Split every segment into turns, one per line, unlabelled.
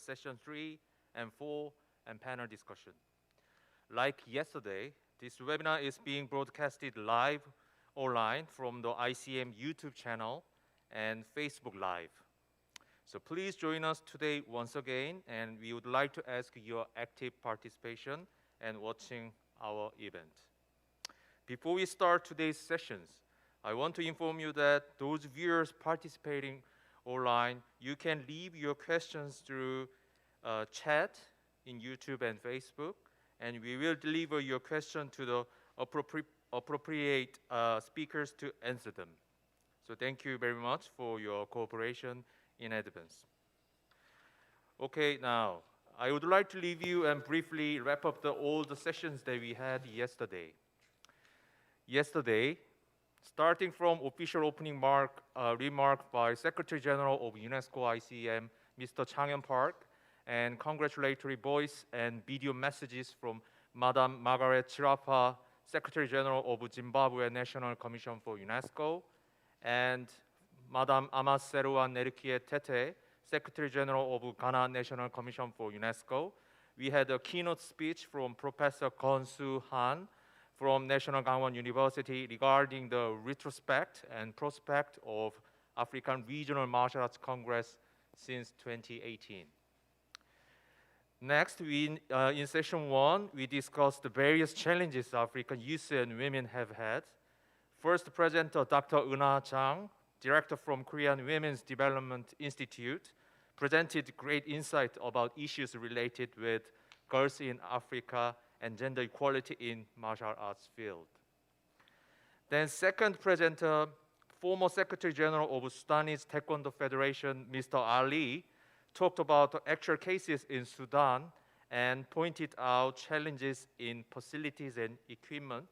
session 3 and 4 and panel discussion. Like yesterday, this webinar is being broadcasted live online from the ICM YouTube channel and Facebook Live. So please join us today once again, and we would like to ask your active participation and watching our event. Before we start today's sessions, I want to inform you that those viewers participating online, you can leave your questions through chat in YouTube and Facebook, and we will deliver your question to the appropriate speakers to answer them. So thank you very much for your cooperation in advance. Okay, now I would like to leave you and briefly wrap up all the sessions that we had yesterday. Yesterday, starting from official opening remark by Secretary General of UNESCO ICM, Mr. Chang Park, and congratulatory voice and video messages from Madam Margaret Chirapa, Secretary General of Zimbabwe National Commission for UNESCO, and Madam Amaseruan Nerukie Tete, Secretary General of Ghana National Commission for UNESCO. We had a keynote speech from Professor Gonsu Han from National Gangwon University regarding the retrospect and prospect of African Regional Martial Arts Congress since 2018. Next, in session 1, we discussed the various challenges African youth and women have had. First presenter, Dr. Euna Chang, director from Korean Women's Development Institute, presented great insight about issues related with girls in Africa and gender equality in martial arts field. Then second presenter, former Secretary General of Sudanese Taekwondo Federation, Mr. Ali, talked about the actual cases in Sudan and pointed out challenges in facilities and equipment,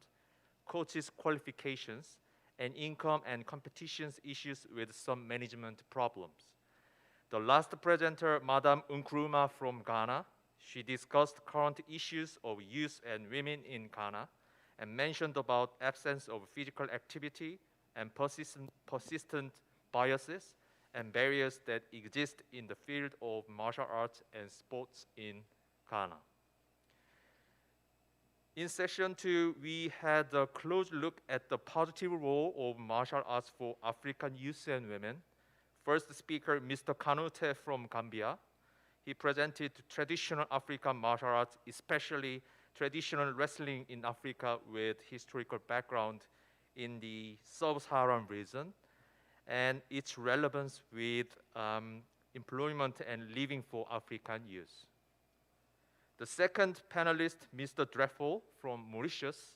coaches' qualifications, and income and competitions issues with some management problems. The last presenter, Madam Nkrumah from Ghana, she discussed current issues of youth and women in Ghana and mentioned about absence of physical activity and persistent biases and barriers that exist in the field of martial arts and sports in Ghana. In session 2, we had a close look at the positive role of martial arts for African youth and women. First speaker, Mr. Kanute from Gambia. He presented traditional African martial arts, especially traditional wrestling in Africa with historical background in the sub-Saharan region and its relevance with employment and living for African youth. The second panelist, Mr. Dreffel from Mauritius,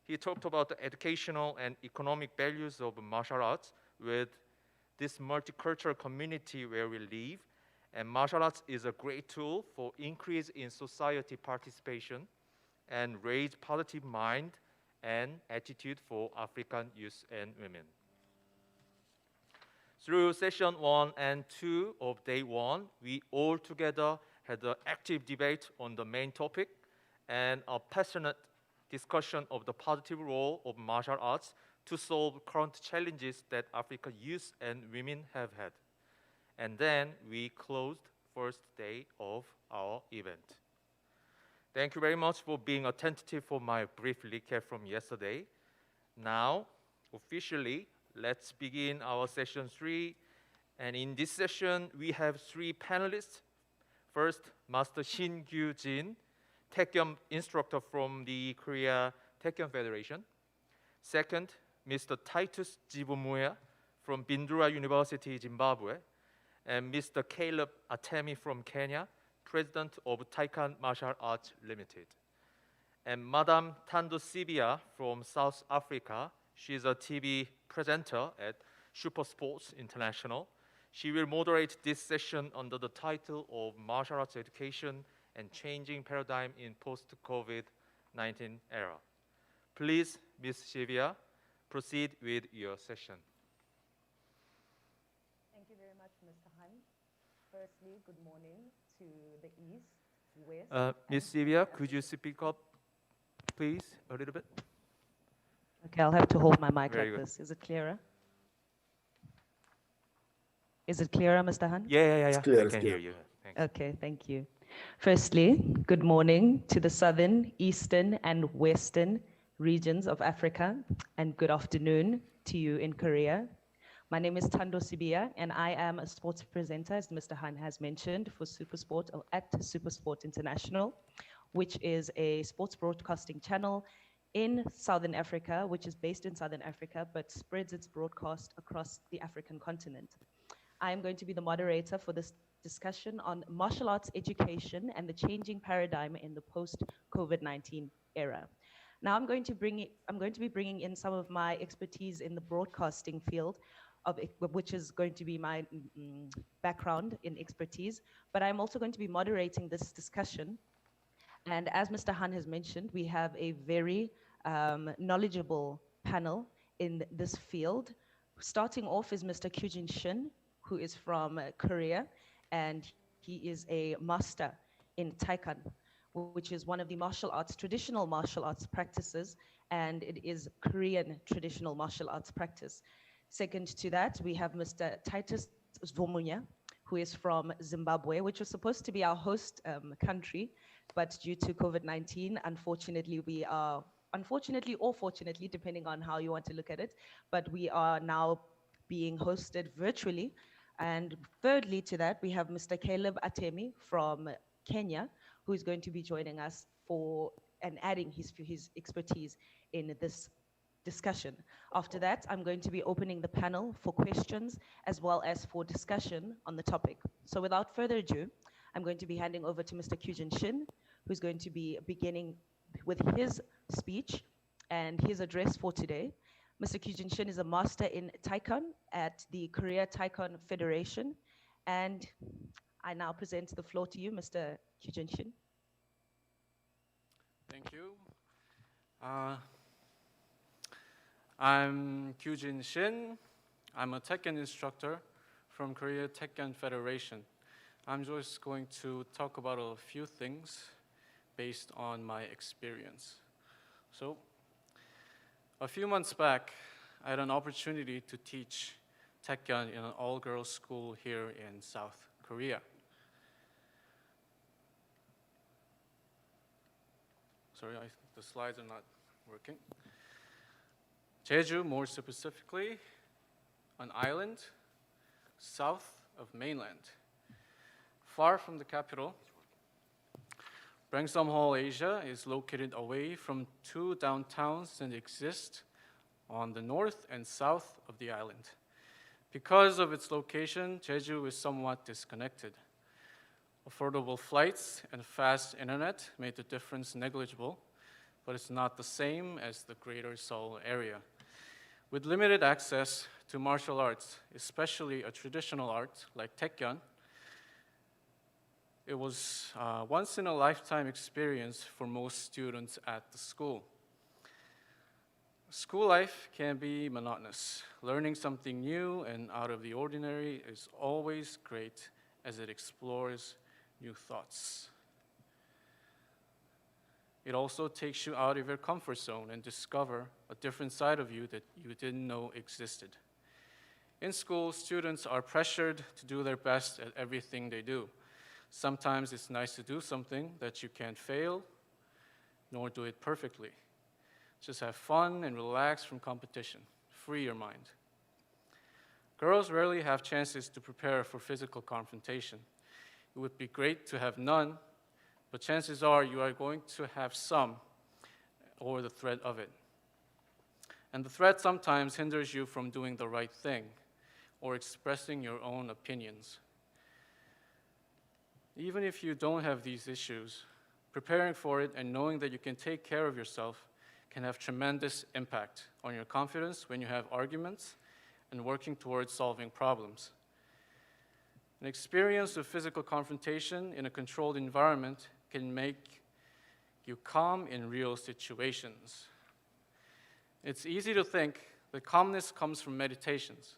he talked about the educational and economic values of martial arts with this multicultural community where we live, and martial arts is a great tool for increase in society participation and raise positive mind and attitude for African youth and women. Through session 1 and 2 of day 1, we all together had an active debate on the main topic and a passionate discussion of the positive role of martial arts to solve current challenges that African youth and women have had. And then we closed first day of our event. Thank you very much for being attentive for my brief recap from yesterday. Now, officially, let's begin our session 3. And in this session, we have 3 panelists. First, Master Shin-Gyu Jin, Taekyon instructor from the Korea Taekyon Federation. Second, Mr. Titus Jibomuya from Bindura University, Zimbabwe. And Mr. Caleb Atemi from Kenya, president of Taikan Martial Arts Limited. And Madam Tando Sibia from South Africa. She's a TV presenter at Super Sports International. She will moderate this session under the title of Martial Arts Education and Changing Paradigm in Post-COVID-19 Era. Please, Ms. Sibia, proceed with your session.
Thank you very much, Mr. Han. Firstly, good morning to the East, West.
Ms. Sibia, could you speak up, please, a little bit?
Okay, I'll have to hold my mic
Very
like
good.
this. Is it clearer? Is it clearer, Mr. Han?
Yeah.
It's clear,
I
it's
can
clear.
hear you. Thank
Okay, thank you. Firstly, good morning to the southern, eastern, and western regions of Africa, and good afternoon to you in Korea. My name is Tando Sibia, and I am a sports presenter, as Mr. Han has mentioned, for Supersport or at Supersport International, which is a sports broadcasting channel in Southern Africa, which is based in Southern Africa, but spreads its broadcast across the African continent. I am going to be the moderator for this discussion on martial arts education and the changing paradigm in the post-COVID-19 era. Now I'm going to be bringing in some of my expertise in the broadcasting field, which is going to be my background in expertise, but I'm also going to be moderating this discussion. And as Mr. Han has mentioned, we have a very knowledgeable panel in this field. Starting off is Mr. Jin Shin, who is from Korea, and he is a master in Taikan, which is one of the traditional martial arts practices, and it is Korean traditional martial arts practice. Second to that, we have Mr. Titus Zvomunya, who is from Zimbabwe, which was supposed to be our host country, but due to COVID-19, unfortunately or fortunately, depending on how you want to look at it, but we are now being hosted virtually. And thirdly to that, we have Mr. Caleb Atemi from Kenya, who is going to be joining us and adding his expertise in this discussion. After that, I'm going to be opening the panel for questions as well as for discussion on the topic. So without further ado, I'm going to be handing over to Mr. Jin Shin, who's going to be beginning with his speech and his address for today. Mr. Jin Shin is a master in Taekwondo at the Korea Taekwondo Federation. And I now present the floor to you, Mr. Jin Shin.
Thank you. I'm Jin Shin. I'm a Taekwondo instructor from Korea Taekwondo Federation. I'm just going to talk about a few things based on my experience. So, a few months back, I had an opportunity to teach Taekwondo in an all-girls school here in South Korea. Sorry, the slides are not working. Jeju, more specifically, an island south of mainland, far from the capital. Hall, Asia is located away from two downtowns that exist on the north and south of the island. Because of its location, Jeju is somewhat disconnected. Affordable flights and fast internet made the difference negligible, but it's not the same as the greater Seoul area. With limited access to martial arts, especially a traditional art like Taekwondo, it was a once-in-a-lifetime experience for most students at the school. School life can be monotonous. Learning something new and out of the ordinary is always great as it explores new thoughts. It also takes you out of your comfort zone and discover a different side of you that you didn't know existed. In school, students are pressured to do their best at everything they do. Sometimes it's nice to do something that you can't fail, nor do it perfectly. Just have fun and relax from competition. Free your mind. Girls rarely have chances to prepare for physical confrontation. It would be great to have none, but chances are you are going to have some, or the threat of it. And the threat sometimes hinders you from doing the right thing, or expressing your own opinions. Even if you don't have these issues, preparing for it and knowing that you can take care of yourself can have tremendous impact on your confidence when you have arguments and working towards solving problems. An experience of physical confrontation in a controlled environment can make you calm in real situations. It's easy to think that calmness comes from meditations,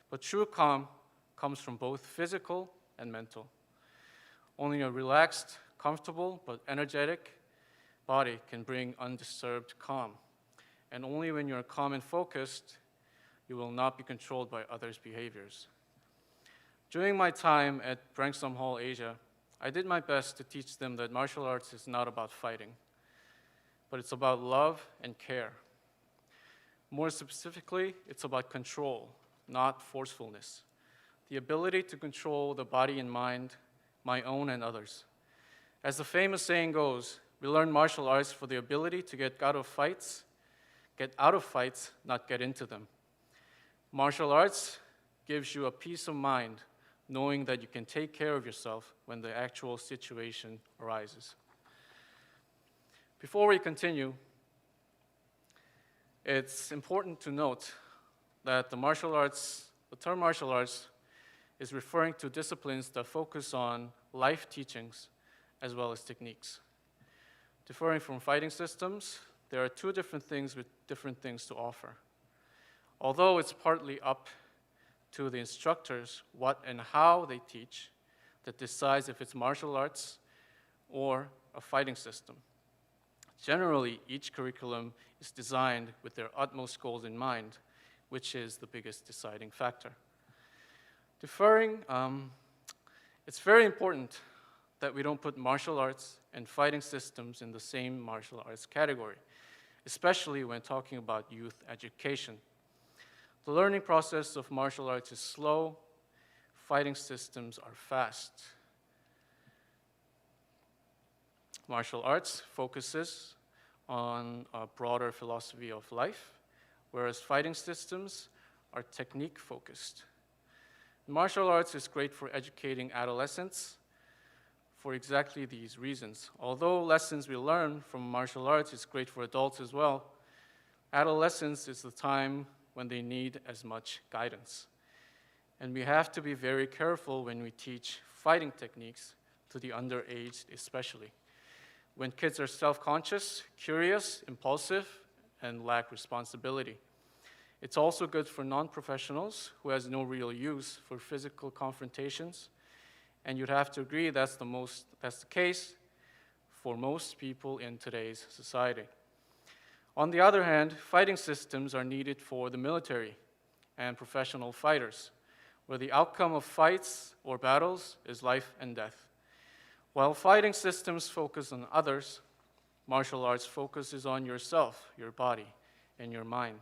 but true calm comes from both physical and mental. Only a relaxed, comfortable, but energetic body can bring undisturbed calm. And only when you're calm and focused, you will not be controlled by others' behaviors. During my time at Hall, Asia, I did my best to teach them that martial arts is not about fighting, but it's about love and care. More specifically, it's about control, not forcefulness. The ability to control the body and mind, my own and others. As the famous saying goes, we learn martial arts for the ability to get out of fights, not get into them. Martial arts gives you a peace of mind, knowing that you can take care of yourself when the actual situation arises. Before we continue, it's important to note that the term martial arts is referring to disciplines that focus on life teachings as well as techniques. Differing from fighting systems, there are two different things with different things to offer. Although it's partly up to the instructors what and how they teach that decides if it's martial arts or a fighting system. Generally, each curriculum is designed with their utmost goals in mind, which is the biggest deciding factor. It's very important that we don't put martial arts and fighting systems in the same martial arts category, especially when talking about youth education. The learning process of martial arts is slow, fighting systems are fast. Martial arts focuses on a broader philosophy of life, whereas fighting systems are technique-focused. Martial arts is great for educating adolescents for exactly these reasons. Although lessons we learn from martial arts is great for adults as well, adolescence is the time when they need as much guidance. And we have to be very careful when we teach fighting techniques to the underage especially. When kids are self-conscious, curious, impulsive, and lack responsibility. It's also good for non-professionals who has no real use for physical confrontations, and you'd have to agree that's the case for most people in today's society. On the other hand, fighting systems are needed for the military and professional fighters, where the outcome of fights or battles is life and death. While fighting systems focus on others, martial arts focuses on yourself, your body, and your mind.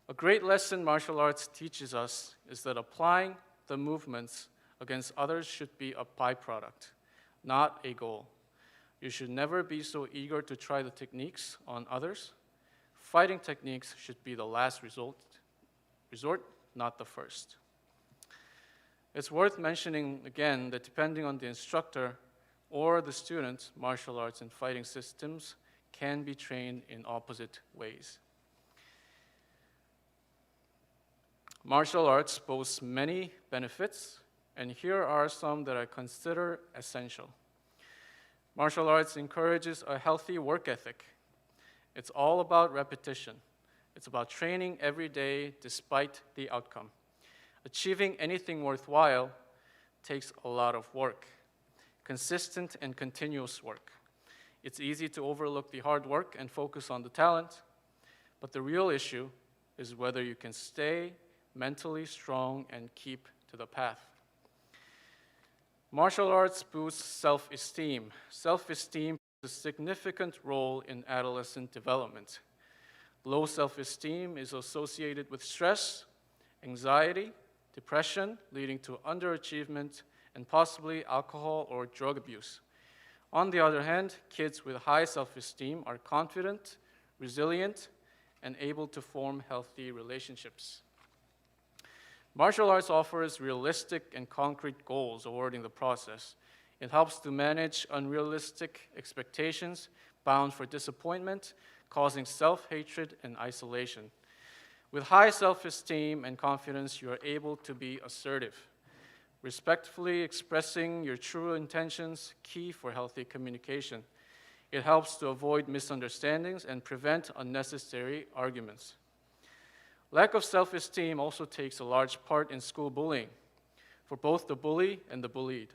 A great lesson martial arts teaches us is that applying the movements against others should be a byproduct, not a goal. You should never be so eager to try the techniques on others. Fighting techniques should be the last resort, not the first. It's worth mentioning again that depending on the instructor or the student, martial arts and fighting systems can be trained in opposite ways. Martial arts boasts many benefits, and here are some that I consider essential. Martial arts encourages a healthy work ethic. It's all about repetition. It's about training every day despite the outcome. Achieving anything worthwhile takes a lot of work, consistent and continuous work. It's easy to overlook the hard work and focus on the talent, but the real issue is whether you can stay mentally strong and keep to the path. Martial arts boosts self-esteem. Self-esteem plays a significant role in adolescent development. Low self-esteem is associated with stress, anxiety, depression, leading to underachievement, and possibly alcohol or drug abuse. On the other hand, kids with high self-esteem are confident, resilient, and able to form healthy relationships. Martial arts offers realistic and concrete goals awarding the process. It helps to manage unrealistic expectations bound for disappointment, causing self-hatred and isolation. With high self-esteem and confidence, you are able to be assertive. Respectfully expressing your true intentions, key for healthy communication. It helps to avoid misunderstandings and prevent unnecessary arguments. Lack of self-esteem also takes a large part in school bullying, for both the bully and the bullied.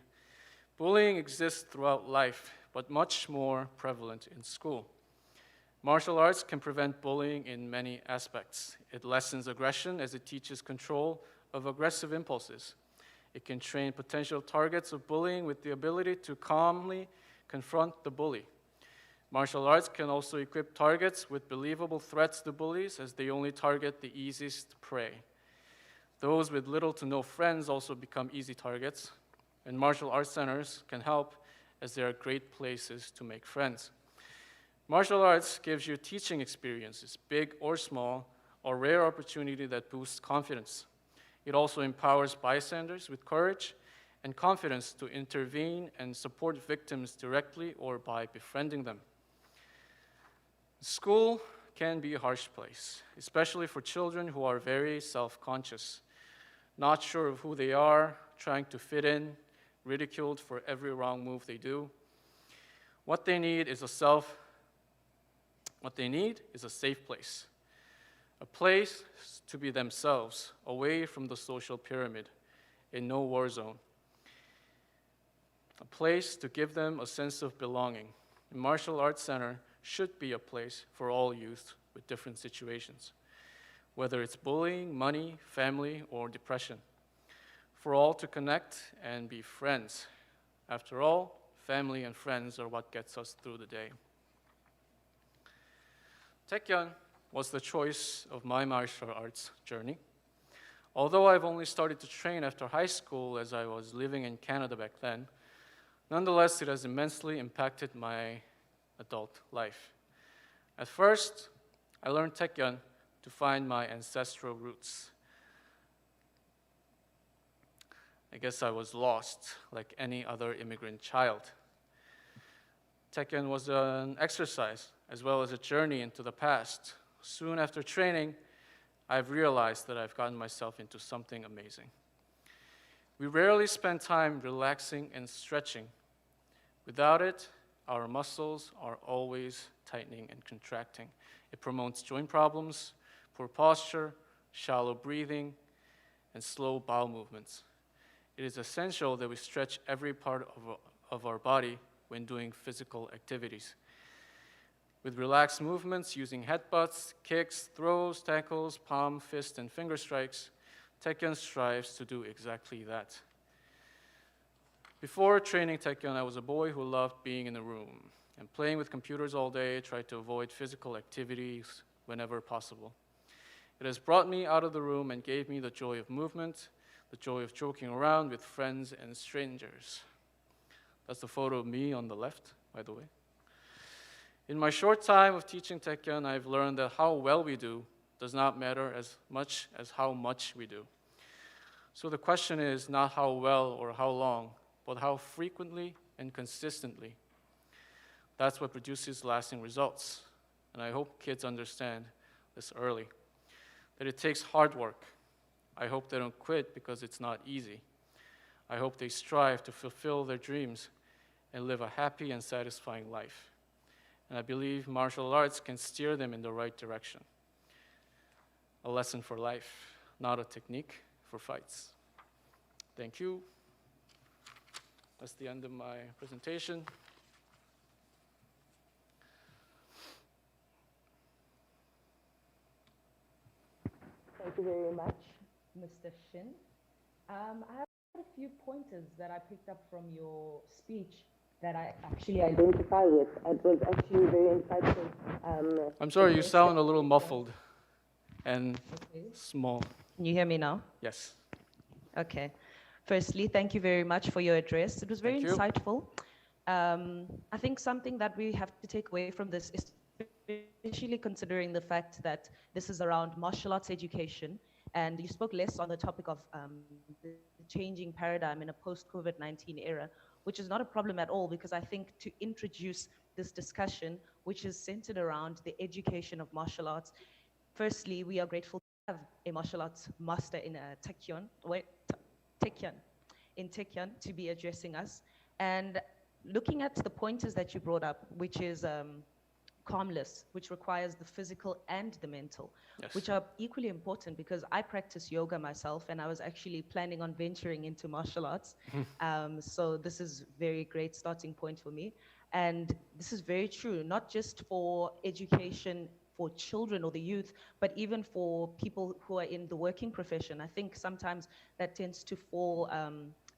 Bullying exists throughout life, but much more prevalent in school. Martial arts can prevent bullying in many aspects. It lessens aggression as it teaches control of aggressive impulses. It can train potential targets of bullying with the ability to calmly confront the bully. Martial arts can also equip targets with believable threats to bullies, as they only target the easiest prey. Those with little to no friends also become easy targets, and martial arts centers can help, as they are great places to make friends. Martial arts gives you teaching experiences, big or small, or rare opportunity that boosts confidence. It also empowers bystanders with courage and confidence to intervene and support victims directly or by befriending them. School can be a harsh place, especially for children who are very self-conscious, not sure of who they are, trying to fit in, ridiculed for every wrong move they do. What they need is a safe place, a place to be themselves, away from the social pyramid, in no war zone, a place to give them a sense of belonging. A martial arts center should be a place for all youth with different situations, whether it's bullying, money, family, or depression, for all to connect and be friends. After all, family and friends are what gets us through the day. Taekyon was the choice of my martial arts journey. Although I've only started to train after high school, as I was living in Canada back then, nonetheless, it has immensely impacted my adult life. At first, I learned Taekyon to find my ancestral roots. I guess I was lost, like any other immigrant child. Taekyon was an exercise, as well as a journey into the past. Soon after training, I've realized that I've gotten myself into something amazing. We rarely spend time relaxing and stretching. Without it, our muscles are always tightening and contracting. It promotes joint problems, poor posture, shallow breathing, and slow bowel movements. It is essential that we stretch every part of our body when doing physical activities. With relaxed movements using headbutts, kicks, throws, tackles, palm, fist, and finger strikes, Taekyon strives to do exactly that. Before training Taekyon, I was a boy who loved being in a room and playing with computers all day, tried to avoid physical activities whenever possible. It has brought me out of the room and gave me the joy of movement, the joy of joking around with friends and strangers. That's the photo of me on the left, by the way. In my short time of teaching Taekyon, I've learned that how well we do does not matter as much as how much we do. So the question is not how well or how long, but how frequently and consistently. That's what produces lasting results. And I hope kids understand this early, that it takes hard work. I hope they don't quit because it's not easy. I hope they strive to fulfill their dreams and live a happy and satisfying life. And I believe martial arts can steer them in the right direction. A lesson for life, not a technique for fights. Thank you. That's the end of my presentation.
Thank you very much, Mr. Shin. I have a few pointers that I picked up from your speech that I actually identify with. It was actually very insightful.
I'm sorry, you sound a little muffled and small.
Can you hear me now?
Yes.
Okay. Firstly, thank you very much for your address. It was very
Thank you.
insightful. I think something that we have to take away from this is especially considering the fact that this is around martial arts education, and you spoke less on the topic of the changing paradigm in a post-COVID-19 era, which is not a problem at all, because I think to introduce this discussion, which is centered around the education of martial arts, firstly, we are grateful to have a martial arts master in Taekyon, to be addressing us. And looking at the pointers that you brought up, which is calmness, which requires the physical and the mental,
Yes.
which are equally important, because I practice yoga myself and I was actually planning on venturing into martial arts. So this is very great starting point for me. And this is very true, not just for education for children or the youth, but even for people who are in the working profession. I think sometimes that tends to fall,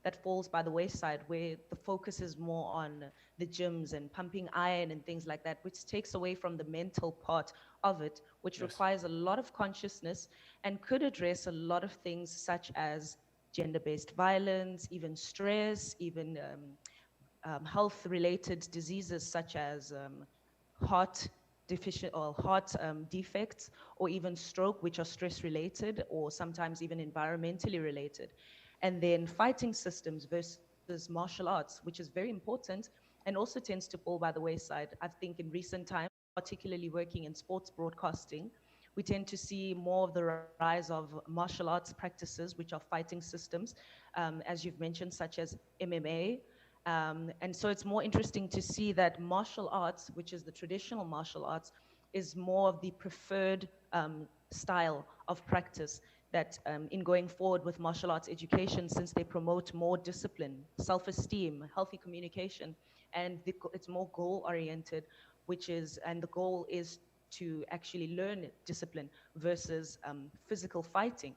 that falls by the wayside, where the focus is more on the gyms and pumping iron and things like that, which takes away from the mental part of it, which
Yes.
requires a lot of consciousness and could address a lot of things such as gender-based violence, even stress, even health-related diseases such as heart defects, or even stroke, which are stress-related or sometimes even environmentally related. And then fighting systems versus martial arts, which is very important and also tends to fall by the wayside. I think in recent times, particularly working in sports broadcasting, we tend to see more of the rise of martial arts practices, which are fighting systems, as you've mentioned, such as MMA. And so it's more interesting to see that martial arts, which is the traditional martial arts, is more of the preferred style of practice that in going forward with martial arts education, since they promote more discipline, self-esteem, healthy communication, and it's more goal-oriented, and the goal is to actually learn discipline versus physical fighting,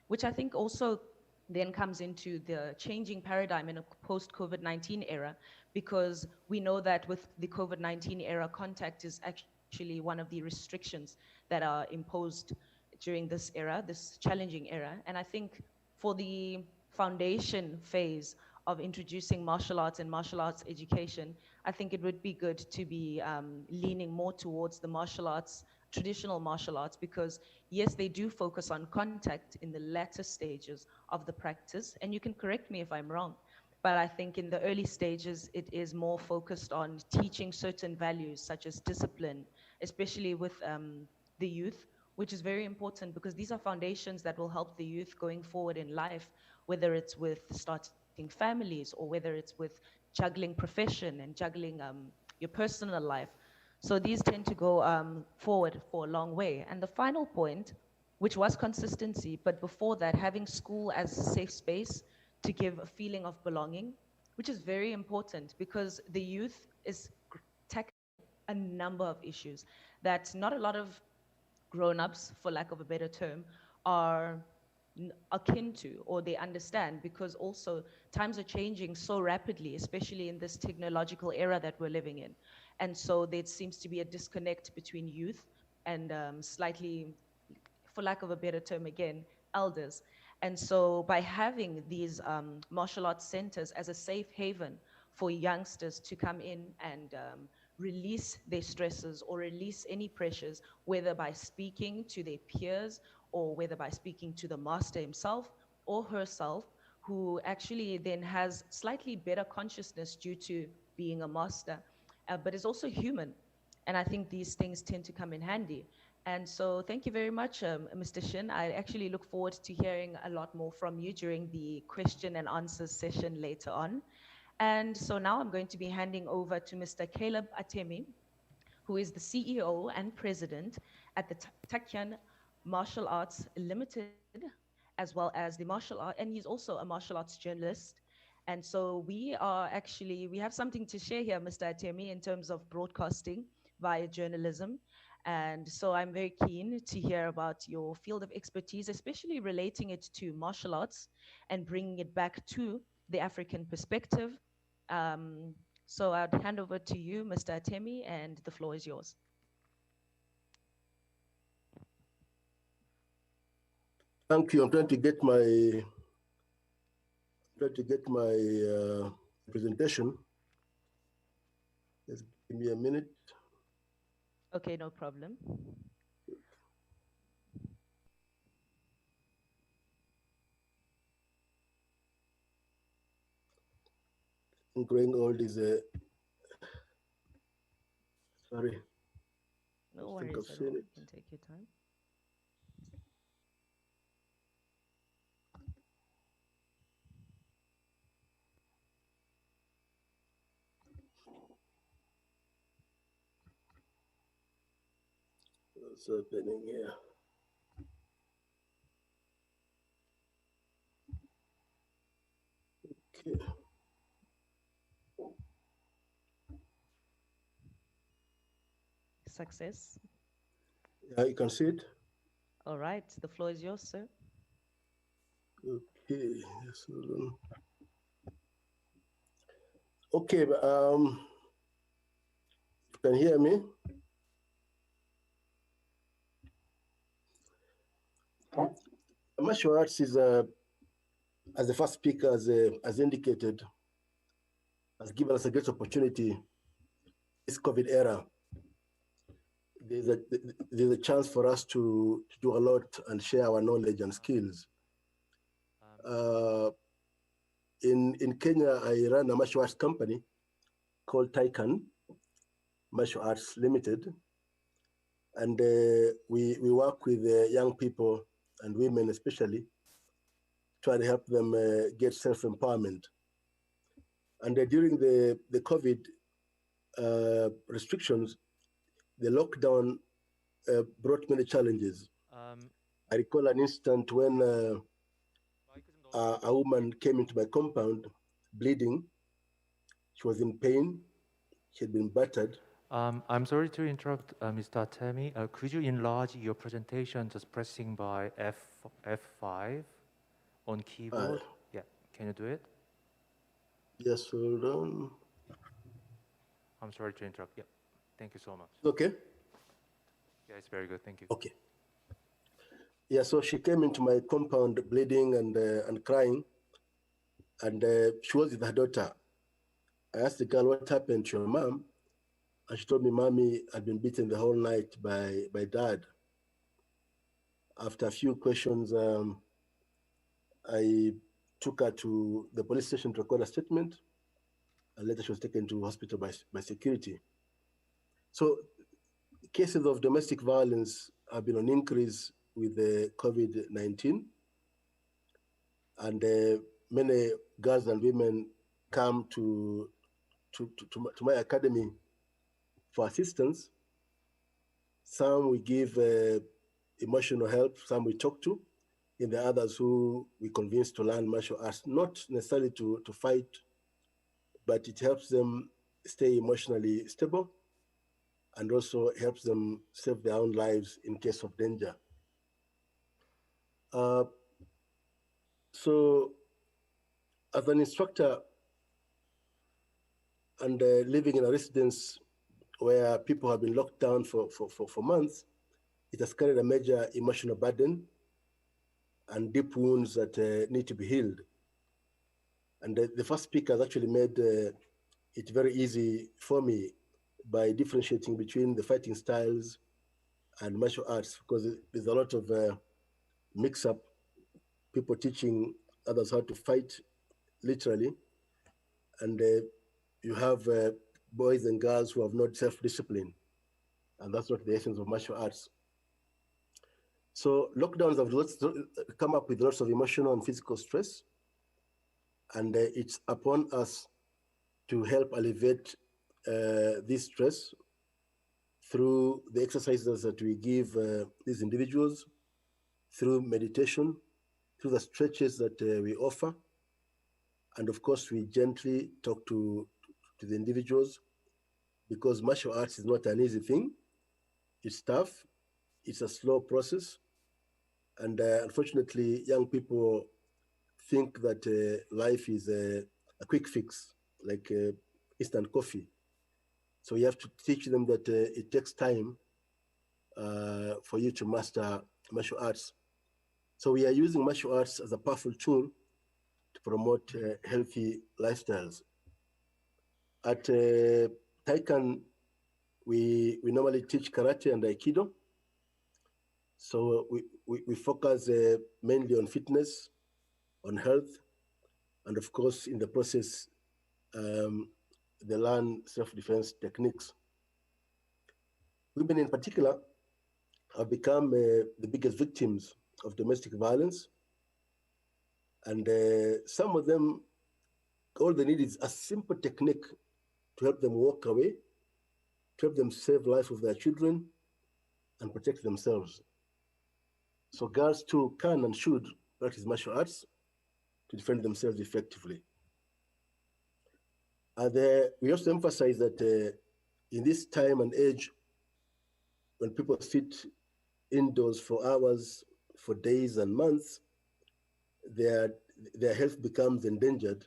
which I think also then comes into the changing paradigm in a post-COVID-19 era, because we know that with the COVID-19 era, contact is actually one of the restrictions that are imposed during this era, this challenging era. And I think for the foundation phase of introducing martial arts and martial arts education, I think it would be good to be leaning more towards the martial arts, traditional martial arts, because yes, they do focus on contact in the latter stages of the practice, and you can correct me if I'm wrong, but I think in the early stages, it is more focused on teaching certain values such as discipline, especially with the youth, which is very important because these are foundations that will help the youth going forward in life, whether it's with starting families or whether it's with juggling profession and juggling your personal life. So these tend to go forward for a long way. And the final point, which was consistency, but before that, having school as a safe space to give a feeling of belonging, which is very important because the youth is tackling a number of issues that not a lot of grown-ups, for lack of a better term, are akin to or they understand, because also times are changing so rapidly, especially in this technological era that we're living in. And so there seems to be a disconnect between youth and slightly, for lack of a better term again, elders. And so by having these martial arts centers as a safe haven for youngsters to come in and release their stresses or release any pressures, whether by speaking to their peers or whether by speaking to the master himself or herself, who actually then has slightly better consciousness due to being a master, but is also human. And I think these things tend to come in handy. And so thank you very much, Mr. Shin. I actually look forward to hearing a lot more from you during the question and answers session later on. And so now I'm going to be handing over to Mr. Caleb Atemi, who is the CEO and president at the Takyan Martial Arts Limited, as well as the martial art, and he's also a martial arts journalist. And so we have something to share here, Mr. Atemi, in terms of broadcasting via journalism. And so I'm very keen to hear about your field of expertise, especially relating it to martial arts and bringing it back to the African perspective. So I'd hand over to you, Mr. Atemi, and the floor is yours.
Thank you. I'm trying to get my presentation. Just give me a minute.
Okay, no problem.
I'm going all these. Sorry.
No
I think
worries
I've
at all.
seen it.
You can take your time.
What's happening here? Okay.
Success.
Yeah, you can see it.
All right, the floor is yours, sir.
Okay. Yes, hold on. Okay. You can hear me? Martial arts is, as the first speaker has indicated, has given us a great opportunity this COVID era. There's a chance for us to do a lot and share our knowledge and skills. In Kenya, I run a martial arts company called Taikan Martial Arts Limited. And we work with young people and women especially, try to help them get self-empowerment. And during the COVID restrictions, the lockdown brought many challenges. I recall an instant when a woman came into my compound bleeding. She was in pain. She had been battered.
I'm sorry to interrupt, Mr. Temi. Could you enlarge your presentation just pressing by F5 on keyboard? Yeah, can you do it?
Yes, hold on.
I'm sorry to interrupt. Yeah, thank you so much.
Okay.
Yeah, it's very good. Thank you.
Okay. Yeah, so she came into my compound bleeding and crying, and she was with her daughter. I asked the girl, what happened to your mom? And she told me mommy had been beaten the whole night by dad. After a few questions, I took her to the police station to record a statement, and later she was taken to hospital by security. So cases of domestic violence have been on increase with the COVID-19, and many girls and women come to my academy for assistance. Some we give emotional help, some we talk to, and the others who we convince to learn martial arts, not necessarily to fight, but it helps them stay emotionally stable and also helps them save their own lives in case of danger. So as an instructor and living in a residence where people have been locked down for months, it has carried a major emotional burden and deep wounds that need to be healed. And the first speaker has actually made it very easy for me by differentiating between the fighting styles and martial arts, because there's a lot of mix-up, people teaching others how to fight literally, and you have boys and girls who have not self-discipline, and that's not the essence of martial arts. So lockdowns have come up with lots of emotional and physical stress, and it's upon us to help alleviate this stress through the exercises that we give these individuals, through meditation, through the stretches that we offer, and of course we gently talk to the individuals, because martial arts is not an easy thing. It's tough, it's a slow process, and unfortunately young people think that life is a quick fix, like instant coffee. So you have to teach them that it takes time for you to master martial arts. So we are using martial arts as a powerful tool to promote healthy lifestyles. At Taikan, we normally teach karate and aikido. So we focus mainly on fitness, on health, and of course, in the process, they learn self-defense techniques. Women in particular have become the biggest victims of domestic violence. And some of them, all they need is a simple technique to help them walk away, to help them save life of their children and protect themselves. So girls too can and should practice martial arts to defend themselves effectively. We also emphasize that in this time and age, when people sit indoors for hours, for days and months, their, their health becomes endangered.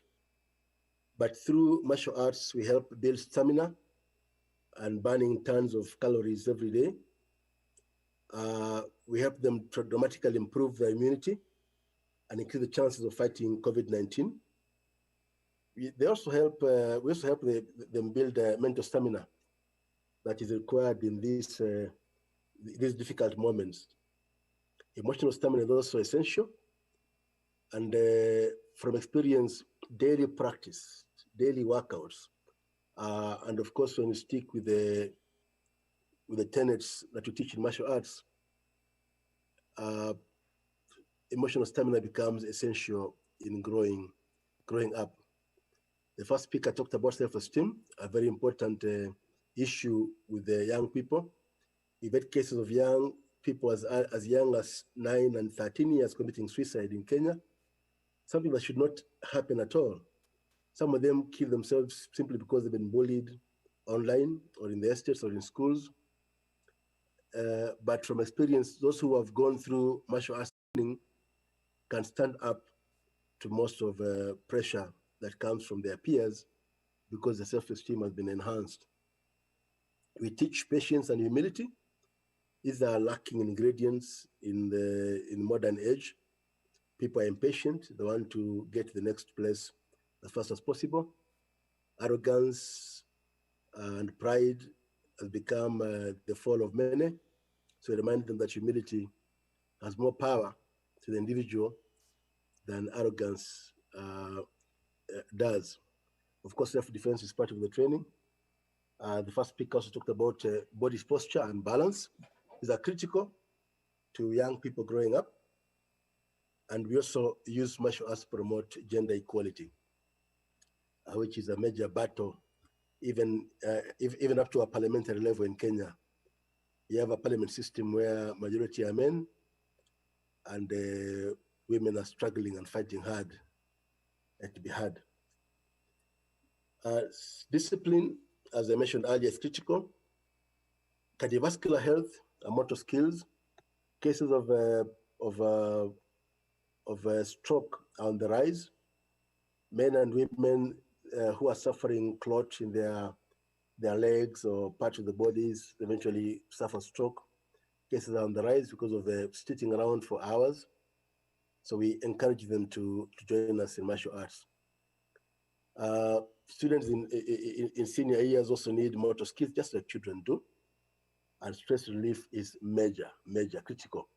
But through martial arts, we help build stamina and burning tons of calories every day. We help them to dramatically improve their immunity and increase the chances of fighting COVID-19. They also help. We also help them build mental stamina that is required in these difficult moments. Emotional stamina is also essential, and from experience, daily practice, daily workouts, and of course, when you stick with the tenets that you teach in martial arts, uh, emotional stamina becomes essential in growing up. The first speaker talked about self-esteem, a very important issue with the young people. We've had cases of young people as young as 9 and 13 years committing suicide in Kenya, something that should not happen at all. Some of them kill themselves simply because they've been bullied online or in the estates or in schools. But from experience, those who have gone through martial arts training can stand up to most of pressure that comes from their peers because the self-esteem has been enhanced. We teach patience and humility. These are lacking ingredients in modern age. People are impatient. They want to get to the next place as fast as possible. Arrogance and pride has become the fall of many. So remind them that humility has more power to the individual than arrogance does. Of course, self-defense is part of the training. The first speaker also talked about body posture and balance. These are critical to young people growing up. And we also use martial arts to promote gender equality, which is a major battle, even up to a parliamentary level in Kenya. You have a parliament system where majority are men, and women are struggling and fighting hard to be heard. Discipline, as I mentioned earlier, is critical. Cardiovascular health and motor skills. Cases of stroke are on the rise. Men and women who are suffering clot in their legs or parts of the bodies eventually suffer stroke. Cases are on the rise because of the sitting around for hours. So we encourage them to join us in martial arts. Students in senior years also need motor skills, just like children do. And stress relief is major, critical.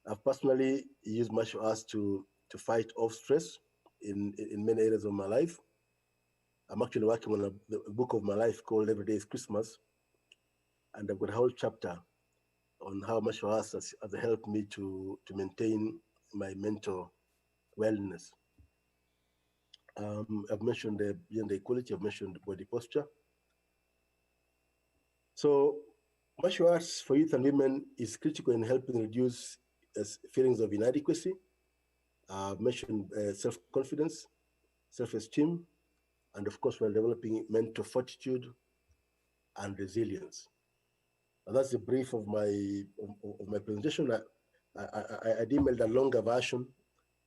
I've personally used martial arts to fight off stress in many areas of my life. I'm actually working on a book of my life called Every Day is Christmas. And I've got a whole chapter on how martial arts has helped me to maintain my mental wellness. I've mentioned the gender equality, I've mentioned body posture. So martial arts for youth and women is critical in helping reduce feelings of inadequacy. I've mentioned self-confidence, self-esteem, and of course, we're developing mental fortitude and resilience. And that's the brief of my presentation. I emailed a longer version,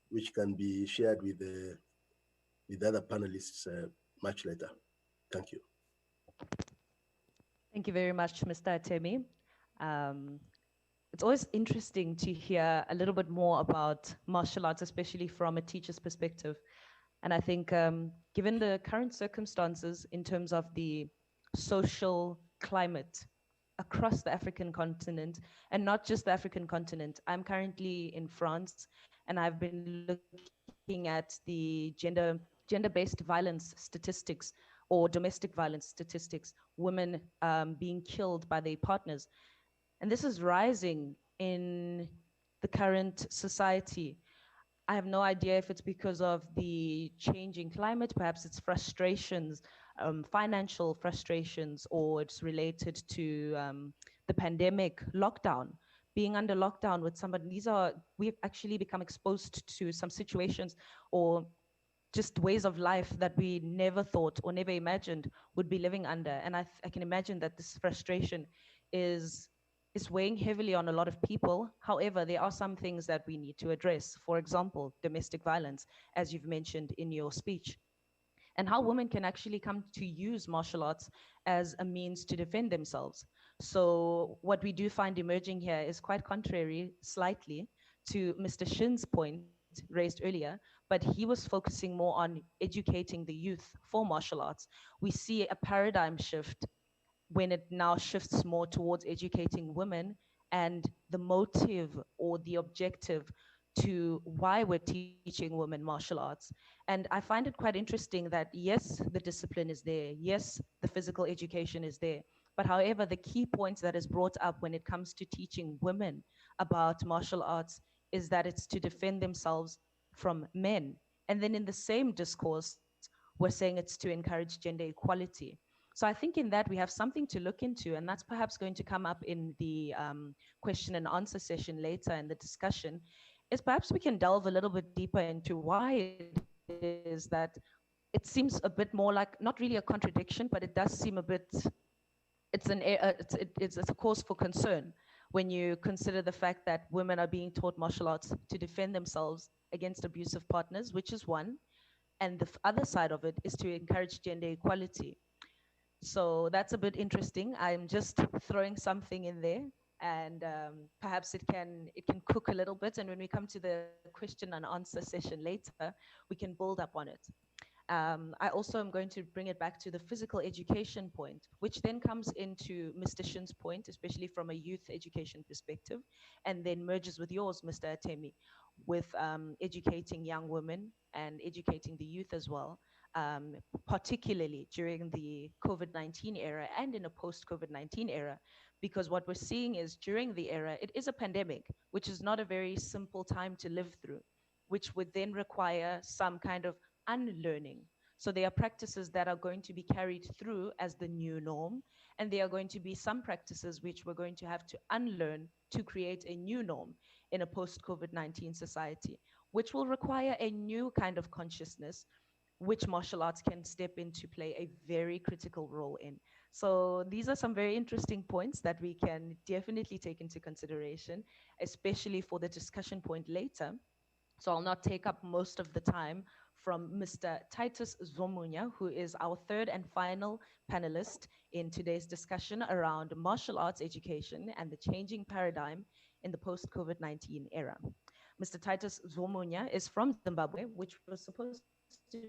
which can be shared with the other panelists much later. Thank you.
Thank you very much, Mr. Atemi. It's always interesting to hear a little bit more about martial arts, especially from a teacher's perspective. And I think given the current circumstances in terms of the social climate across the African continent, and not just the African continent, I'm currently in France, and I've been looking at the gender-based violence statistics or domestic violence statistics, women being killed by their partners. And this is rising in the current society. I have no idea if it's because of the changing climate, perhaps it's frustrations, financial frustrations, or it's related to the pandemic lockdown. Being under lockdown with somebody, we've actually become exposed to some situations or just ways of life that we never thought or never imagined would be living under. And I can imagine that this frustration is is weighing heavily on a lot of people. However, there are some things that we need to address. For example, domestic violence, as you've mentioned in your speech, and how women can actually come to use martial arts as a means to defend themselves. So, what we do find emerging here is quite contrary, slightly, to Mr. Shin's point raised earlier, but he was focusing more on educating the youth for martial arts. We see a paradigm shift when it now shifts more towards educating women and the motive or the objective to why we're teaching women martial arts. And I find it quite interesting that yes, the discipline is there, yes, the physical education is there. But however, the key points that is brought up when it comes to teaching women about martial arts is that it's to defend themselves from men. And then in the same discourse, we're saying it's to encourage gender equality. So I think in that we have something to look into, and that's perhaps going to come up in the question and answer session later in the discussion, is perhaps we can delve a little bit deeper into why it is that it seems a bit more like, not really a contradiction, but it does seem a bit, it's a cause for concern when you consider the fact that women are being taught martial arts to defend themselves against abusive partners, which is one, and the other side of it is to encourage gender equality. So that's a bit interesting. I'm just throwing something in there, and perhaps it can cook a little bit. And when we come to the question and answer session later, we can build up on it. I also am going to bring it back to the physical education point, which then comes into Mr. Shin's point, especially from a youth education perspective, and then merges with yours, Mr. Atemi, with educating young women and educating the youth as well, particularly during the COVID-19 era and in a post-COVID-19 era, because what we're seeing is during the era, it is a pandemic, which is not a very simple time to live through, which would then require some kind of unlearning. So there are practices that are going to be carried through as the new norm, and there are going to be some practices which we're going to have to unlearn to create a new norm in a post-COVID-19 society, which will require a new kind of consciousness, which martial arts can step in to play a very critical role in. So these are some very interesting points that we can definitely take into consideration, especially for the discussion point later. So I'll not take up most of the time from Mr. Titus Zomunya, who is our third and final panelist in today's discussion around martial arts education and the changing paradigm in the post-COVID-19 era. Mr. Titus Zomunya is from Zimbabwe, which was supposed to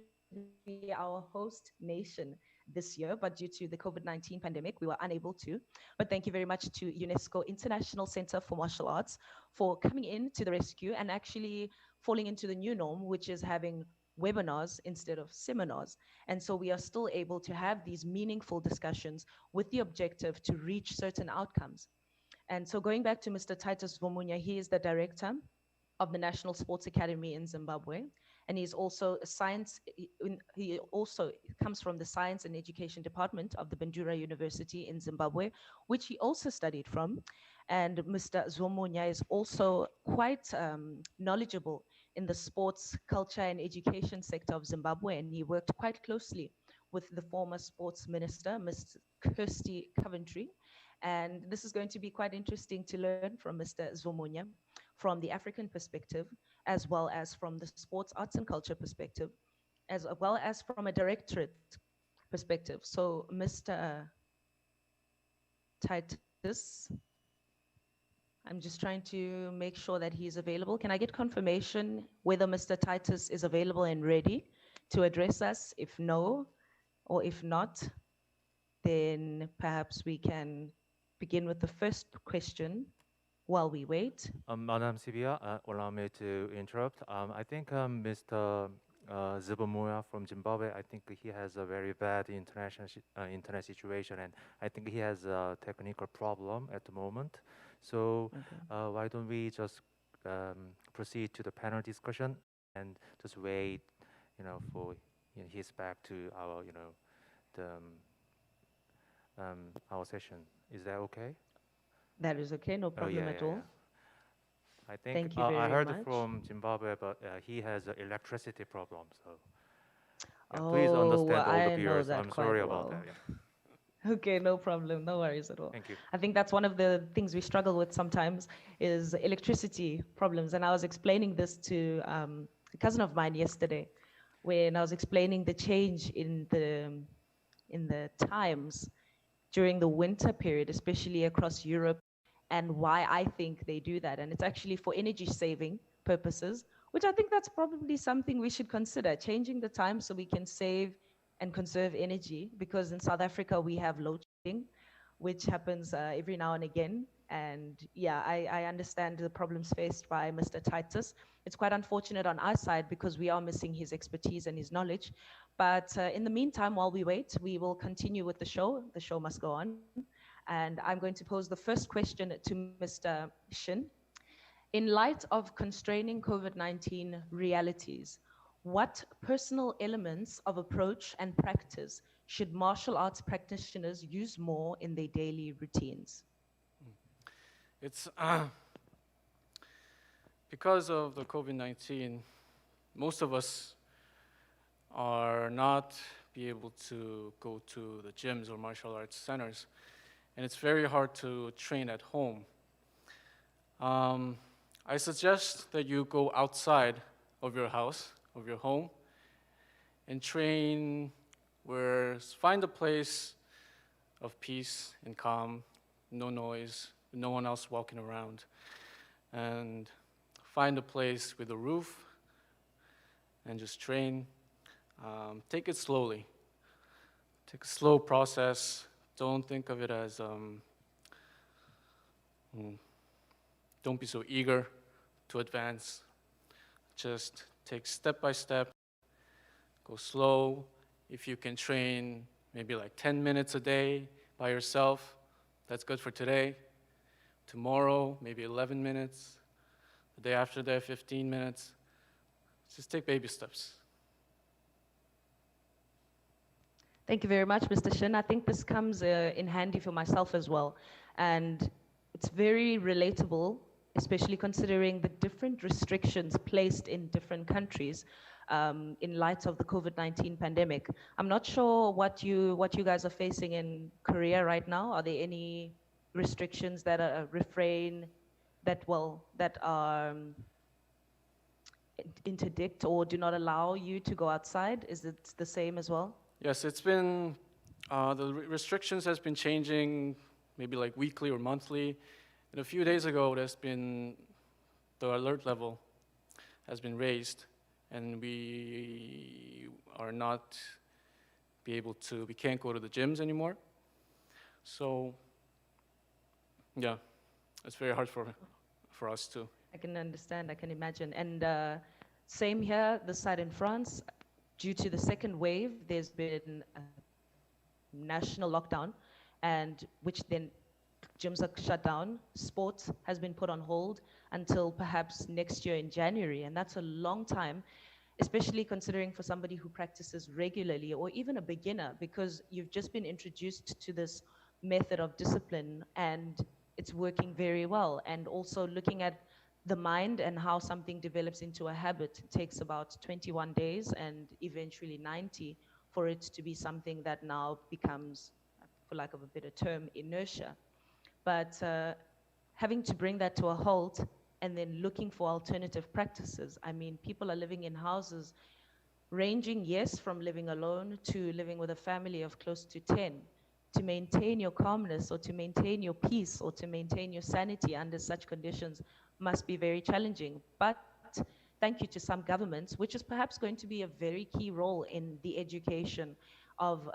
be our host nation this year, but due to the COVID-19 pandemic, we were unable to. But thank you very much to UNESCO International Center for Martial Arts for coming in to the rescue and actually falling into the new norm, which is having webinars instead of seminars. And so we are still able to have these meaningful discussions with the objective to reach certain outcomes. And so going back to Mr. Titus Vomunya, he is the director of the National Sports Academy in Zimbabwe. And he's also a science, he also comes from the Science and Education Department of the Bandura University in Zimbabwe, which he also studied from. And Mr. Zomunya is also quite knowledgeable in the sports, culture, and education sector of Zimbabwe, and he worked quite closely with the former sports minister, Ms. Kirsty Coventry. And this is going to be quite interesting to learn from Mr. Zomunya from the African perspective, as well as from the sports, arts, and culture perspective, as well as from a directorate perspective. So, Mr. Titus, I'm just trying to make sure that he's available. Can I get confirmation whether Mr. Titus is available and ready to address us? If no, or if not, then perhaps we can begin with the first question while we wait.
Madam Sibia, allow me to interrupt. I think Mr. Zubamoya from Zimbabwe, I think he has a very bad internet situation, and I think he has a technical problem at the moment. So why don't we just proceed to the panel discussion and just wait, for his back to our, our session. Is that okay?
That is okay, no problem at all.
I think
Thank you
I
very
heard
much.
from Zimbabwe, but he has an electricity problem. So please understand all the
I know
viewers.
that
I'm
quite
sorry about
well.
that.
Okay, no problem, no worries at all.
Thank you.
I think that's one of the things we struggle with sometimes is electricity problems. And I was explaining this to a cousin of mine yesterday when I was explaining the change in the times during the winter period, especially across Europe, and why I think they do that. And it's actually for energy saving purposes, which I think that's probably something we should consider, changing the time so we can save and conserve energy, because in South Africa we have load shedding, which happens every now and again. And yeah, I understand the problems faced by Mr. Titus. It's quite unfortunate on our side because we are missing his expertise and his knowledge. But in the meantime, while we wait, we will continue with the show. The show must go on. And I'm going to pose the first question to Mr. Shin. In light of constraining COVID-19 realities, what personal elements of approach and practice should martial arts practitioners use more in their daily routines?
It's because of the COVID-19, most of us are not be able to go to the gyms or martial arts centers, and it's very hard to train at home. I suggest that you go outside of your house, of your home, and train find a place of peace and calm, no noise, no one else walking around, and find a place with a roof and just train. Take it slowly. Take a slow process. Don't think of it as, don't be so eager to advance. Just take step by step, go slow. If you can train maybe like 10 minutes a day by yourself, that's good for today. Tomorrow, maybe 11 minutes. The day after that, 15 minutes. Just take baby steps.
Thank you very much, Mr. Shin. I think this comes in handy for myself as well. And it's very relatable, especially considering the different restrictions placed in different countries in light of the COVID-19 pandemic. I'm not sure what you guys are facing in Korea right now. Are there any restrictions that are that are interdict or do not allow you to go outside? Is it the same as well?
Yes, it's been, the restrictions has been changing maybe like weekly or monthly. And a few days ago, the alert level has been raised, and we can't go to the gyms anymore. So, yeah, it's very hard for us too.
I can understand, I can imagine. And same here, this side in France, due to the second wave, there's been a national lockdown, and which then gyms are shut down, sports has been put on hold until perhaps next year in January, and that's a long time, especially considering for somebody who practices regularly or even a beginner, because you've just been introduced to this method of discipline and it's working very well. And also looking at the mind and how something develops into a habit, it takes about 21 days and eventually 90 for it to be something that now becomes, for lack of a better term, inertia. But having to bring that to a halt and then looking for alternative practices. I mean, people are living in houses ranging, yes, from living alone to living with a family of close to 10. To maintain your calmness or to maintain your peace or to maintain your sanity under such conditions must be very challenging. But thank you to some governments, which is perhaps going to be a very key role in the education of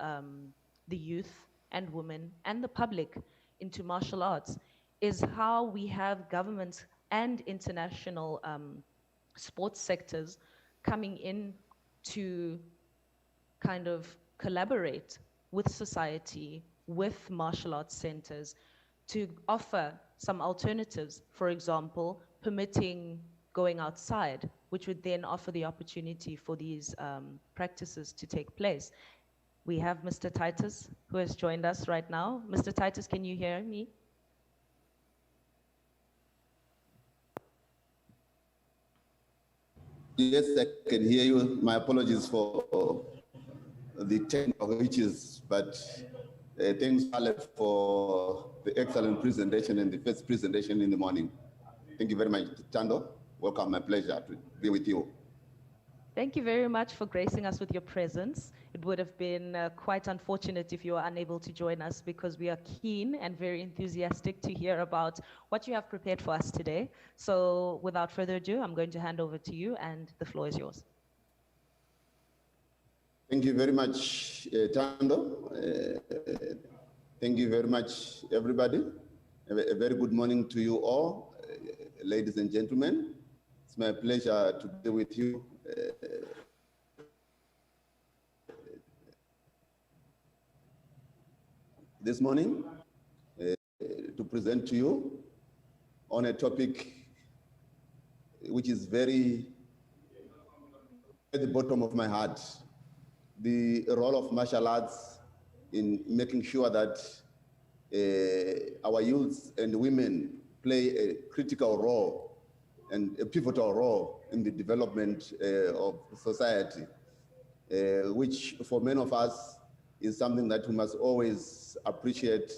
the youth and women and the public into martial arts, is how we have governments and international sports sectors coming in to kind of collaborate with society, with martial arts centers, to offer some alternatives. For example, permitting going outside, which would then offer the opportunity for these practices to take place. We have Mr. Titus, who has joined us right now. Mr. Titus, can you hear me?
Yes, I can hear you. My apologies for the technical glitches, but Thanks, Alex, for the excellent presentation and the first presentation in the morning. Thank you very much, Tando. Welcome, my pleasure to be with you.
Thank you very much for gracing us with your presence. It would have been quite unfortunate if you were unable to join us, because we are keen and very enthusiastic to hear about what you have prepared for us today. So without further ado, I'm going to hand over to you, and the floor is yours.
Thank you very much, Tando. Thank you very much, everybody. A very good morning to you all, ladies and gentlemen. It's my pleasure to be with you this morning to present to you on a topic which is very at the bottom of my heart: the role of martial arts in making sure that our youths and women play a critical role and a pivotal role in the development of society, which for many of us is something that we must always appreciate.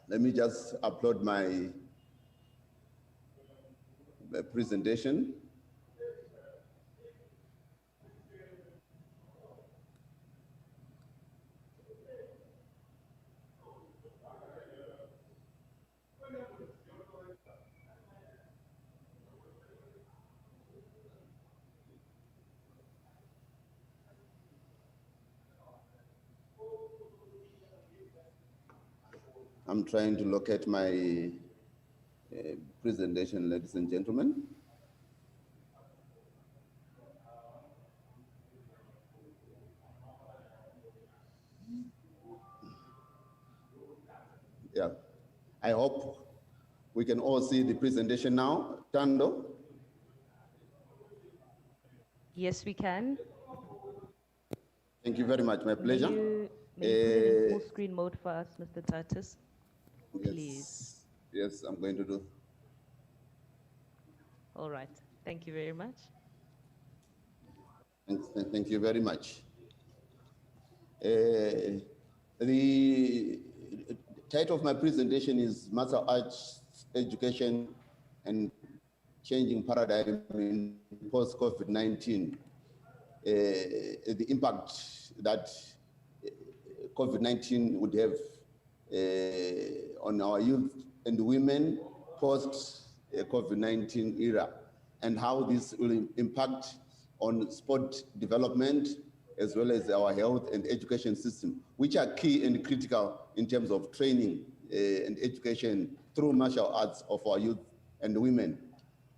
Let me just upload my presentation. I'm trying to locate my presentation, ladies and gentlemen. Yeah, I hope we can all see the presentation now. Tando?
Yes, we can.
Thank you very much, my pleasure.
May you put it in full screen mode for us, Mr. Titus? Please.
Yes, I'm going to do.
All right. Thank you very much.
Thank you very much. The title of my presentation is Martial Arts Education and Changing Paradigm in Post-COVID-19. The impact that COVID-19 would have on our youth and women post-COVID-19 era, and how this will impact on sport development as well as our health and education system, which are key and critical in terms of training and education through martial arts of our youth and women.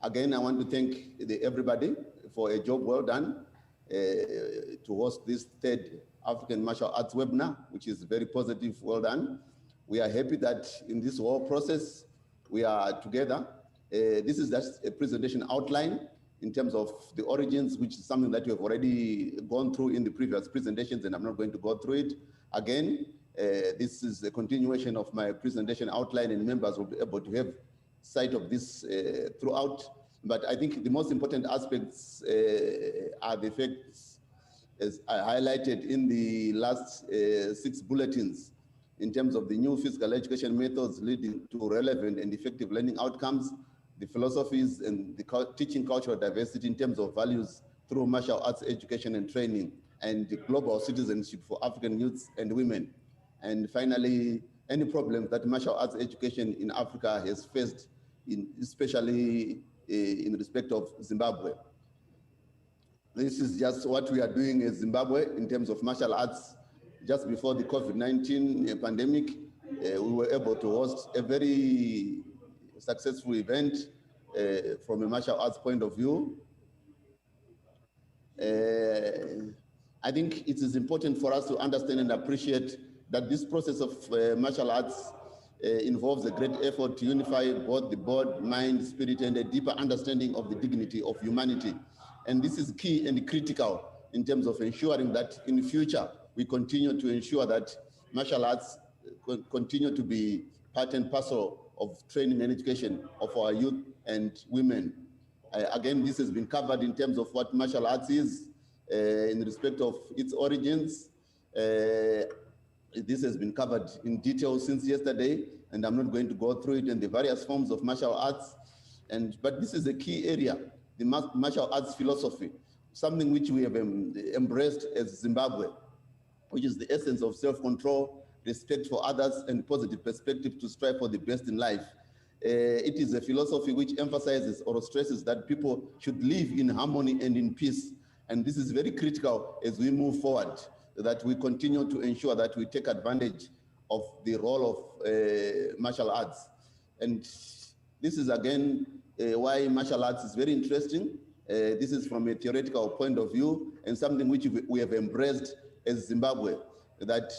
Again, I want to thank everybody for a job well done to host this third African Martial Arts webinar, which is very positive, well done. We are happy that in this whole process, we are together. This is just a presentation outline in terms of the origins, which is something that we have already gone through in the previous presentations, and I'm not going to go through it again. This is a continuation of my presentation outline, and members will be able to have sight of this throughout. But I think the most important aspects are the facts, as I highlighted in the last 6 bulletins, in terms of the new physical education methods leading to relevant and effective learning outcomes, the philosophies and the teaching cultural diversity in terms of values through martial arts education and training, and the global citizenship for African youths and women. And finally, any problems that martial arts education in Africa has faced, especially in respect of Zimbabwe. This is just what we are doing in Zimbabwe in terms of martial arts. Just before the COVID-19 pandemic, we were able to host a very successful event from a martial arts point of view. I think it is important for us to understand and appreciate that this process of martial arts involves a great effort to unify both the body, mind, spirit, and a deeper understanding of the dignity of humanity. And this is key and critical in terms of ensuring that in the future, we continue to ensure that martial arts continue to be part and parcel of training and education of our youth and women. Again, this has been covered in terms of what martial arts is, in respect of its origins. This has been covered in detail since yesterday, and I'm not going to go through it, and the various forms of martial arts. But this is a key area, the martial arts philosophy, something which we have embraced as Zimbabwe, which is the essence of self-control, respect for others, and positive perspective to strive for the best in life. It is a philosophy which emphasizes or stresses that people should live in harmony and in peace. And this is very critical as we move forward, that we continue to ensure that we take advantage of the role of martial arts. And this is again why martial arts is very interesting. This is from a theoretical point of view and something which we have embraced as Zimbabwe, that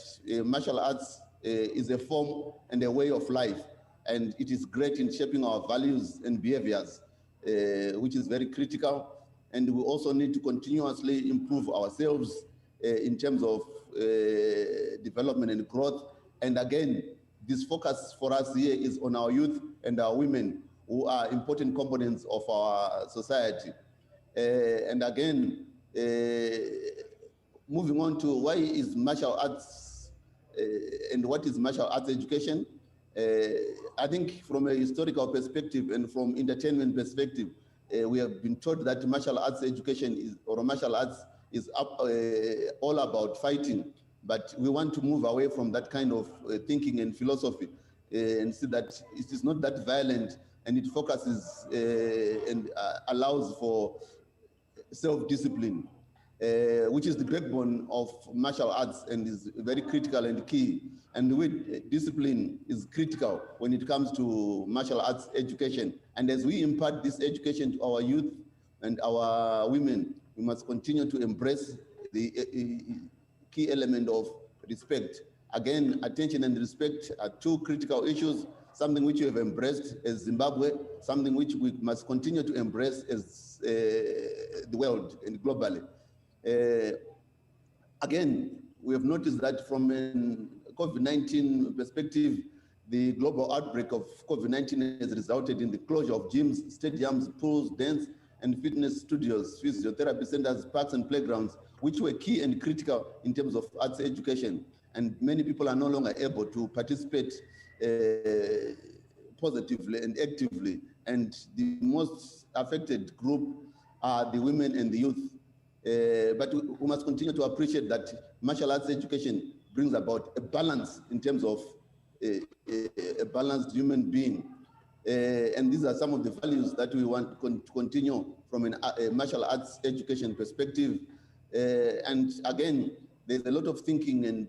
martial arts is a form and a way of life, and it is great in shaping our values and behaviors, which is very critical. And we also need to continuously improve ourselves in terms of development and growth. And again, this focus for us here is on our youth and our women, who are important components of our society. And again, moving on to why is martial arts and what is martial arts education? I think from a historical perspective and from entertainment perspective, we have been taught that martial arts education is, or martial arts is all about fighting, but we want to move away from that kind of thinking and philosophy and see that it is not that violent, and it focuses and allows for self-discipline, which is the backbone of martial arts and is very critical and key. And with discipline is critical when it comes to martial arts education. And as we impart this education to our youth and our women, we must continue to embrace the key element of respect. Again, attention and respect are two critical issues, something which we have embraced as Zimbabwe, something which we must continue to embrace as the world and globally. Again, we have noticed that from a COVID-19 perspective, the global outbreak of COVID-19 has resulted in the closure of gyms, stadiums, pools, dance and fitness studios, physiotherapy centers, parks and playgrounds, which were key and critical in terms of arts education. And many people are no longer able to participate positively and actively. And the most affected group are the women and the youth. But we must continue to appreciate that martial arts education brings about a balance in terms of a balanced human being. And these are some of the values that we want to continue from a martial arts education perspective. And again, there's a lot of thinking and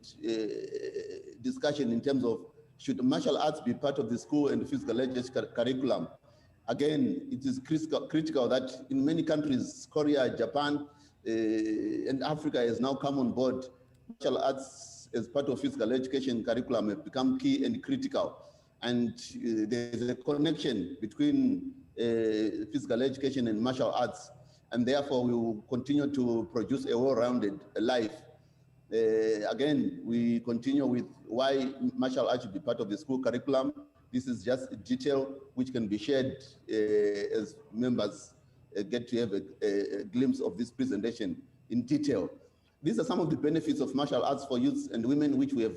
discussion in terms of should martial arts be part of the school and physical education curriculum. Again, it is critical that in many countries, Korea, Japan, and Africa has now come on board. Martial arts as part of physical education curriculum have become key and critical. And there's a connection between physical education and martial arts. And therefore, we will continue to produce a well-rounded life. Again, we continue with why martial arts should be part of the school curriculum. This is just a detail which can be shared as members get to have a glimpse of this presentation in detail. These are some of the benefits of martial arts for youths and women, which we have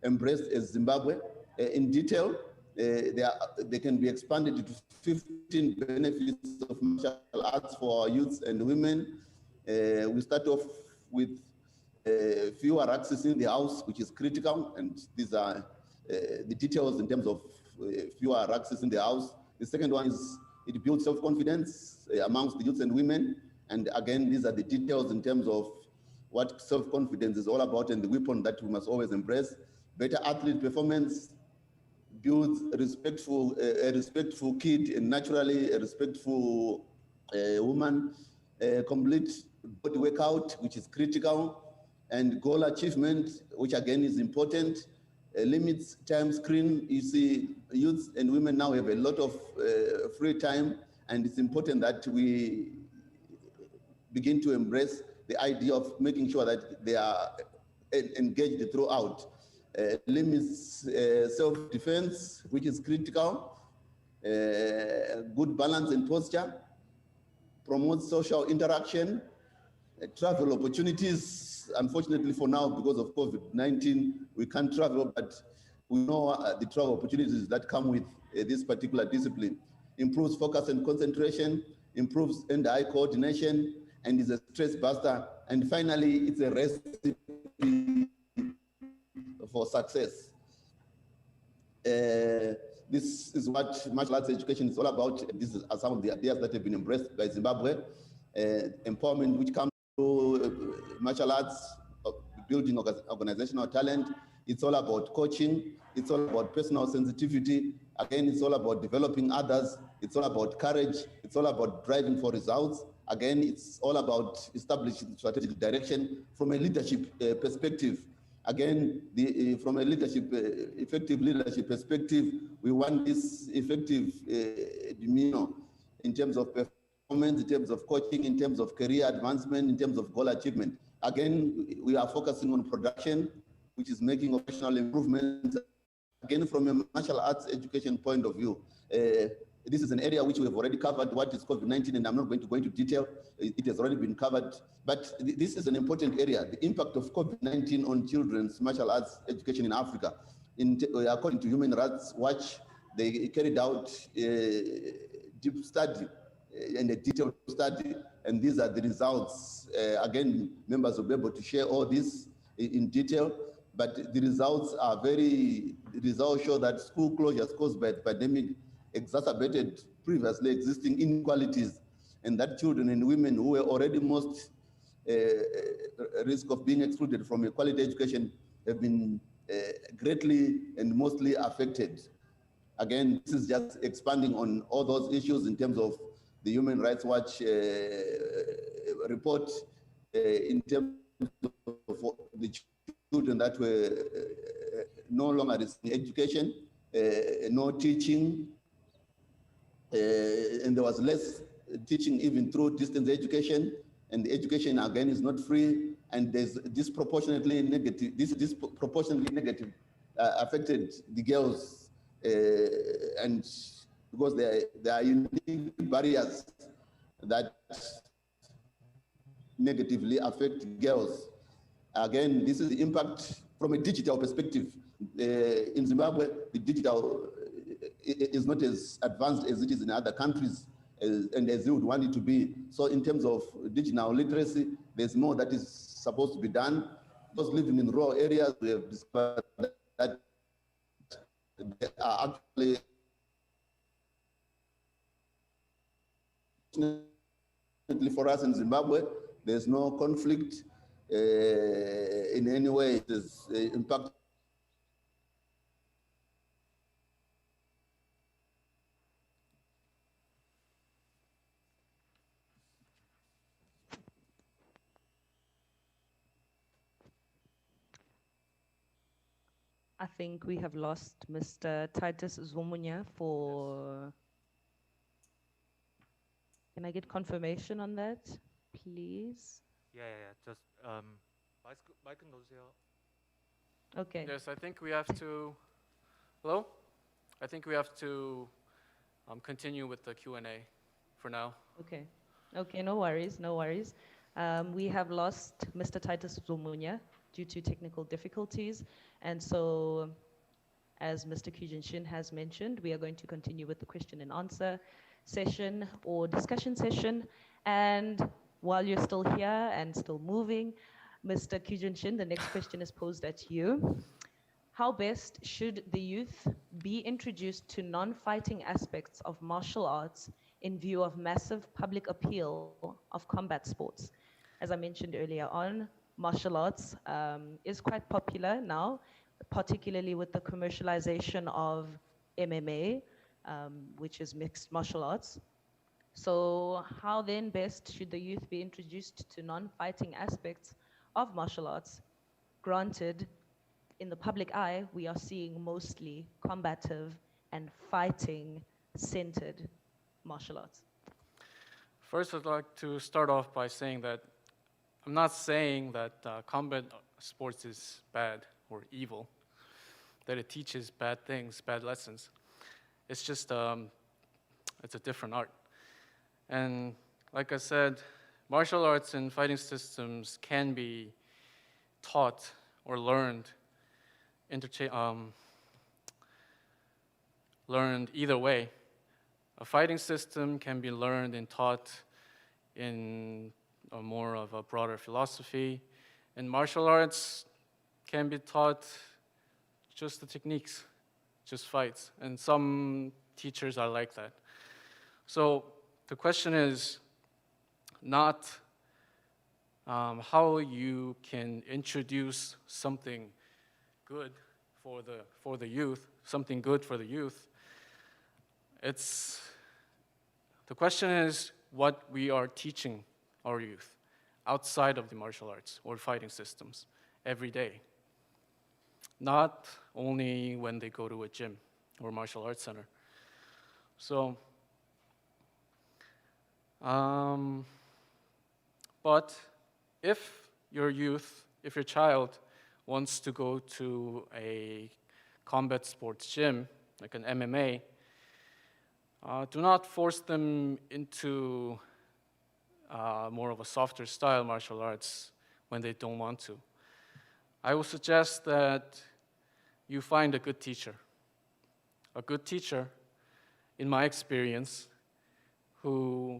embraced as Zimbabwe. In detail, they can be expanded to 15 benefits of martial arts for our youths and women. We start off with fewer access in the house, which is critical, and these are the details in terms of fewer access in the house. The second one is it builds self-confidence amongst the youths and women. And again, these are the details in terms of what self-confidence is all about and the weapon that we must always embrace. Better athlete performance builds a respectful kid and naturally a respectful woman. Complete body workout, which is critical, and goal achievement, which again is important. Limits time screen. You see, youths and women now have a lot of free time, and it's important that we begin to embrace the idea of making sure that they are engaged throughout. Limits self-defense, which is critical. Good balance and posture. Promotes social interaction. Travel opportunities, unfortunately for now, because of COVID-19, we can't travel, but we know the travel opportunities that come with this particular discipline. Improves focus and concentration, improves hand-eye coordination, and is a stress buster. And finally, it's a recipe for success. This is what martial arts education is all about. These are some of the ideas that have been embraced by Zimbabwe. Empowerment, which comes through martial arts, building organizational talent. It's all about coaching. It's all about personal sensitivity. Again, it's all about developing others. It's all about courage. It's all about driving for results. Again, it's all about establishing strategic direction from a leadership perspective. Again, from a effective leadership perspective, we want this effective demeanor in terms of performance, in terms of coaching, in terms of career advancement, in terms of goal achievement. Again, we are focusing on production, which is making operational improvements. Again, from a martial arts education point of view, this is an area which we have already covered, what is COVID-19, and I'm not going to go into detail. It has already been covered. But this is an important area, the impact of COVID-19 on children's martial arts education in Africa. According to Human Rights Watch, they carried out a deep study and a detailed study, and these are the results. Again, members will be able to share all this in detail, but the results show that school closures caused by the pandemic exacerbated previously existing inequalities, and that children and women who were already most risk of being excluded from a quality education have been greatly and mostly affected. Again, this is just expanding on all those issues in terms of the Human Rights Watch report in terms of the children that were no longer receiving education, no teaching, and there was less teaching even through distance education, and the education again is not free, and there's disproportionately negative. This disproportionately negative affected the girls, and because there are unique barriers that negatively affect girls. Again, this is the impact from a digital perspective. In Zimbabwe, the digital is not as advanced as it is in other countries, and as you would want it to be. So in terms of digital literacy, there's more that is supposed to be done. Those living in rural areas, we have discovered that they are actually for us in Zimbabwe, there's no conflict in any way. It is impact.
I think we have lost Mr. Titus Zumunya for... Can I get confirmation on that, please?
Yeah. Just 마이크 놓으세요.
Okay.
Yes, I think we have to. Hello? I think we have to continue with the Q&A for now.
Okay. Okay, no worries. We have lost Mr. Titus Zumunya due to technical difficulties. And so, as Mr. Jin Shin has mentioned, we are going to continue with the question and answer session or discussion session. And while you're still here and still moving, Mr. Jin Shin, the next question is posed at you. How best should the youth be introduced to non-fighting aspects of martial arts in view of massive public appeal of combat sports? As I mentioned earlier on, martial arts is quite popular now, particularly with the commercialization of MMA, which is mixed martial arts. So how then best should the youth be introduced to non-fighting aspects of martial arts? Granted, in the public eye, we are seeing mostly combative and fighting-centered martial arts.
First, I'd like to start off by saying that I'm not saying that combat sports is bad or evil, that it teaches bad things, bad lessons. It's just, it's a different art. And like I said, martial arts and fighting systems can be taught or learned learned either way. A fighting system can be learned and taught in a more of a broader philosophy, and martial arts can be taught just the techniques, just fights, and some teachers are like that. So the question is not how you can introduce something good for the youth, something good for the youth. The question is what we are teaching our youth outside of the martial arts or fighting systems every day. Not only when they go to a gym or martial arts center. So, but if your child wants to go to a combat sports gym, like an MMA, do not force them into more of a softer style martial arts when they don't want to. I would suggest that you find a good teacher. A good teacher, in my experience, a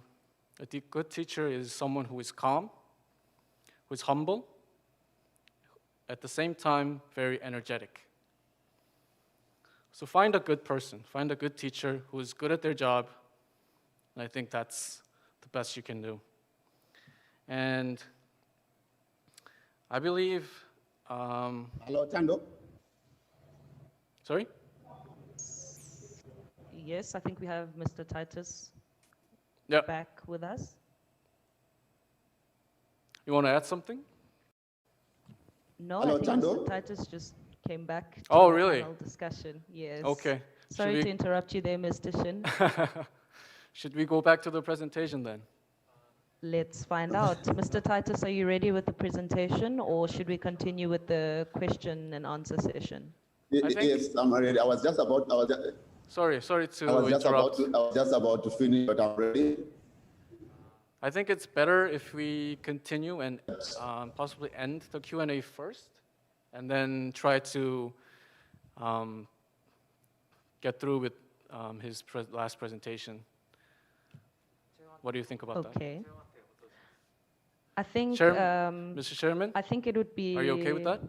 good teacher is someone who is calm, who is humble, at the same time, very energetic. So find a good person, find a good teacher who is good at their job, and I think that's the best you can do. And I believe...
Hello, Tando.
Sorry?
Yes, I think we have Mr. Titus
Yeah.
back with us.
You want to add something?
No,
Hello,
I think
Tando.
Mr. Titus just came back to
Oh,
the
really?
panel discussion. Yes.
Okay.
Sorry to interrupt you there, Mr. Shin.
Should we go back to the presentation then?
Let's find out. Mr. Titus, are you ready with the presentation, or should we continue with the question and answer session?
Yes, I'm ready. I was just about to finish, but I'm ready.
I think it's better if we continue and possibly end the Q&A first, and then try to get through with his last presentation. What do you think about that?
Okay. I think,
Mr. Chairman,
I think it would be...
are you okay with that?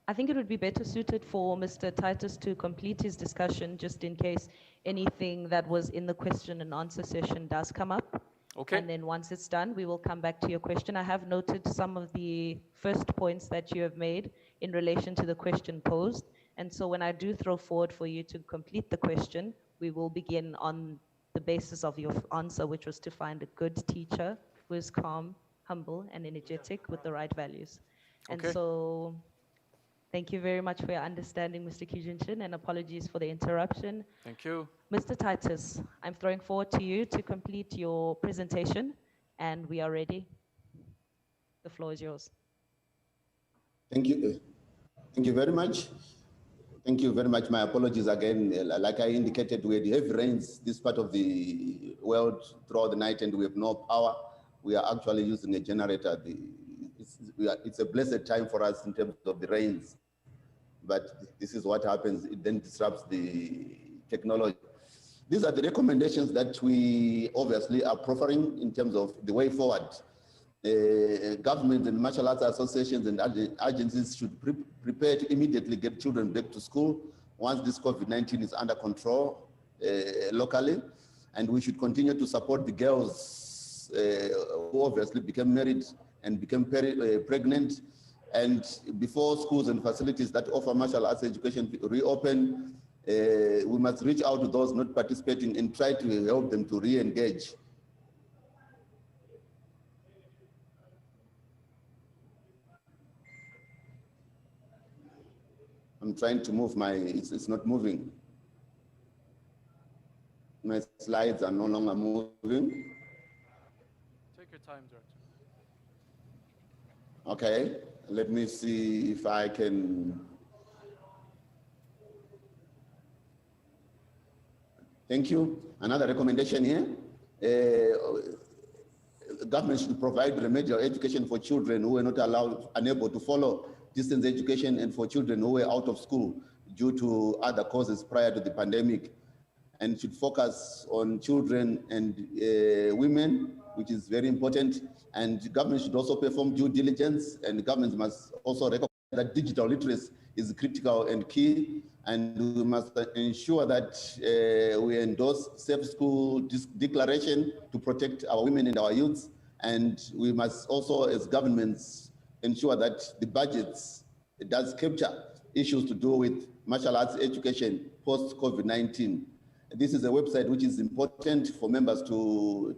I think it would be better suited for Mr. Titus to complete his discussion, just in case anything that was in the question and answer session does come up.
Okay.
And then once it's done, we will come back to your question. I have noted some of the first points that you have made in relation to the question posed. And so when I do throw forward for you to complete the question, we will begin on the basis of your answer, which was to find a good teacher who is calm, humble, and energetic with the right values.
Okay.
And so thank you very much for your understanding, Mr. Jin Shin, and apologies for the interruption.
Thank you.
Mr. Titus, I'm throwing forward to you to complete your presentation, and we are ready. The floor is yours.
Thank you. Thank you very much. Thank you very much. My apologies again. Like I indicated, we had heavy rains this part of the world throughout the night, and we have no power. We are actually using a generator. It's a blessed time for us in terms of the rains, but this is what happens. It then disrupts the technology. These are the recommendations that we obviously are proffering in terms of the way forward. Government and martial arts associations and agencies should prepare to immediately get children back to school once this COVID-19 is under control locally. And we should continue to support the girls who obviously became married and became pregnant. And before schools and facilities that offer martial arts education reopen, we must reach out to those not participating and try to help them to re-engage. I'm trying to move it's not moving. My slides are no longer moving.
Take your time, Director.
Okay, let me see if I can. Thank you. Another recommendation here. government should provide remedial education for children who were not unable to follow distance education, and for children who were out of school due to other causes prior to the pandemic, and should focus on children and women, which is very important. And government should also perform due diligence, and government must also recognize that digital literacy is critical and key, and we must ensure that we endorse safe school declaration to protect our women and our youths. And we must also, as governments, ensure that the budgets does capture issues to do with martial arts education post-COVID-19. This is a website which is important for members to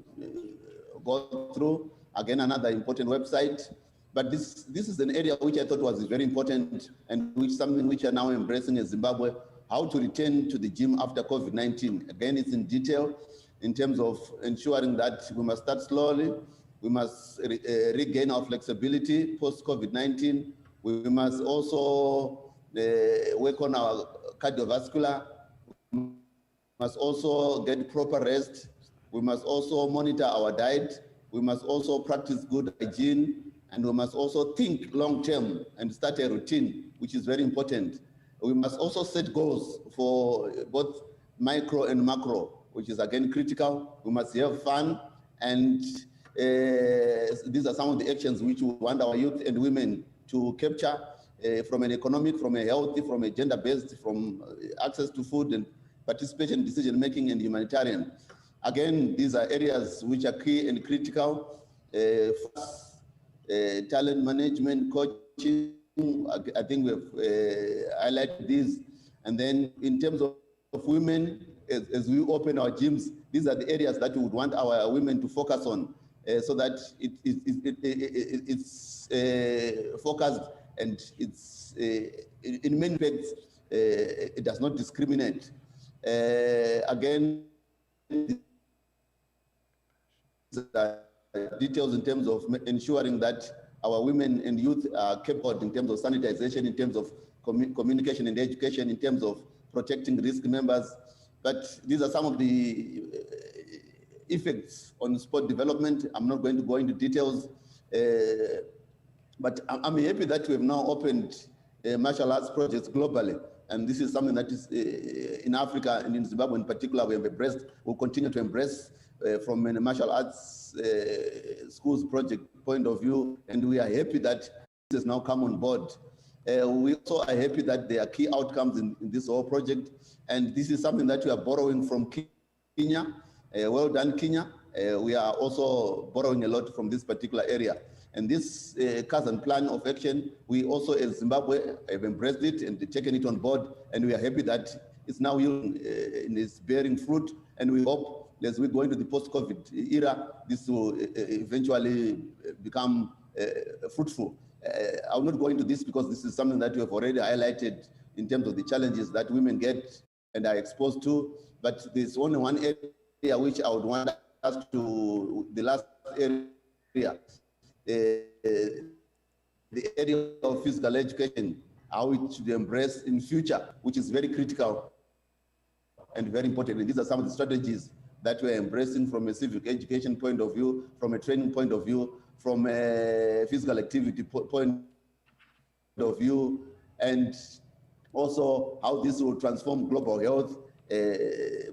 go through. Again, another important website. But this is an area which I thought was very important, and which something which are now embracing in Zimbabwe, how to return to the gym after COVID-19. Again, it's in detail in terms of ensuring that we must start slowly. We must regain our flexibility post-COVID-19. We must also work on our cardiovascular. We must also get proper rest. We must also monitor our diet. We must also practice good hygiene. And we must also think long-term and start a routine, which is very important. We must also set goals for both micro and macro, which is again critical. We must have fun. And these are some of the actions which we want our youth and women to capture from an economic, from a healthy, from a gender-based, from access to food and participation in decision-making and humanitarian. Again, these are areas which are key and critical. Talent management, coaching, I think we've highlighted these. And then in terms of women, as we open our gyms, these are the areas that we would want our women to focus on, so that it's focused, and it's in many respects, it does not discriminate. Again, details in terms of ensuring that our women and youth are kept out in terms of sanitization, in terms of communication and education, in terms of protecting risk members. But these are some of the effects on sport development. I'm not going to go into details, but I'm happy that we've now opened martial arts projects globally. And this is something that is in Africa and in Zimbabwe in particular, we have embraced, we'll continue to embrace from a martial arts schools project point of view. And we are happy that this has now come on board. We also are happy that there are key outcomes in this whole project. And this is something that we are borrowing from Kenya. Well done, Kenya. We are also borrowing a lot from this particular area. And this Kazan plan of action, we also as Zimbabwe have embraced it and taken it on board. And we are happy that it's now yielding and is bearing fruit. And we hope as we go into the post-COVID era, this will eventually become fruitful. I will not go into this because this is something that we have already highlighted in terms of the challenges that women get and are exposed to. But there's only one area which I would want us to, the last area, the area of physical education, how it should be embraced in future, which is very critical and very important. And these are some of the strategies that we're embracing from a civic education point of view, from a training point of view, from a physical activity point of view, and also how this will transform global health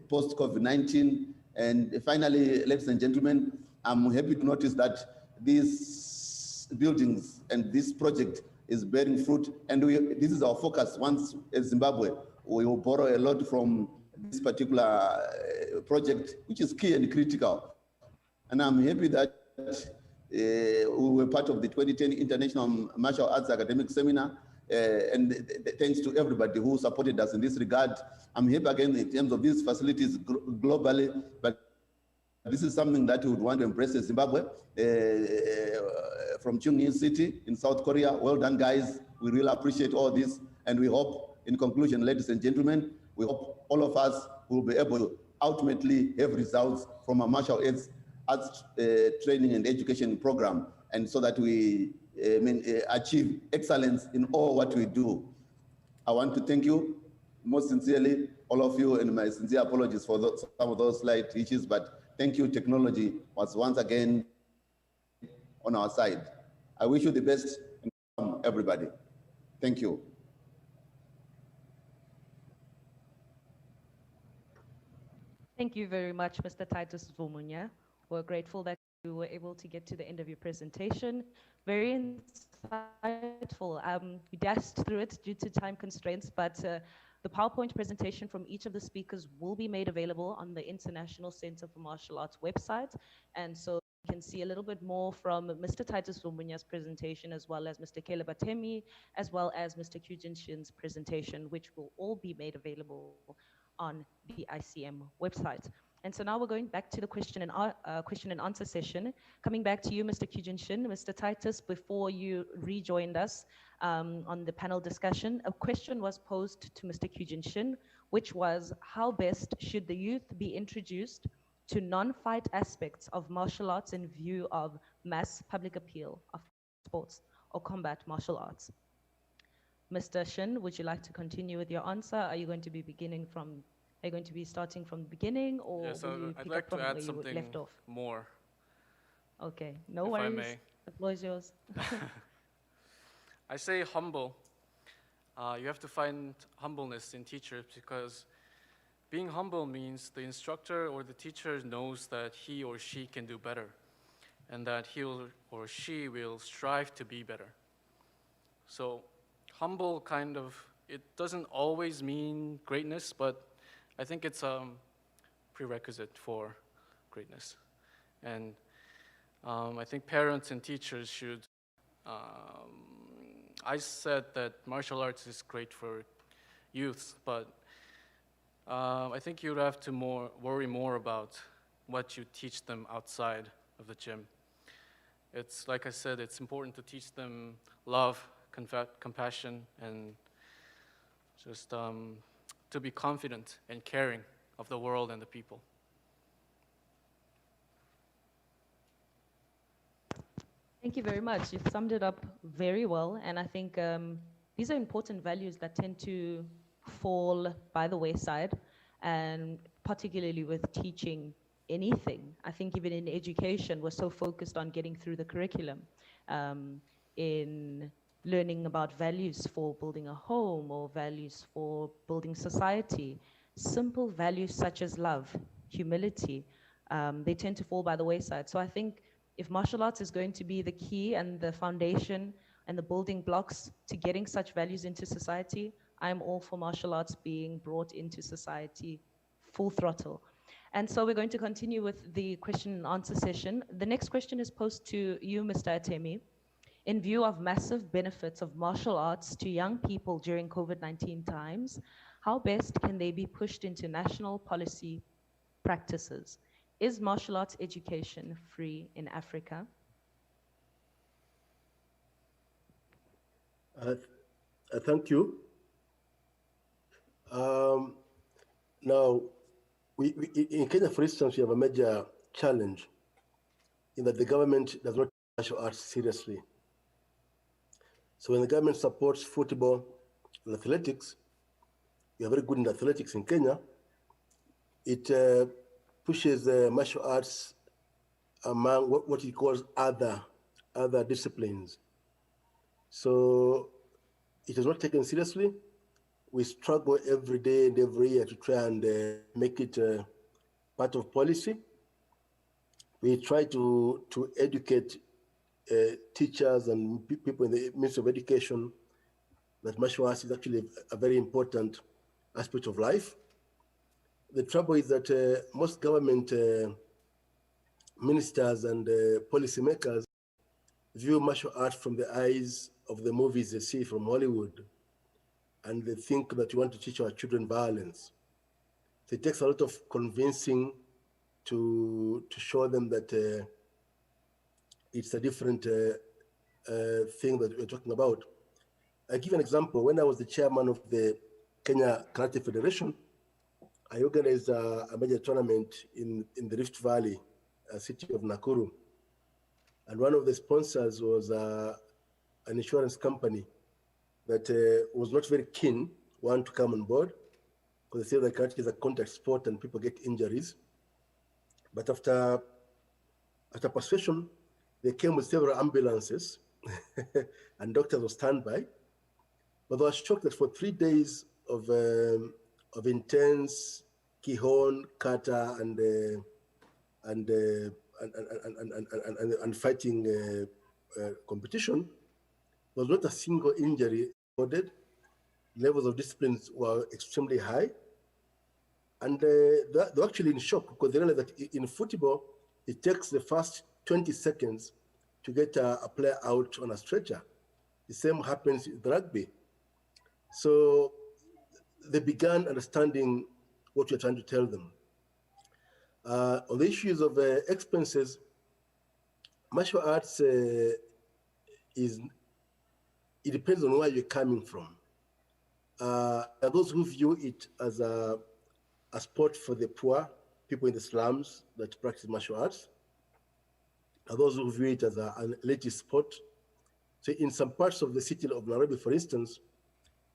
post-COVID-19. And finally, ladies and gentlemen, I'm happy to notice that these buildings and this project is bearing fruit. And this is our focus. Once as Zimbabwe, we will borrow a lot from this particular project, which is key and critical. And I'm happy that we were part of the 2010 International Martial Arts Academic Seminar. And thanks to everybody who supported us in this regard. I'm happy again in terms of these facilities globally, but this is something that we would want to embrace in Zimbabwe. From Chungin City in South Korea, well done guys. We really appreciate all this. And we hope, in conclusion, ladies and gentlemen, we hope all of us will be able to ultimately have results from a martial arts training and education program, and so that we achieve excellence in all what we do. I want to thank you most sincerely, all of you, and my sincere apologies for some of those slight issues, but thank you. Technology was once again on our side. I wish you the best, and welcome everybody. Thank you.
Thank you very much, Mr. Titus Vumunya. We're grateful that you were able to get to the end of your presentation. Very insightful. We dashed through it due to time constraints, but the PowerPoint presentation from each of the speakers will be made available on the International Center for Martial Arts website. And so you can see a little bit more from Mr. Titus Vumunya's presentation, as well as Mr. Caleb Atemi, as well as Mr. Jin Shin's presentation, which will all be made available on the ICM website. And so now we're going back to the question and answer session. Coming back to you, Mr. Jin Shin. Mr. Titus, before you rejoined us on the panel discussion, a question was posed to Mr. Jin Shin, which was, how best should the youth be introduced to non-fight aspects of martial arts in view of mass public appeal of sports or combat martial arts? Mr. Shin, would you like to continue with your answer? Are you going to be starting from the beginning, or
Yes,
will you
I'd
pick
like
up from
to add
where you
something
left off?
more.
Okay, no
If I
worries.
may.
The floor is yours.
I say humble. You have to find humbleness in teachers, because being humble means the instructor or the teacher knows that he or she can do better, and that he or she will strive to be better. So humble it doesn't always mean greatness, but I think it's a prerequisite for greatness. And I think parents and teachers should, I said that martial arts is great for youth, but I think you'd have to worry more about what you teach them outside of the gym. It's, like I said, it's important to teach them love, compassion, and just to be confident and caring of the world and the people.
Thank you very much. You've summed it up very well, and I think these are important values that tend to fall by the wayside, and particularly with teaching anything. I think even in education, we're so focused on getting through the curriculum, in learning about values for building a home or values for building society. Simple values such as love, humility, they tend to fall by the wayside. So I think if martial arts is going to be the key and the foundation and the building blocks to getting such values into society, I'm all for martial arts being brought into society full throttle. And so we're going to continue with the question and answer session. The next question is posed to you, Mr. Atemi. In view of massive benefits of martial arts to young people during COVID-19 times, how best can they be pushed into national policy practices? Is martial arts education free in Africa?
Thank you. Now, in Kenya, for instance, we have a major challenge in that the government does not take martial arts seriously. So when the government supports football and athletics, we are very good in athletics in Kenya, it pushes martial arts among what it calls other disciplines. So it is not taken seriously. We struggle every day and every year to try and make it part of policy. We try to educate teachers and people in the Ministry of Education that martial arts is actually a very important aspect of life. The trouble is that most government ministers and policymakers view martial arts from the eyes of the movies they see from Hollywood, and they think that we want to teach our children violence. So it takes a lot of convincing to show them that it's a different thing that we're talking about. I'll give you an example. When I was the chairman of the Kenya Karate Federation, I organized a major tournament in the Rift Valley, a city of Nakuru. And one of the sponsors was an insurance company that was not very keen, to come on board, because they say that karate is a contact sport and people get injuries. But after persuasion, They came with several ambulances and doctors were standby. But I was shocked that for 3 days of intense Kihon, kata, and fighting competition, there was not a single injury recorded. Levels of discipline were extremely high. And they're actually in shock because they realize that in football, it takes the first 20 seconds to get a player out on a stretcher. The same happens with rugby. So they began understanding what you're trying to tell them. On the issues of expenses, martial arts it depends on where you're coming from. There are those who view it as a sport for the poor, people in the slums that practice martial arts. There are those who view it as an elitist sport. So in some parts of the city of Nairobi, for instance,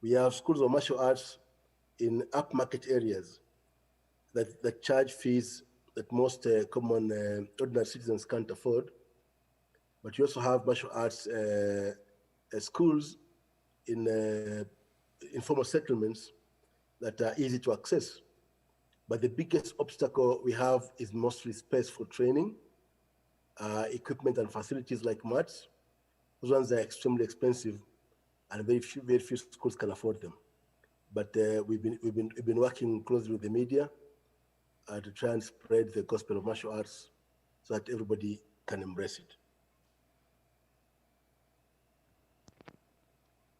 we have schools of martial arts in upmarket areas that charge fees that most common ordinary citizens can't afford. But you also have martial arts schools in informal settlements that are easy to access. But the biggest obstacle we have is mostly space for training, equipment and facilities like mats. Those ones are extremely expensive and very few schools can afford them. But we've been working closely with the media to try and spread the gospel of martial arts so that everybody can embrace it.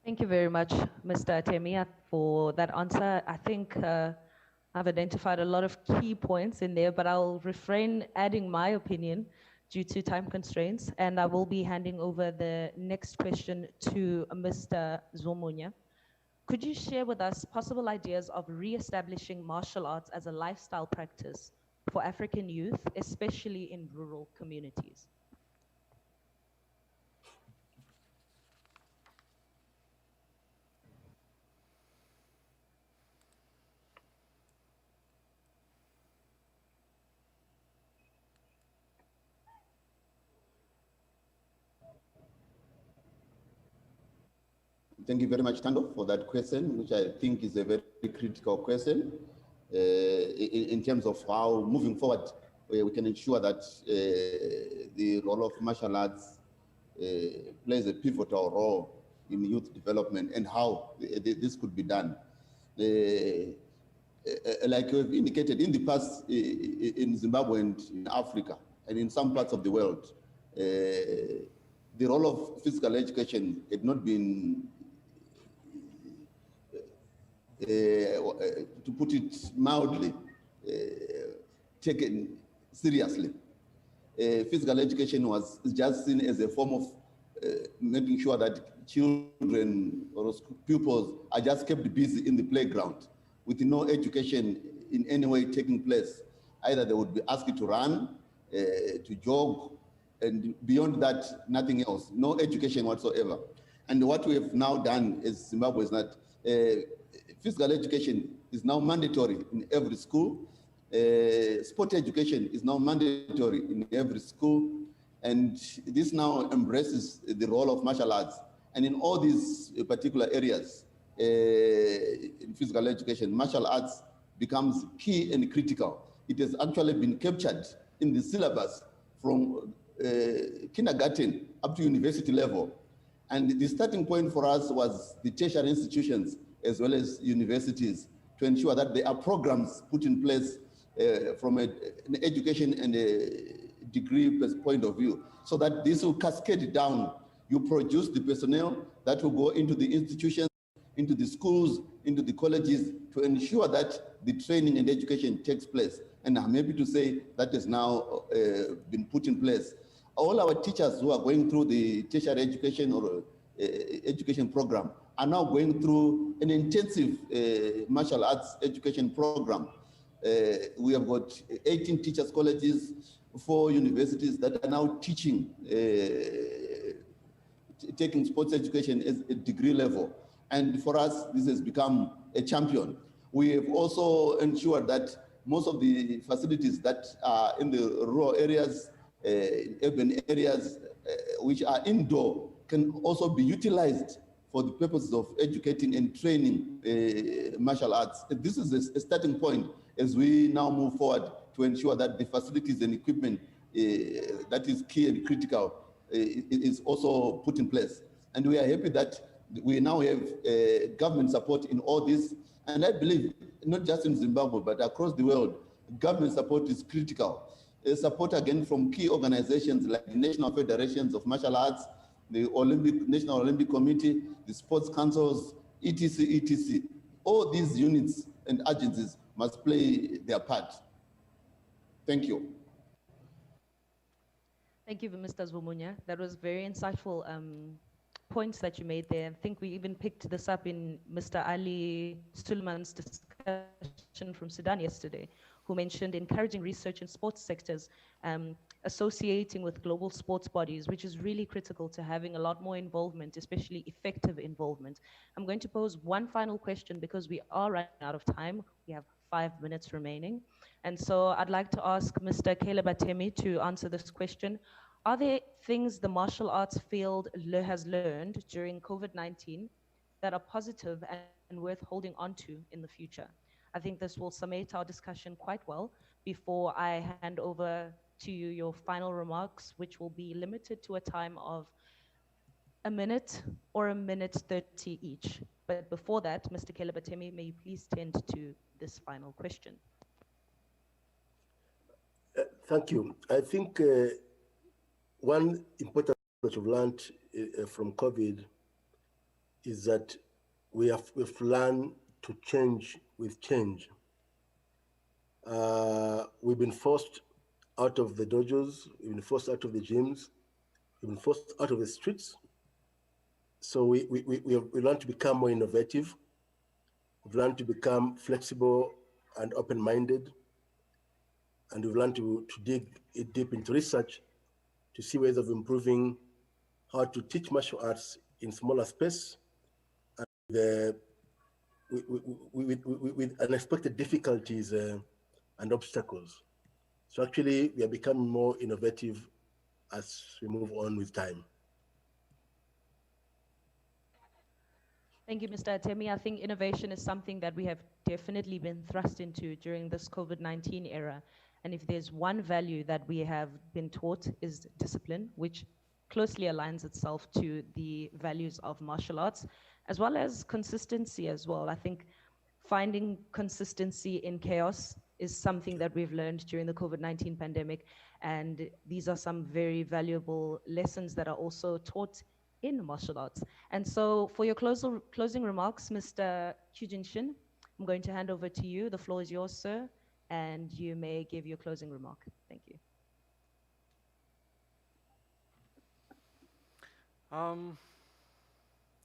Thank you very much, Mr. Temia, for that answer. I think I've identified a lot of key points in there, but I'll refrain adding my opinion due to time constraints, and I will be handing over the next question to Mr. Zomunya. Could you share with us possible ideas of re-establishing martial arts as a lifestyle practice for African youth, especially in rural communities?
Thank you very much, Tando, for that question, which I think is a very critical question in terms of how, moving forward, we can ensure that the role of martial arts plays a pivotal role in youth development and how this could be done. Like we've indicated in the past, in Zimbabwe and in Africa, and in some parts of the world, the role of physical education had not been to put it mildly, taken seriously. Physical education was just seen as a form of making sure that children or pupils are just kept busy in the playground with no education in any way taking place. Either they would be asked to run, to jog, and beyond that, nothing else, no education whatsoever. And what we have now done as Zimbabwe is that physical education is now mandatory in every school. Sport education is now mandatory in every school. And this now embraces the role of martial arts. And in all these particular areas in physical education, martial arts becomes key and critical. It has actually been captured in the syllabus from kindergarten up to university level. And the starting point for us was the tertiary institutions as well as universities to ensure that there are programs put in place from an education and a degree point of view, so that this will cascade down. You produce the personnel that will go into the institutions, into the schools, into the colleges to ensure that the training and education takes place. And I'm happy to say that has now been put in place. All our teachers who are going through the tertiary education or education program are now going through an intensive martial arts education program. We have got 18 teachers' colleges, 4 universities that are now teaching, taking sports education as a degree level. And for us, this has become a champion. We have also ensured that most of the facilities that are in the rural areas, urban areas, which are indoor can also be utilized for the purposes of educating and training martial arts. This is a starting point as we now move forward to ensure that the facilities and equipment that is key and critical is also put in place. And we are happy that we now have government support in all this. And I believe, not just in Zimbabwe, but across the world, government support is critical. Support again from key organizations like the National Federations of Martial Arts, the National Olympic Committee, the sports councils, etc., etc. All these units and agencies must play their part. Thank you.
Thank you, Mr. Zvumunya. That was very insightful points that you made there. I think we even picked this up in Mr. Ali Suleiman's discussion from Sudan yesterday, who mentioned encouraging research in sports sectors, associating with global sports bodies, which is really critical to having a lot more involvement, especially effective involvement. I'm going to pose one final question because we are running out of time. We have 5 minutes remaining. And so I'd like to ask Mr. Caleb Atemi to answer this question. Are there things the martial arts field has learned during COVID-19 that are positive and worth holding on to in the future? I think this will summate our discussion quite well before I hand over to you your final remarks, which will be limited to a time of a minute or a minute 30 each. But before that, Mr. Caleb Atemi, may you please tend to this final question.
Thank you. I think one important that we've learned from COVID is that we've learned to change with change. We've been forced out of the dojos, we've been forced out of the gyms, we've been forced out of the streets. So we learned to become more innovative. We've learned to become flexible and open-minded. And we've learned to dig deep into research to see ways of improving how to teach martial arts in smaller space and with unexpected difficulties and obstacles. So actually, we are becoming more innovative as we move on with time.
Thank you, Mr. Atemi. I think innovation is something that we have definitely been thrust into during this COVID-19 era. And if there's one value that we have been taught is discipline, which closely aligns itself to the values of martial arts, as well as consistency as well. I think finding consistency in chaos is something that we've learned during the COVID-19 pandemic. And these are some very valuable lessons that are also taught in martial arts. And so for your closing remarks, Mr. Jin Shin, I'm going to hand over to you. The floor is yours, sir, and you may give your closing remark. Thank you.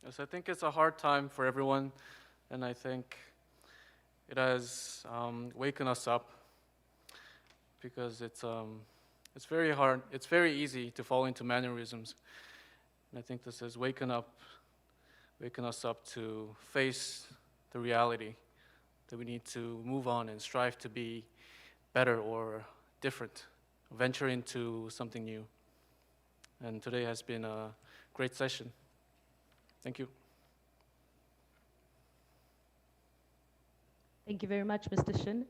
Yes, I think it's a hard time for everyone, and I think it has waken us up because it's very hard. It's very easy to fall into mannerisms. And I think this has waken us up to face the reality that we need to move on and strive to be better or different, venture into something new. And today has been a great session. Thank you.
Thank you very much, Mr. Shin.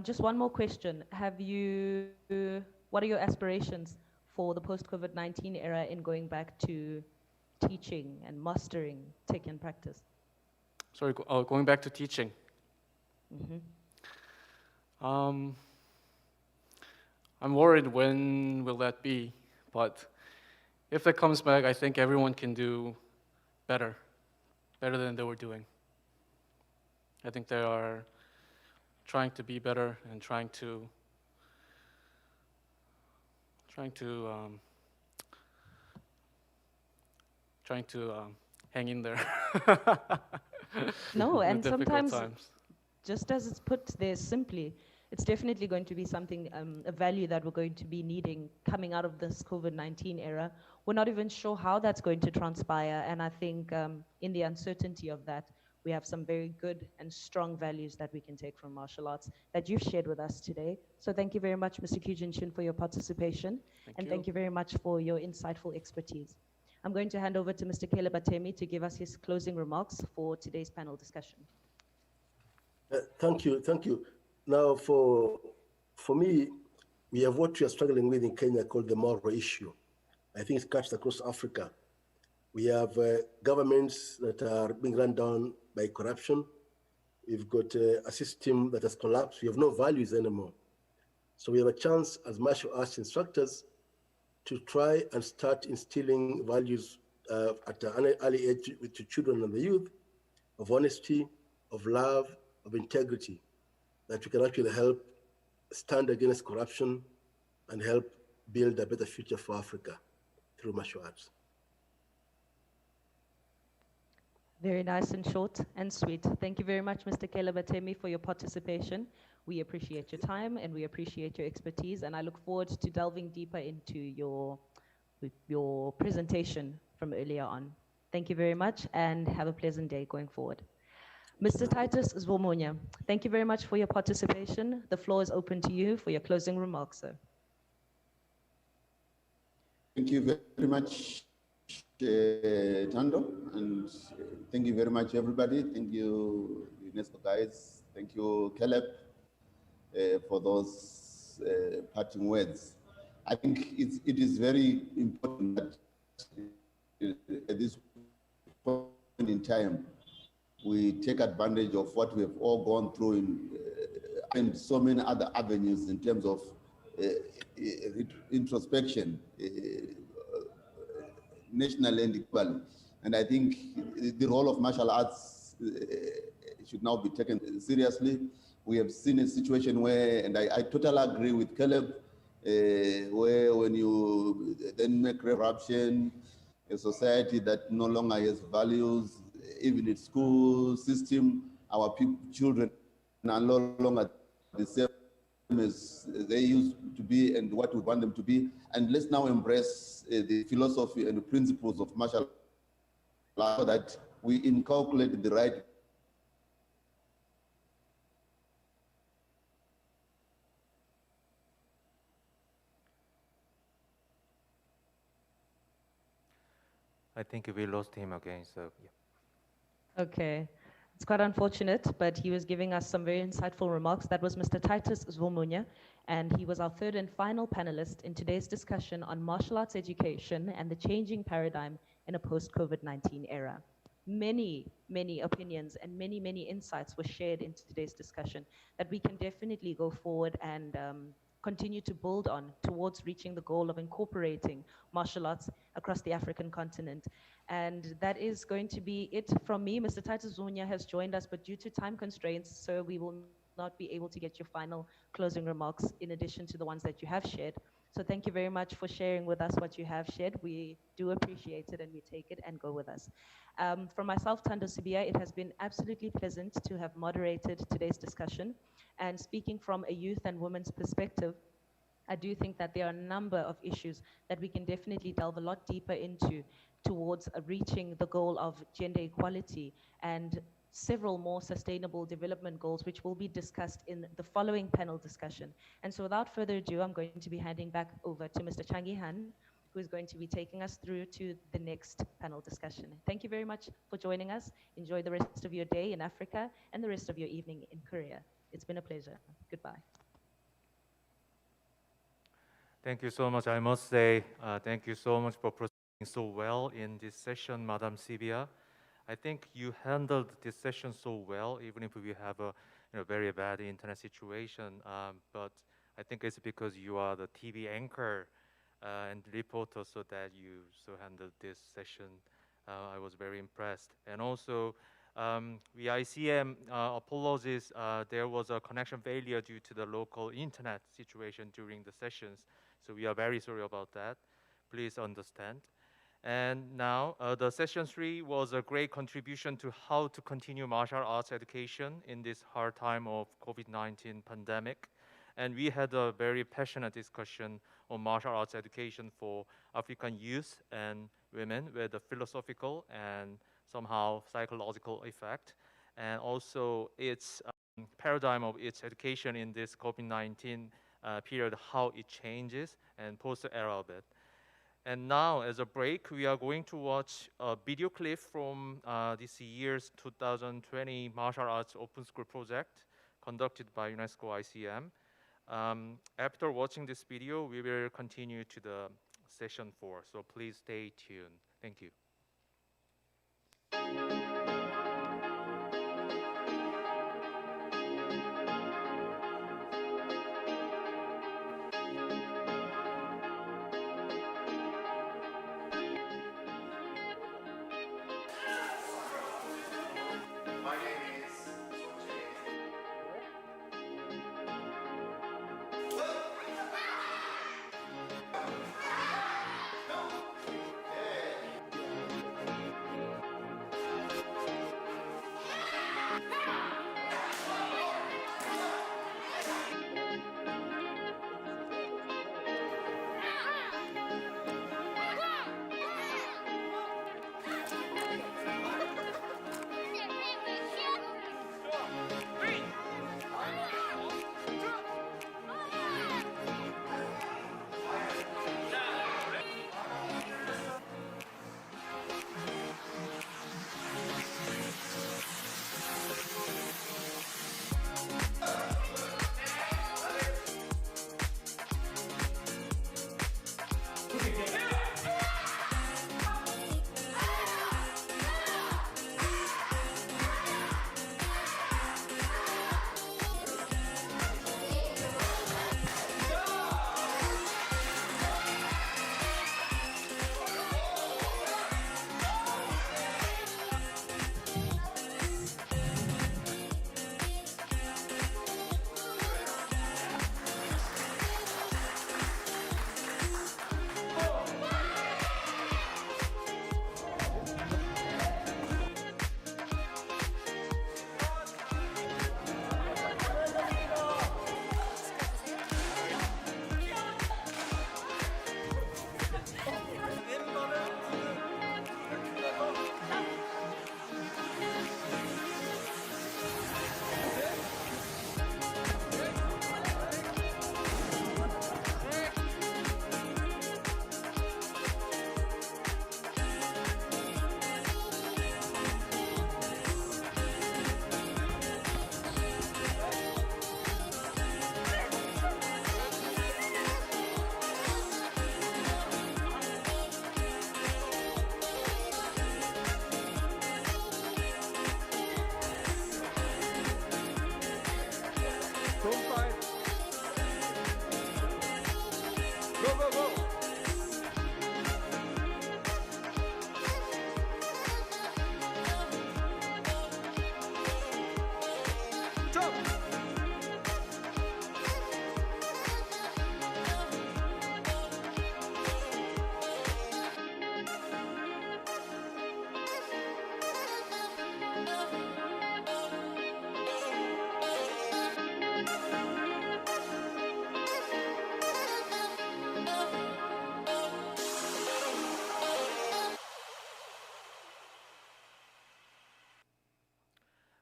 Just one more question. What are your aspirations for the post-COVID-19 era in going back to teaching and mastering tech and practice?
Sorry, going back to teaching.
Mm-hmm.
I'm worried when will that be, but if that comes back, I think everyone can do better than they were doing. I think they are trying to be better and trying to hang in there.
No, and sometimes,
times.
just as it's put there simply, it's definitely going to be something, a value that we're going to be needing coming out of this COVID-19 era. We're not even sure how that's going to transpire, and I think in the uncertainty of that, We have some very good and strong values that we can take from martial arts that you've shared with us today. So thank you very much, Mr. Jin Shin, for your participation.
Thank
And
you.
thank you very much for your insightful expertise. I'm going to hand over to Mr. Caleb Atemi to give us his closing remarks for today's panel discussion.
Thank you, thank you. Now, for me, we have what we are struggling with in Kenya called the moral issue. I think it's catched across Africa. We have governments that are being run down by corruption. We've got a system that has collapsed. We have no values anymore. So we have a chance as martial arts instructors to try and start instilling values at an early age to children and the youth of honesty, of love, of integrity, that we can actually help stand against corruption and help build a better future for Africa through martial arts.
Very nice and short and sweet. Thank you very much, Mr. Caleb Atemi, for your participation. We appreciate your time and we appreciate your expertise, and I look forward to delving deeper into your presentation from earlier on. Thank you very much and have a pleasant day going forward. Mr. Titus Zwomonya, thank you very much for your participation. The floor is open to you for your closing remarks, sir.
Thank you very much, Tando, and thank you very much, everybody. Thank you, UNESCO guys. Thank you, Caleb, for those parting words. I think it is very important that at this point in time, we take advantage of what we have all gone through and so many other avenues in terms of introspection, national and global. And I think the role of martial arts should now be taken seriously. We have seen a situation where, and I totally agree with Caleb, where when you then make corruption, a society that no longer has values, even its school system, our children are no longer the same as they used to be and what we want them to be. And let's now embrace the philosophy and the principles of martial law so that we inculcate the right.
I think we lost him again, so yeah.
Okay. It's quite unfortunate, but he was giving us some very insightful remarks. That was Mr. Titus Zwomonya, and he was our third and final panelist in today's discussion on martial arts education and the changing paradigm in a post-COVID-19 era. Many, many opinions and many, many insights were shared in today's discussion that we can definitely go forward and continue to build on towards reaching the goal of incorporating martial arts across the African continent. And that is going to be it from me. Mr. Titus Zwomonya has joined us, but due to time constraints, so we will not be able to get your final closing remarks in addition to the ones that you have shared. So thank you very much for sharing with us what you have shared. We do appreciate it and we take it and go with us. From myself, Tando Sibia, it has been absolutely pleasant to have moderated today's discussion. And speaking from a youth and women's perspective, I do think that there are a number of issues that we can definitely delve a lot deeper into towards reaching the goal of gender equality and several more sustainable development goals, which will be discussed in the following panel discussion. And so without further ado, I'm going to be handing back over to Mr. Changi Han, who is going to be taking us through to the next panel discussion. Thank you very much for joining us. Enjoy the rest of your day in Africa and the rest of your evening in Korea. It's been a pleasure. Goodbye.
Thank you so much. I must say, thank you so much for proceeding so well in this session, Madam Sibia. I think you handled this session so well, even if we have a very bad internet situation. But I think it's because you are the TV anchor and reporter, so that you so handled this session. I was very impressed. And also, the ICM apologies. There was a connection failure due to the local internet situation during the sessions. So we are very sorry about that. Please understand. And now, the session 3 was a great contribution to how to continue martial arts education in this hard time of COVID-19 pandemic. And we had a very passionate discussion on martial arts education for African youth and women, where the philosophical and somehow psychological effect, and also its paradigm of its education in this COVID-19 period, how it changes, and post the era of it. And now, as a break, we are going to watch a video clip from this year's 2020 Martial Arts Open School project conducted by UNESCO ICM. After watching this video, we will continue to the session 4, so please stay tuned. Thank you.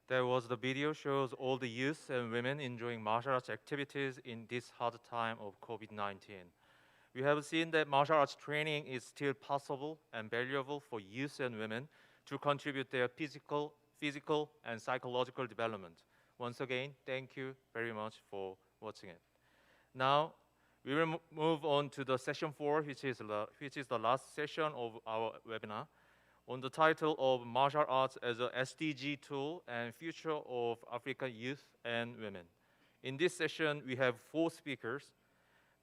There was the video shows all the youth and women enjoying martial arts activities in this hard time of COVID-19. We have seen that martial arts training is still possible and valuable for youth and women to contribute their physical, and psychological development. Once again, thank you very much for watching it. Now, we will move on to the session 4, which is the last session of our webinar, on the title of Martial Arts as a SDG tool and future of African youth and women. In this session, we have 4 speakers.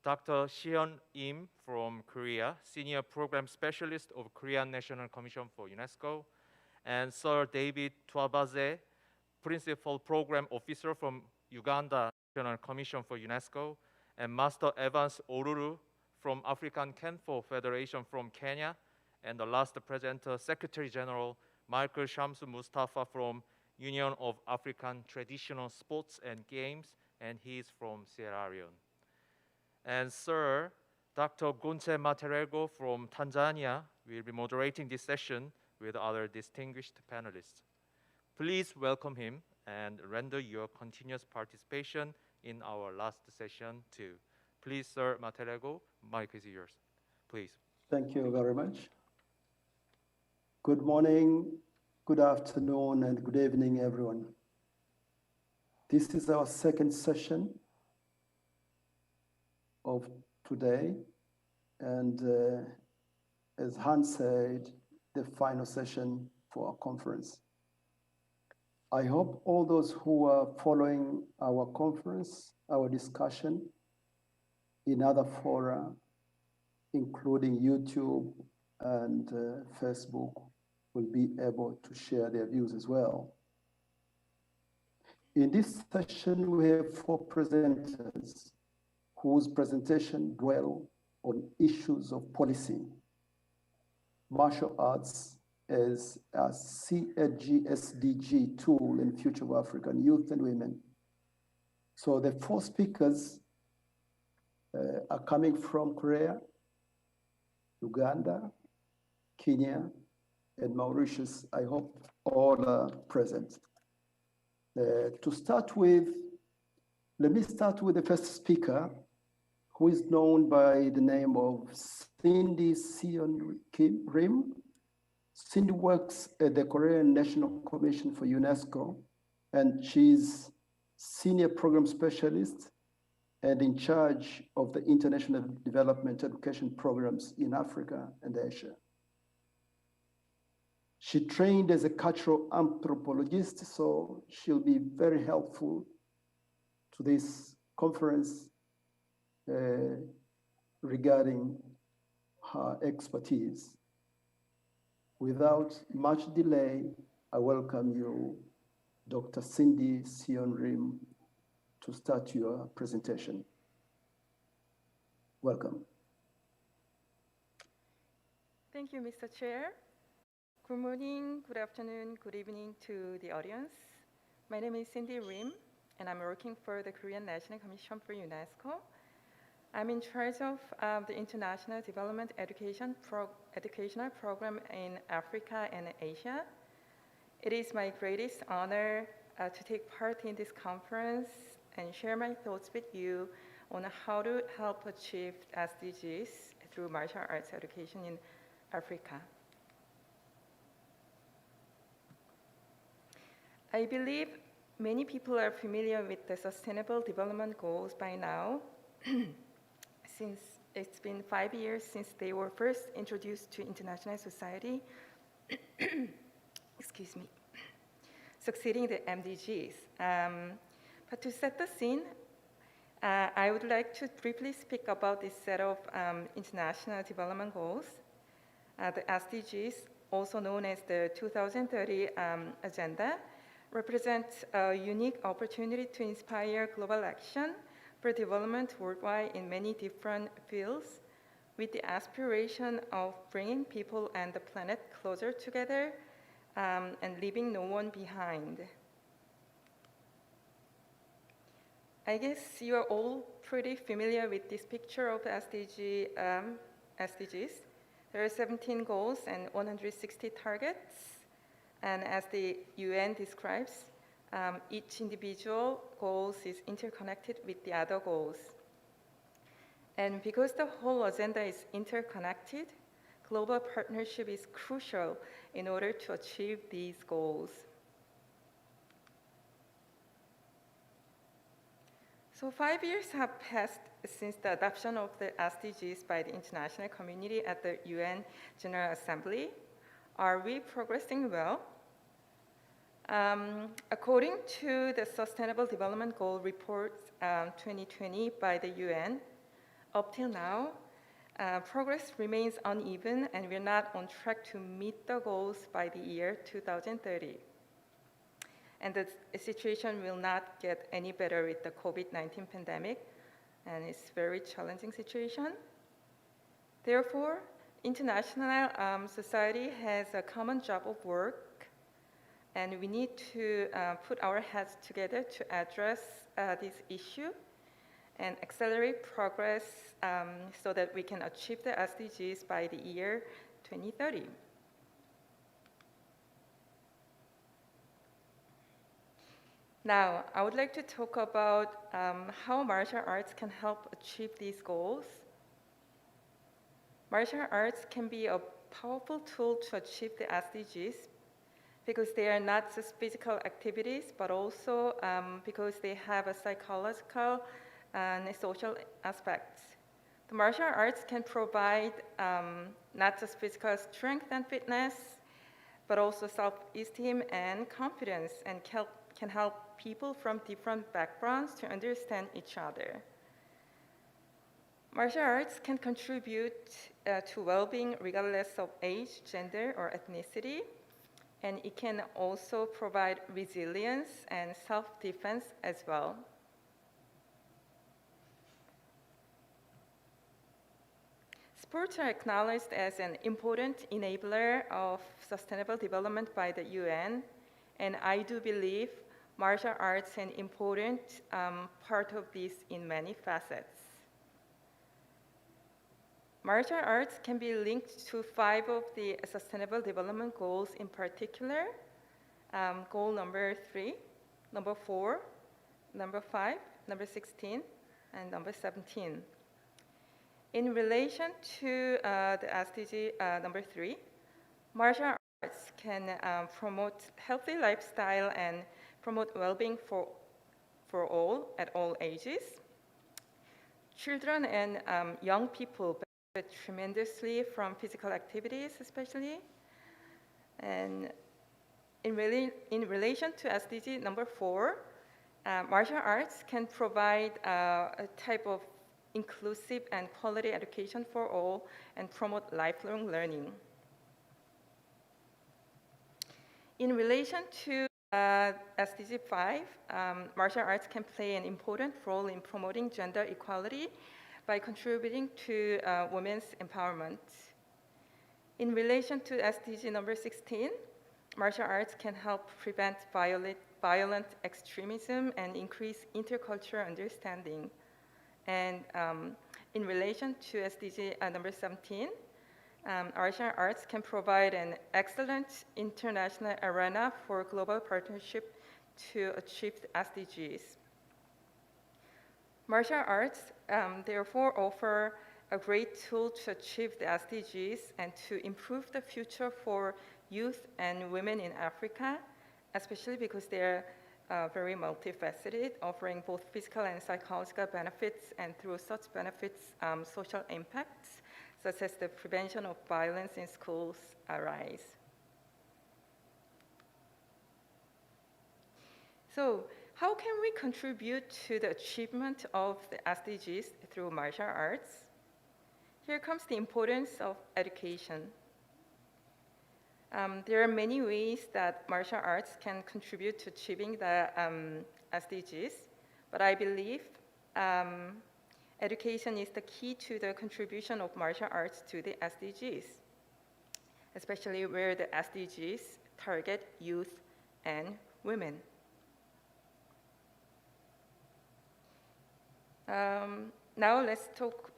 Dr. Hyun Im from Korea, Senior Program Specialist of Korean National Commission for UNESCO, and Sir David Twabaze, Principal Program Officer from Uganda National Commission for UNESCO, and Master Evans Oruru from African Kenpo Federation from Kenya, and the last presenter, Secretary General Michael Shamsu Mustafa from Union of African Traditional Sports and Games, and he's from Sierra Leone. And Sir Dr. Gonche Materego from Tanzania will be moderating this session with other distinguished panelists. Please welcome him and render your continuous participation in our last session too. Please, Sir Matelego, mic is yours. Please.
Thank you very much. Good morning, good afternoon, and good evening, everyone. This is our second session of today, and as Hans said, the final session for our conference. I hope all those who are following our conference, our discussion in other fora, including YouTube and Facebook, will be able to share their views as well. In this session, we have 4 presenters whose presentation dwell on issues of policy, martial arts as a CSDG tool in the future of African youth and women. So the 4 speakers are coming from Korea, Uganda, Kenya, and Mauritius. I hope all are present. To start with, let me start with the first speaker, who is known by the name of Cindy Sion Rim. Cindy works at the Korean National Commission for UNESCO, and she's senior program specialist and in charge of the international development education programs in Africa and Asia. She trained as a cultural anthropologist, so she'll be very helpful to this conference regarding her expertise. Without much delay, I welcome you, Dr. Cindy Sion Rim, to start your presentation. Welcome.
Thank you, Mr. Chair. Good morning, good afternoon, good evening to the audience. My name is Cindy Rim, and I'm working for the Korean National Commission for UNESCO. I'm in charge of the International Development Educational Program in Africa and Asia. It is my greatest honor to take part in this conference and share my thoughts with you on how to help achieve SDGs through martial arts education in Africa. I believe many people are familiar with the Sustainable Development Goals by now, since it's been 5 years since they were first introduced to international society, excuse me, succeeding the MDGs. But to set the scene, I would like to briefly speak about this set of international development goals. The SDGs, also known as the 2030 Agenda, represent a unique opportunity to inspire global action for development worldwide in many different fields, with the aspiration of bringing people and the planet closer together and leaving no one behind. I guess you are all pretty familiar with this picture of SDGs. There are 17 goals and 160 targets. And as the UN describes, each individual goals is interconnected with the other goals. And because the whole agenda is interconnected, global partnership is crucial in order to achieve these goals. So 5 years have passed since the adoption of the SDGs by the international community at the UN General Assembly. Are we progressing well? According to the Sustainable Development Goal Report 2020 by the UN, up till now, progress remains uneven and we're not on track to meet the goals by the year 2030. And the situation will not get any better with the COVID-19 pandemic, and it's a very challenging situation. Therefore, international society has a common job of work, and we need to put our heads together to address this issue and accelerate progress so that we can achieve the SDGs by the year 2030. Now, I would like to talk about how martial arts can help achieve these goals. Martial arts can be a powerful tool to achieve the SDGs because they are not just physical activities, but also because they have a psychological and a social aspects. The martial arts can provide not just physical strength and fitness, but also self-esteem and confidence, and can help people from different backgrounds to understand each other. Martial arts can contribute to well-being regardless of age, gender, or ethnicity, and it can also provide resilience and self-defense as well. Sports are acknowledged as an important enabler of sustainable development by the UN, and I do believe martial arts an important part of this in many facets. Martial arts can be linked to 5 of the Sustainable Development Goals in particular. Goal number 3, number 4, number 5, number 16, and number 17. In relation to the SDG number 3, martial arts can promote healthy lifestyle and promote well-being for all at all ages. Children and young people benefit tremendously from physical activities, especially. And in relation to SDG number 4, martial arts can provide a type of inclusive and quality education for all and promote lifelong learning. In relation to SDG 5, martial arts can play an important role in promoting gender equality by contributing to women's empowerment. In relation to SDG number 16, martial arts can help prevent violent extremism and increase intercultural understanding. And in relation to SDG number 17, martial arts can provide an excellent international arena for global partnership to achieve the SDGs. Martial arts, therefore, offer a great tool to achieve the SDGs and to improve the future for youth and women in Africa, especially because they're very multifaceted, offering both physical and psychological benefits, and through such benefits, social impacts, such as the prevention of violence in schools, arise. So, how can we contribute to the achievement of the SDGs through martial arts? Here comes the importance of education. There are many ways that martial arts can contribute to achieving the SDGs, but I believe education is the key to the contribution of martial arts to the SDGs, especially where the SDGs target youth and women. Now let's talk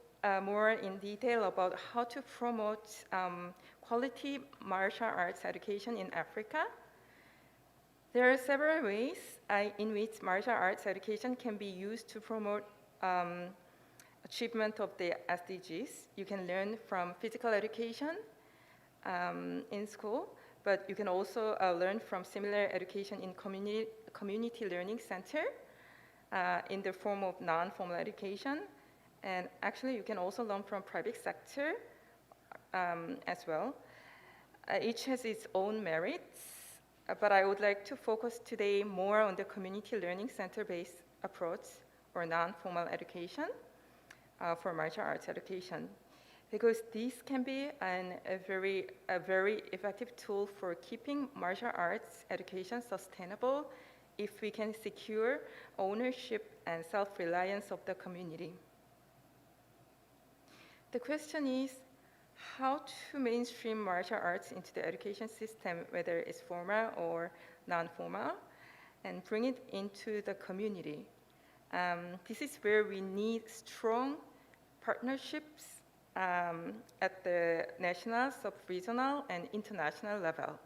more in detail about how to promote quality martial arts education in Africa. There are several ways in which martial arts education can be used to promote achievement of the SDGs. You can learn from physical education in school, but you can also learn from similar education in community learning center in the form of non-formal education. And actually, you can also learn from private sector as well. Each has its own merits, but I would like to focus today more on the community learning center-based approach or non-formal education for martial arts education, because this can be a very effective tool for keeping martial arts education sustainable if we can secure ownership and self-reliance of the community. The question is how to mainstream martial arts into the education system, whether it's formal or non-formal, and bring it into the community. This is where we need strong partnerships at the national, sub-regional, and international level.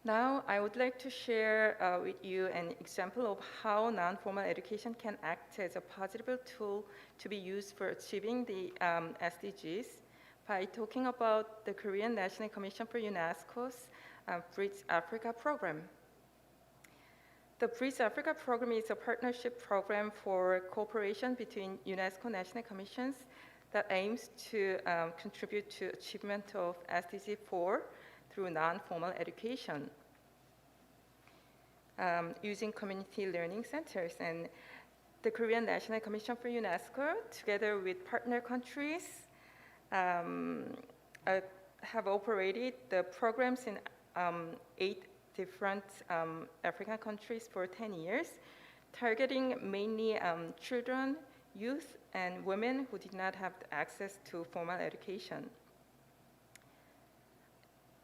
Now, I would like to share with you an example of how non-formal education can act as a positive tool to be used for achieving the SDGs by talking about the Korean National Commission for UNESCO's Bridge Africa program. The Bridge Africa program is a partnership program for cooperation between UNESCO national commissions that aims to contribute to achievement of SDG 4 through non-formal education using community learning centers. And the Korean National Commission for UNESCO, together with partner countries, have operated the programs in 8 different African countries for 10 years, targeting mainly children, youth, and women who did not have access to formal education.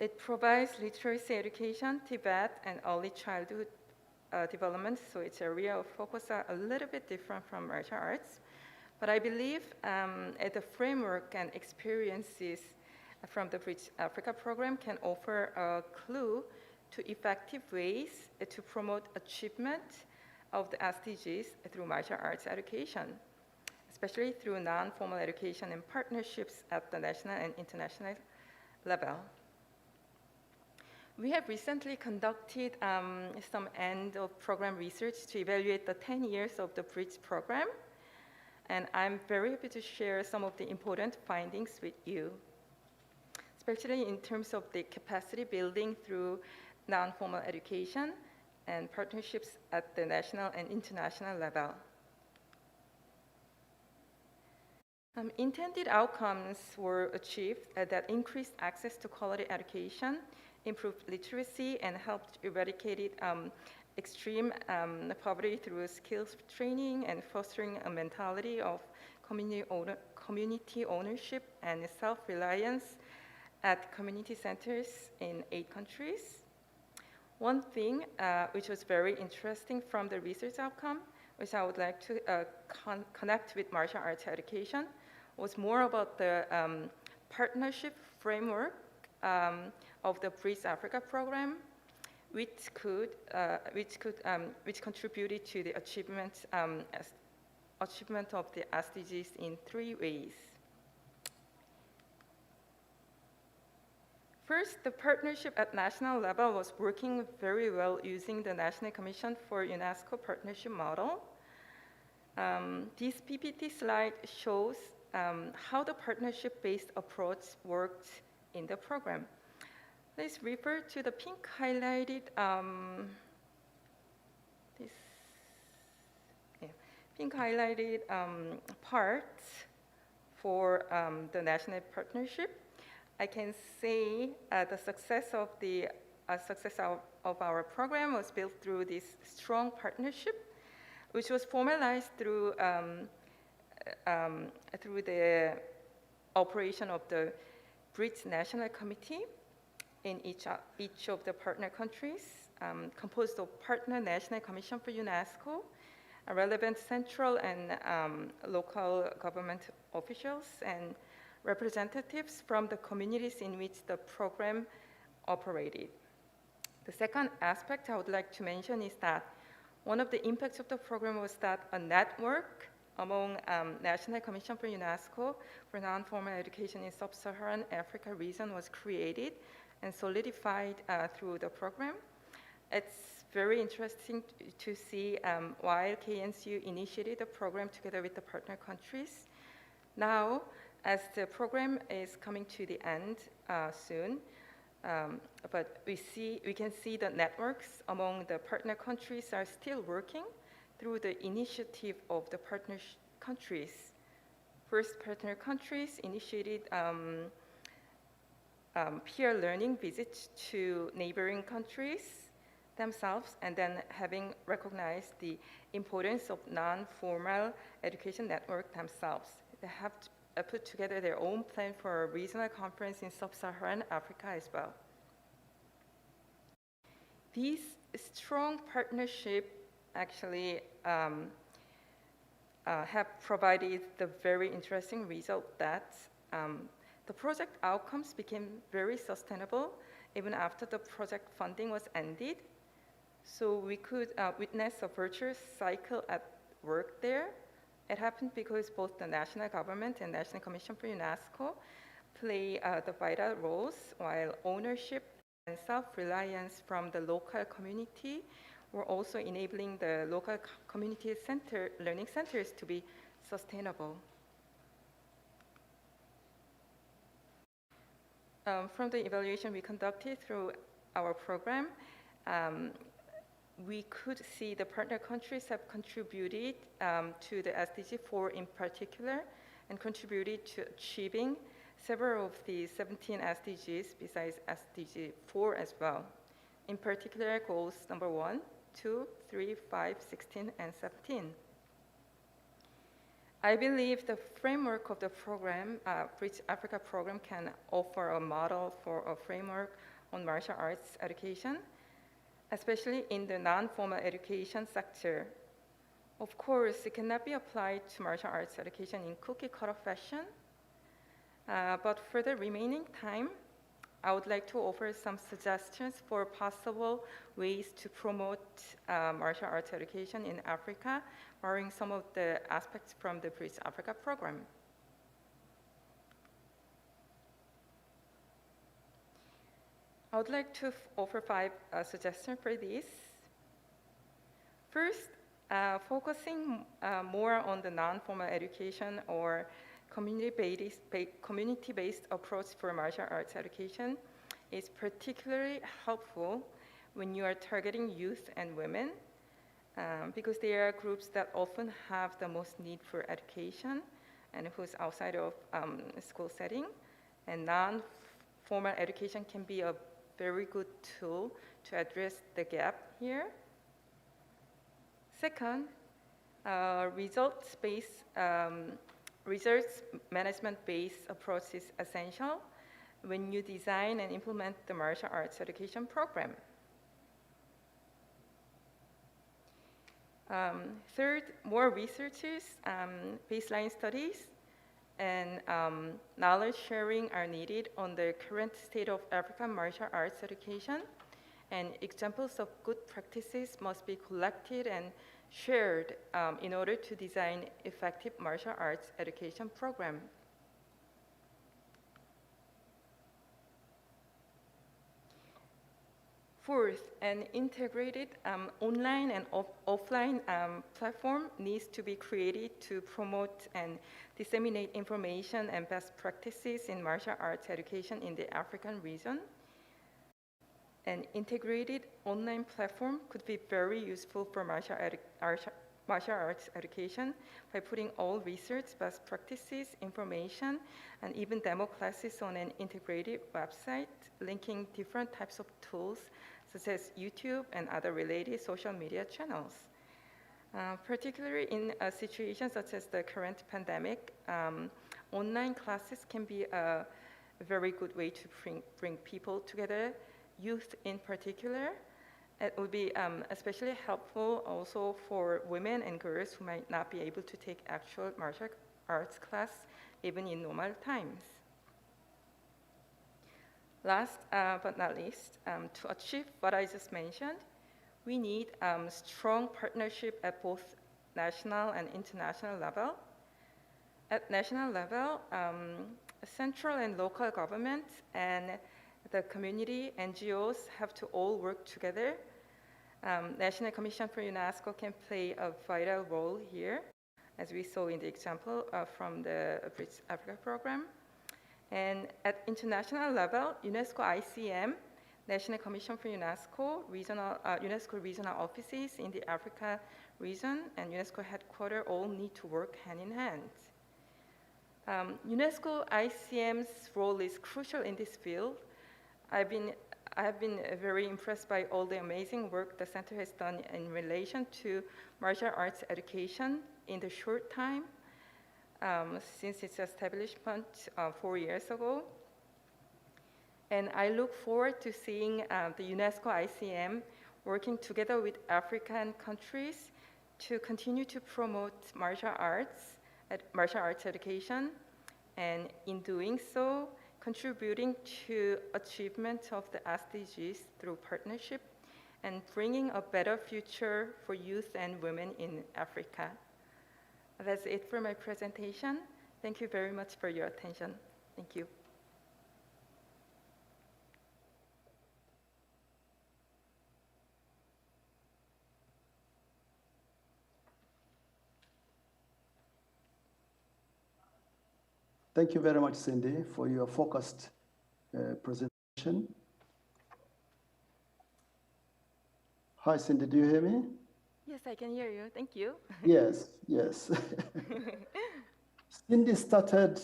It provides literacy education, Tibet, and early childhood development, so its area of focus are a little bit different from martial arts. But I believe the framework and experiences from the Bridge Africa program can offer a clue to effective ways to promote achievement of the SDGs through martial arts education, especially through non-formal education and partnerships at the national and international level. We have recently conducted some end-of-program research to evaluate the 10 years of the Bridge program, and I'm very happy to share some of the important findings with you, especially in terms of the capacity building through non-formal education and partnerships at the national and international level. Intended outcomes were achieved that increased access to quality education, improved literacy, and helped eradicate extreme poverty through skills training and fostering a mentality of community ownership and self-reliance at community centers in 8 countries. One thing which was very interesting from the research outcome, which I would like to connect with martial arts education, was more about the partnership framework of the Bridge Africa program, which contributed to the achievement of the SDGs in 3 ways. First, the partnership at national level was working very well using the National Commission for UNESCO partnership model. This PPT slide shows how the partnership-based approach worked in the program. Please refer to the pink highlighted part for the national partnership. I can say the success of our program was built through this strong partnership, which was formalized through the operation of the Bridge National Committee in each of the partner countries, composed of partner National Commission for UNESCO, relevant central and local government officials, and representatives from the communities in which the program operated. The second aspect I would like to mention is that one of the impacts of the program was that a network among National Commission for UNESCO for non-formal education in Sub-Saharan Africa region was created and solidified through the program. It's very interesting to see while KNCU initiated the program together with the partner countries. Now, as the program is coming to the end soon, but we can see that networks among the partner countries are still working through the initiative of the partner countries. First, partner countries initiated peer learning visits to neighboring countries themselves, and then having recognized the importance of non-formal education network themselves. They have put together their own plan for a regional conference in Sub-Saharan Africa as well. These strong partnerships actually have provided the very interesting result that the project outcomes became very sustainable even after the project funding was ended. So we could witness a virtuous cycle at work there. It happened because both the national government and National Commission for UNESCO play the vital roles, while ownership and self-reliance from the local community were also enabling the local community learning centers to be sustainable. From the evaluation we conducted through our program, we could see the partner countries have contributed to the SDG 4 in particular, and contributed to achieving several of the 17 SDGs besides SDG 4 as well. In particular, goals number 1, 2, 3, 5, 16, and 17. I believe the framework of the program, Bridge Africa program, can offer a model for a framework on martial arts education, especially in the non-formal education sector. Of course, it cannot be applied to martial arts education in cookie-cutter fashion, but for the remaining time, I would like to offer some suggestions for possible ways to promote martial arts education in Africa, borrowing some of the aspects from the Bridge Africa program. I would like to offer 5 suggestions for this. First, focusing more on the non-formal education or community-based approach for martial arts education is particularly helpful when you are targeting youth and women, because they are groups that often have the most need for education and who's outside of school setting. And non-formal education can be a very good tool to address the gap here. Second, results management-based approach is essential when you design and implement the martial arts education program. Third, more researchers, baseline studies, and knowledge sharing are needed on the current state of African martial arts education, and examples of good practices must be collected and shared in order to design effective martial arts education program. Fourth, an integrated online and offline platform needs to be created to promote and disseminate information and best practices in martial arts education in the African region. An integrated online platform could be very useful for martial arts education by putting all research, best practices, information, and even demo classes on an integrated website, linking different types of tools such as YouTube and other related social media channels. Particularly in a situation such as the current pandemic, online classes can be a very good way to bring people together, youth in particular. It would be especially helpful also for women and girls who might not be able to take actual martial arts class even in normal times. Last but not least, to achieve what I just mentioned, we need strong partnership at both national and international level. At national level, central and local governments and the community, NGOs have to all work together. National Commission for UNESCO can play a vital role here, as we saw in the example from the Bridge Africa program. And at international level, UNESCO ICM, National Commission for UNESCO, UNESCO regional offices in the Africa region, and UNESCO headquarters all need to work hand in hand. UNESCO ICM's role is crucial in this field. I have been very impressed by all the amazing work the center has done in relation to martial arts education in the short time since its establishment 4 years ago. And I look forward to seeing the UNESCO ICM working together with African countries to continue to promote martial arts education, and in doing so, contributing to achievement of the SDGs through partnership, and bringing a better future for youth and women in Africa. That's it for my presentation. Thank you very much for your attention. Thank you.
Thank you very much, Cindy, for your focused presentation. Hi, Cindy, do you hear me?
Yes, I can hear you. Thank you.
Yes, yes. Cindy started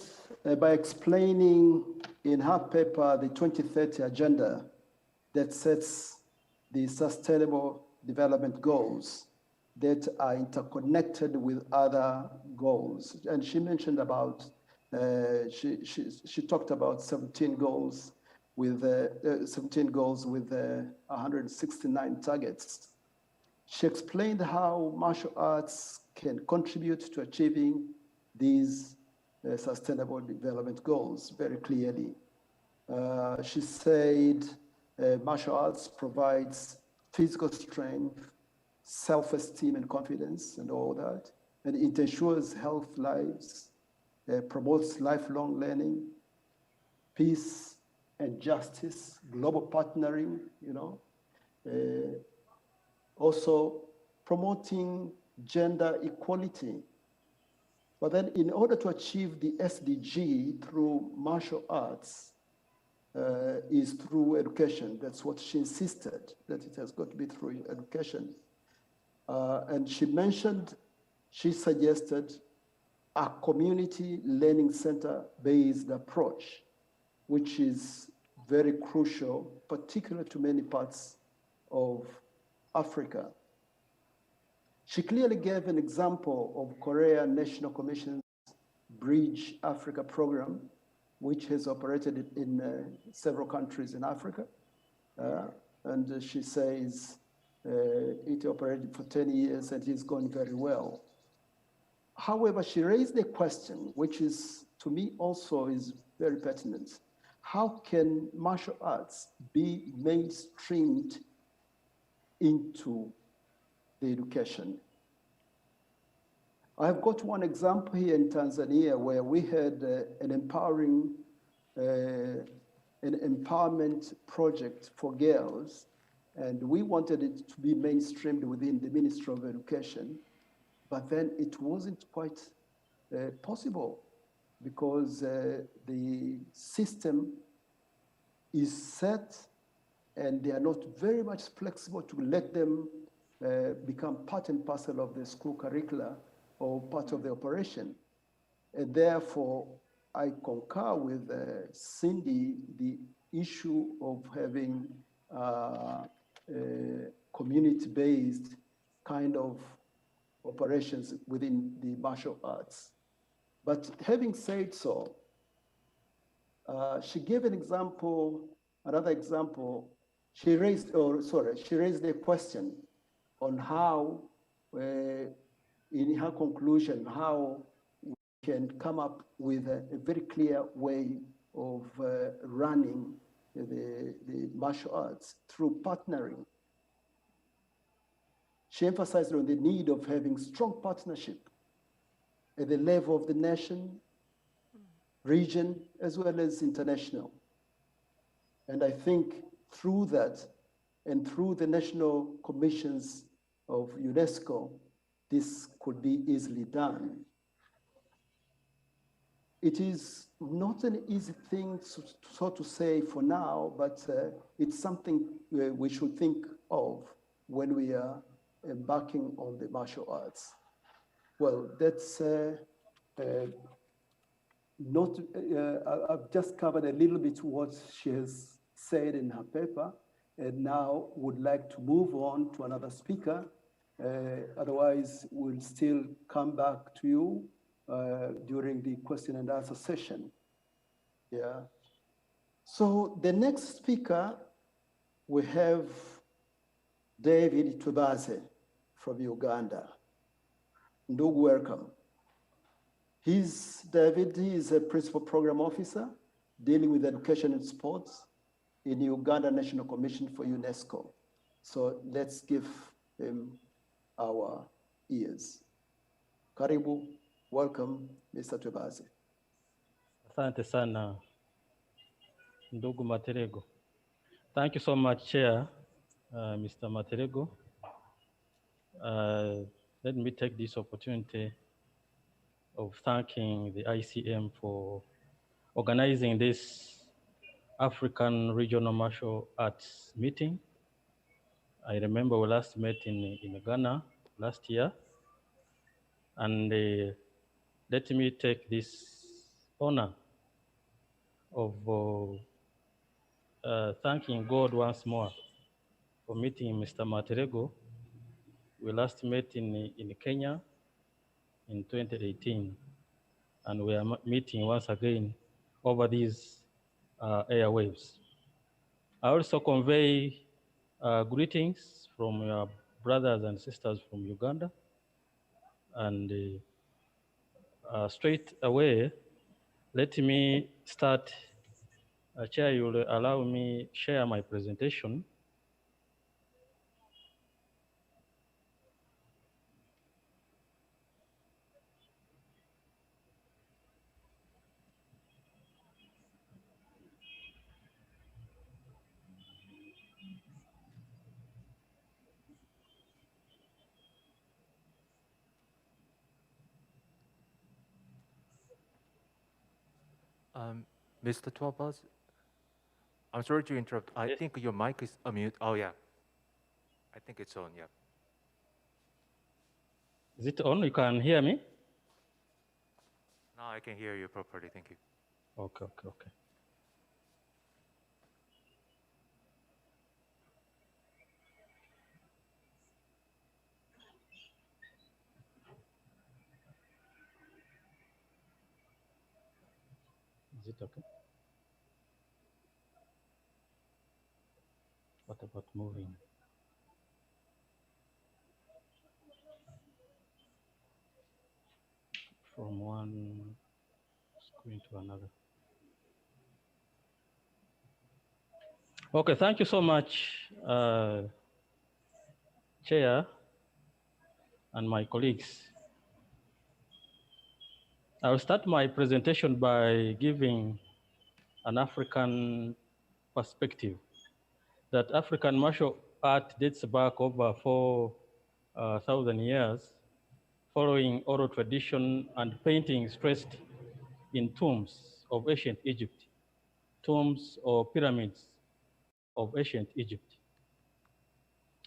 by explaining in her paper the 2030 agenda that sets the Sustainable Development Goals that are interconnected with other goals. And she mentioned about, she talked about 17 goals with 169 targets. She explained how martial arts can contribute to achieving these sustainable development goals very clearly. She said martial arts provides physical strength, self-esteem and confidence and all that, and it ensures health lives, promotes lifelong learning, peace and justice, global partnering, also promoting gender equality. But then in order to achieve the SDG through martial arts is through education. That's what she insisted, that it has got to be through education. And she suggested a community learning center-based approach, which is very crucial, particularly to many parts of Africa. She clearly gave an example of Korea National Commission's Bridge Africa program, which has operated in several countries in Africa. And she says it operated for 10 years and it's going very well. However, she raised a question, which is, to me also is very pertinent. How can martial arts be mainstreamed into the education? I've got one example here in Tanzania where we had an empowerment project for girls, and we wanted it to be mainstreamed within the Ministry of Education, but then it wasn't quite possible because the system is set and they are not very much flexible to let them become part and parcel of the school curricula or part of the operation. And therefore, I concur with Cindy, the issue of having community-based kind of operations within the martial arts. But having said so, she gave an example, another example. She raised a question on how, in her conclusion, how we can come up with a very clear way of running the martial arts through partnering. She emphasized on the need of having strong partnership at the level of the nation, region, as well as international. And I think through that, and through the national commissions of UNESCO, this could be easily done. It is not an easy thing, so to say, for now, but it's something we should think of when we are embarking on the martial arts. Well, that's I've just covered a little bit what she has said in her paper, and now would like to move on to another speaker. Otherwise, we'll still come back to you during the question and answer session. Yeah. So the next speaker, we have David Tubaze from Uganda. Ndugu, welcome. David is a principal program officer dealing with education and sports in Uganda National Commission for UNESCO. So let's give him our ears. Karibu, welcome, Mr. Twebaze.
Asante sana, ndugu Materego. Thank you so much, Chair, Mr. Materego. Let me take this opportunity of thanking the ICM for organizing this African Regional Martial Arts meeting. I remember we last met in Ghana last year, and let me take this honor of thanking God once more for meeting Mr. Materego. We last met in Kenya in 2018, and we are meeting once again over these airwaves. I also convey greetings from your brothers and sisters from Uganda, and straight away, let me start. Chair, you will allow me share my presentation.
Mr. Twelbaz, I'm sorry to interrupt. I think your mic is unmute. Oh, yeah. I think it's on, yeah.
Is it on? You can hear me?
Now I can hear you properly. Thank you.
Okay. Is it okay? What about moving? From one screen to another. Okay, thank you so much, Chair and my colleagues. I'll start my presentation by giving an African perspective. That African martial art dates back over 4,000 years, following oral tradition and paintings traced in tombs of ancient Egypt, tombs or pyramids of ancient Egypt.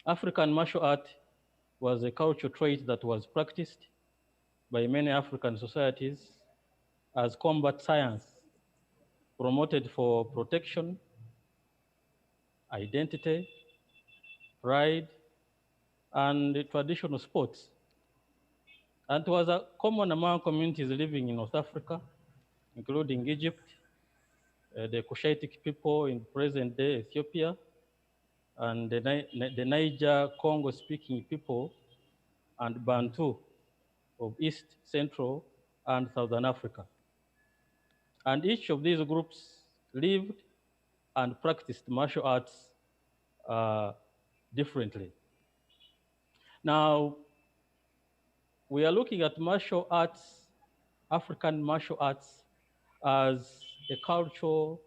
African martial art was a cultural trait that was practiced by many African societies as combat science, promoted for protection, identity, pride, and traditional sports. And it was common among communities living in North Africa, including Egypt, the Cushitic people in present-day Ethiopia, and the Niger Congo-speaking people, and Bantu of East, Central, and Southern Africa. And each of these groups lived and practiced martial arts differently. Now, we are looking at martial arts, African martial arts, as a cultural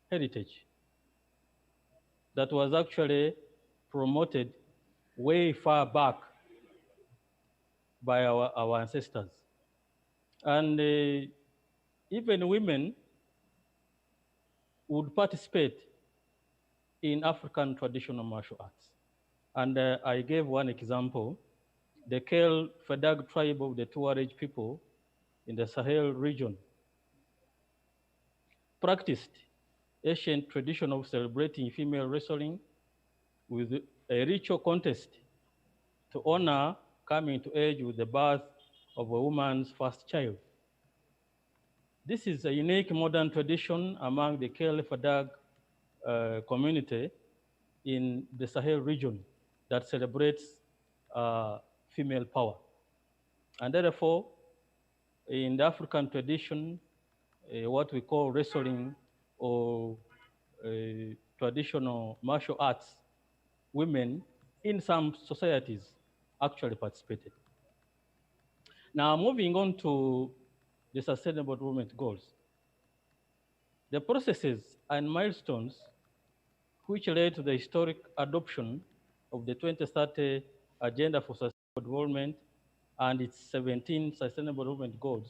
heritage that was actually promoted way far back by our ancestors. And even women would participate in African traditional martial arts. And I gave one example. The Kel Fadag tribe of the Tuareg people in the Sahel region practiced ancient tradition of celebrating female wrestling with a ritual contest to honor coming to age with the birth of a woman's first child. This is a unique modern tradition among the Kel Fadag community in the Sahel region that celebrates female power. And therefore, in the African tradition, what we call wrestling or traditional martial arts, women in some societies actually participated. Now, moving on to the Sustainable Development Goals. The processes and milestones which led to the historic adoption of the 2030 Agenda for Sustainable Development and its 17 Sustainable Development Goals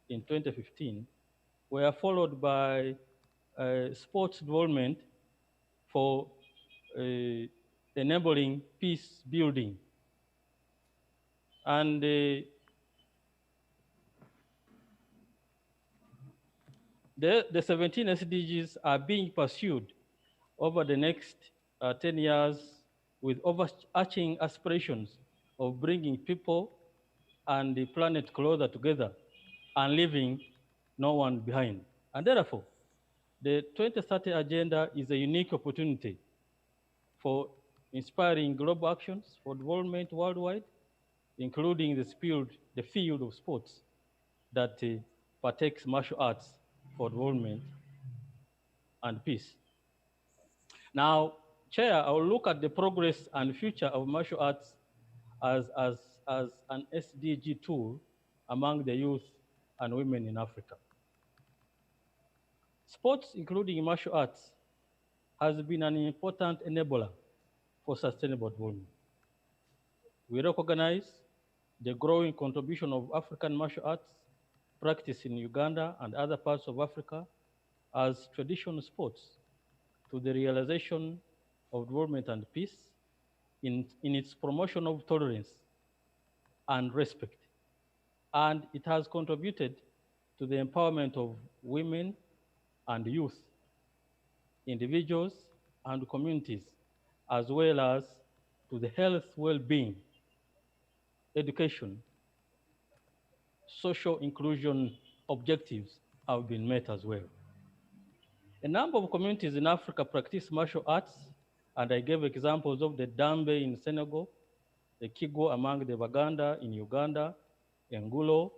in 2015 were followed by sports development for enabling peace building. And the 17 SDGs are being pursued over the next 10 years with overarching aspirations of bringing people and the planet closer together and leaving no one behind. And therefore, the 2030 Agenda is a unique opportunity for inspiring global actions for development worldwide, including the field of sports that partakes martial arts for development and peace. Now, Chair, I will look at the progress and future of martial arts as an SDG tool among the youth and women in Africa. Sports, including martial arts, has been an important enabler for sustainable development. We recognize the growing contribution of African martial arts practiced in Uganda and other parts of Africa as traditional sports to the realization of development and peace in its promotion of tolerance and respect. And it has contributed to the empowerment of women and youth, individuals and communities, as well as to the health, well-being, education, social inclusion objectives have been met as well. A number of communities in Africa practice martial arts, and I gave examples of the Dambe in Senegal, the Kigo among the Baganda in Uganda, Engulo,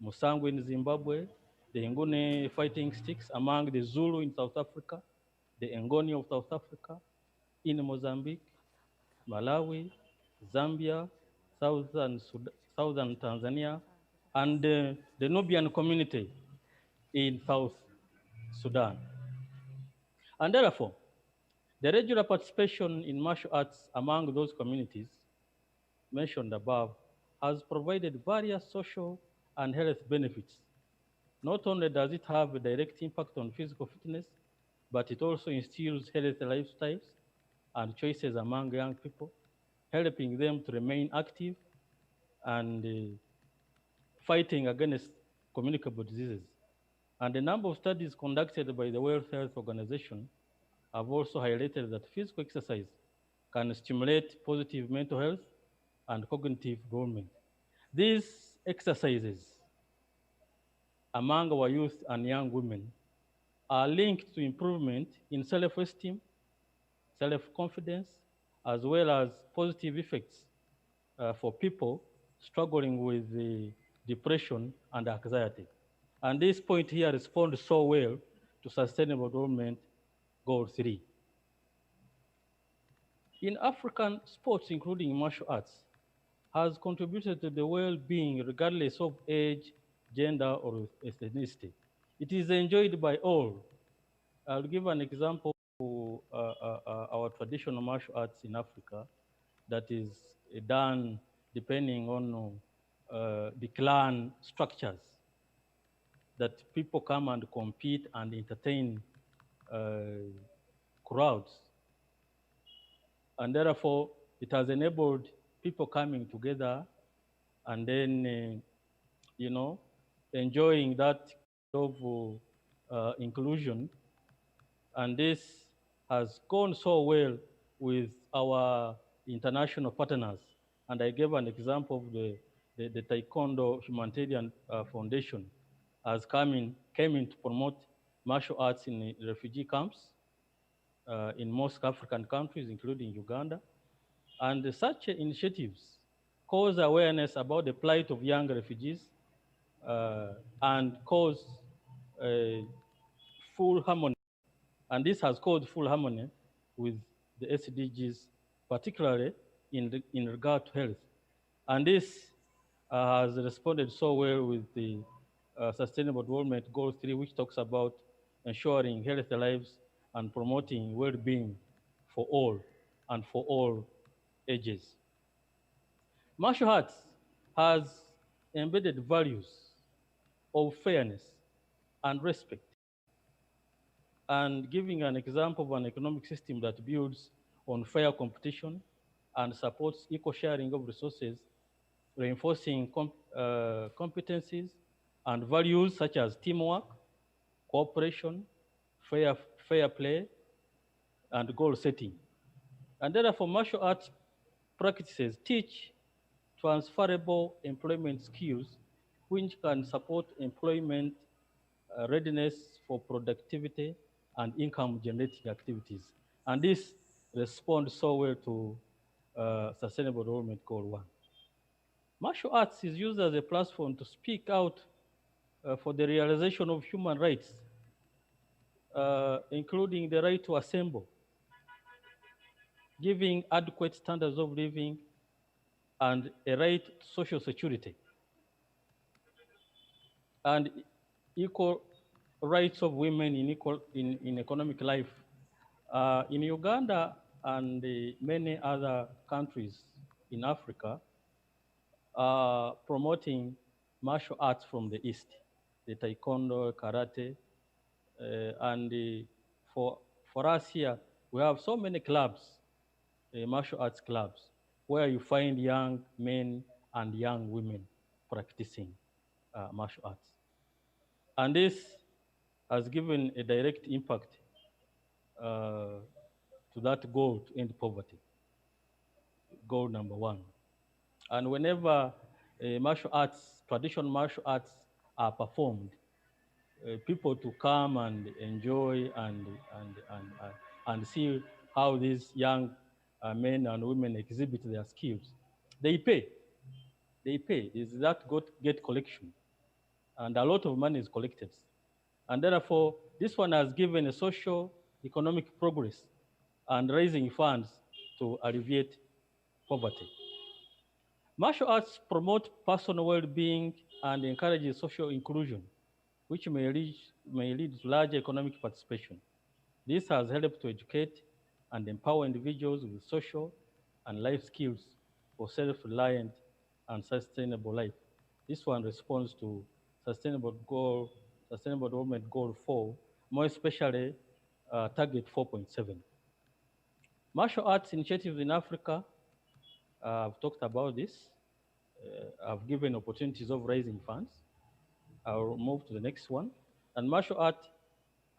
Musangu in Zimbabwe, the Ngune fighting sticks among the Zulu in South Africa, the Ngoni of South Africa, in Mozambique, Malawi, Zambia, southern Tanzania, and the Nubian community in South Sudan. And therefore, the regular participation in martial arts among those communities mentioned above has provided various social and health benefits. Not only does it have a direct impact on physical fitness, but it also instills healthy lifestyles and choices among young people, helping them to remain active and fighting against communicable diseases. And a number of studies conducted by the World Health Organization have also highlighted that physical exercise can stimulate positive mental health and cognitive development. These exercises among our youth and young women are linked to improvement in self-esteem, self-confidence, as well as positive effects for people struggling with the depression and anxiety. And this point here responds so well to Sustainable Development Goal 3. In African sports, including martial arts, has contributed to the well-being regardless of age, gender, or ethnicity. It is enjoyed by all. I'll give an example of our traditional martial arts in Africa that is done depending on the clan structures, that people come and compete and entertain crowds. And therefore, it has enabled people coming together and then, enjoying that of inclusion. And this has gone so well with our international partners. And I gave an example of the Taekwondo Humanitarian Foundation as came in to promote martial arts in refugee camps in most African countries, including Uganda. And such initiatives cause awareness about the plight of young refugees and cause full harmony. And this has caused full harmony with the SDGs, particularly in regard to health. And this has responded so well with the Sustainable Development Goal 3, which talks about ensuring healthy lives and promoting well-being for all and for all ages. Martial arts has embedded values of fairness and respect, and giving an example of an economic system that builds on fair competition and supports equal sharing of resources, reinforcing competencies and values such as teamwork, cooperation, fair play, and goal setting. And therefore, martial arts practices teach transferable employment skills which can support employment readiness for productivity and income generating activities. And this responds so well to Sustainable Development Goal 1. Martial arts is used as a platform to speak out for the realization of human rights, including the right to assemble, giving adequate standards of living, and a right to social security, and equal rights of women in economic life. In Uganda and many other countries in Africa, promoting martial arts from the East, the taekwondo, karate, and for us here, we have so many clubs, martial arts clubs, where you find young men and young women practicing martial arts. And this has given a direct impact to that goal to end poverty, goal number 1. And whenever traditional martial arts are performed, people to come and enjoy and see how these young men and women exhibit their skills. They pay. Is that gate collection, and a lot of money is collected. And therefore, this one has given a social economic progress and raising funds to alleviate poverty. Martial arts promote personal well-being and encourages social inclusion, which may lead to larger economic participation. This has helped to educate and empower individuals with social and life skills for self-reliant and sustainable life. This one responds to Sustainable Development Goal 4, more especially Target 4.7. Martial arts initiatives in Africa, I've talked about this. I've given opportunities of raising funds. I'll move to the next one. And martial art,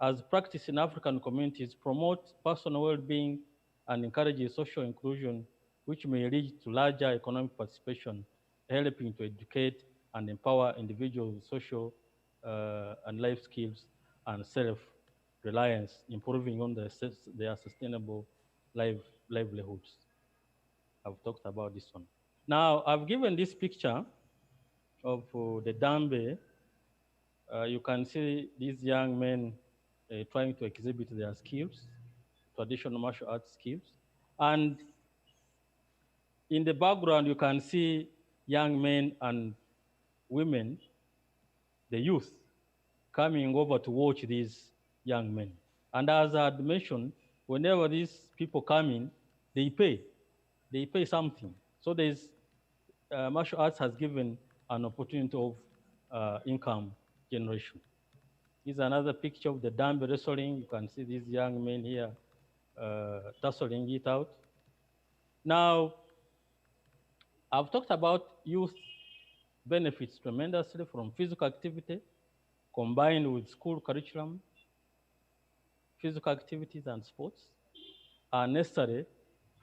as practiced in African communities, promotes personal well-being and encourages social inclusion, which may lead to larger economic participation, helping to educate and empower individuals with social and life skills and self-reliance, improving on their sustainable livelihoods. I've talked about this one. Now, I've given this picture of the Dambe. You can see these young men trying to exhibit their skills, traditional martial arts skills. And in the background, you can see young men and women, the youth, coming over to watch these young men. And as I had mentioned, whenever these people come in, they pay something. So martial arts has given an opportunity of income generation. Here's another picture of the Dambe wrestling. You can see these young men here tussling it out. Now, I've talked about youth benefits tremendously from physical activity combined with school curriculum. Physical activities and sports are necessary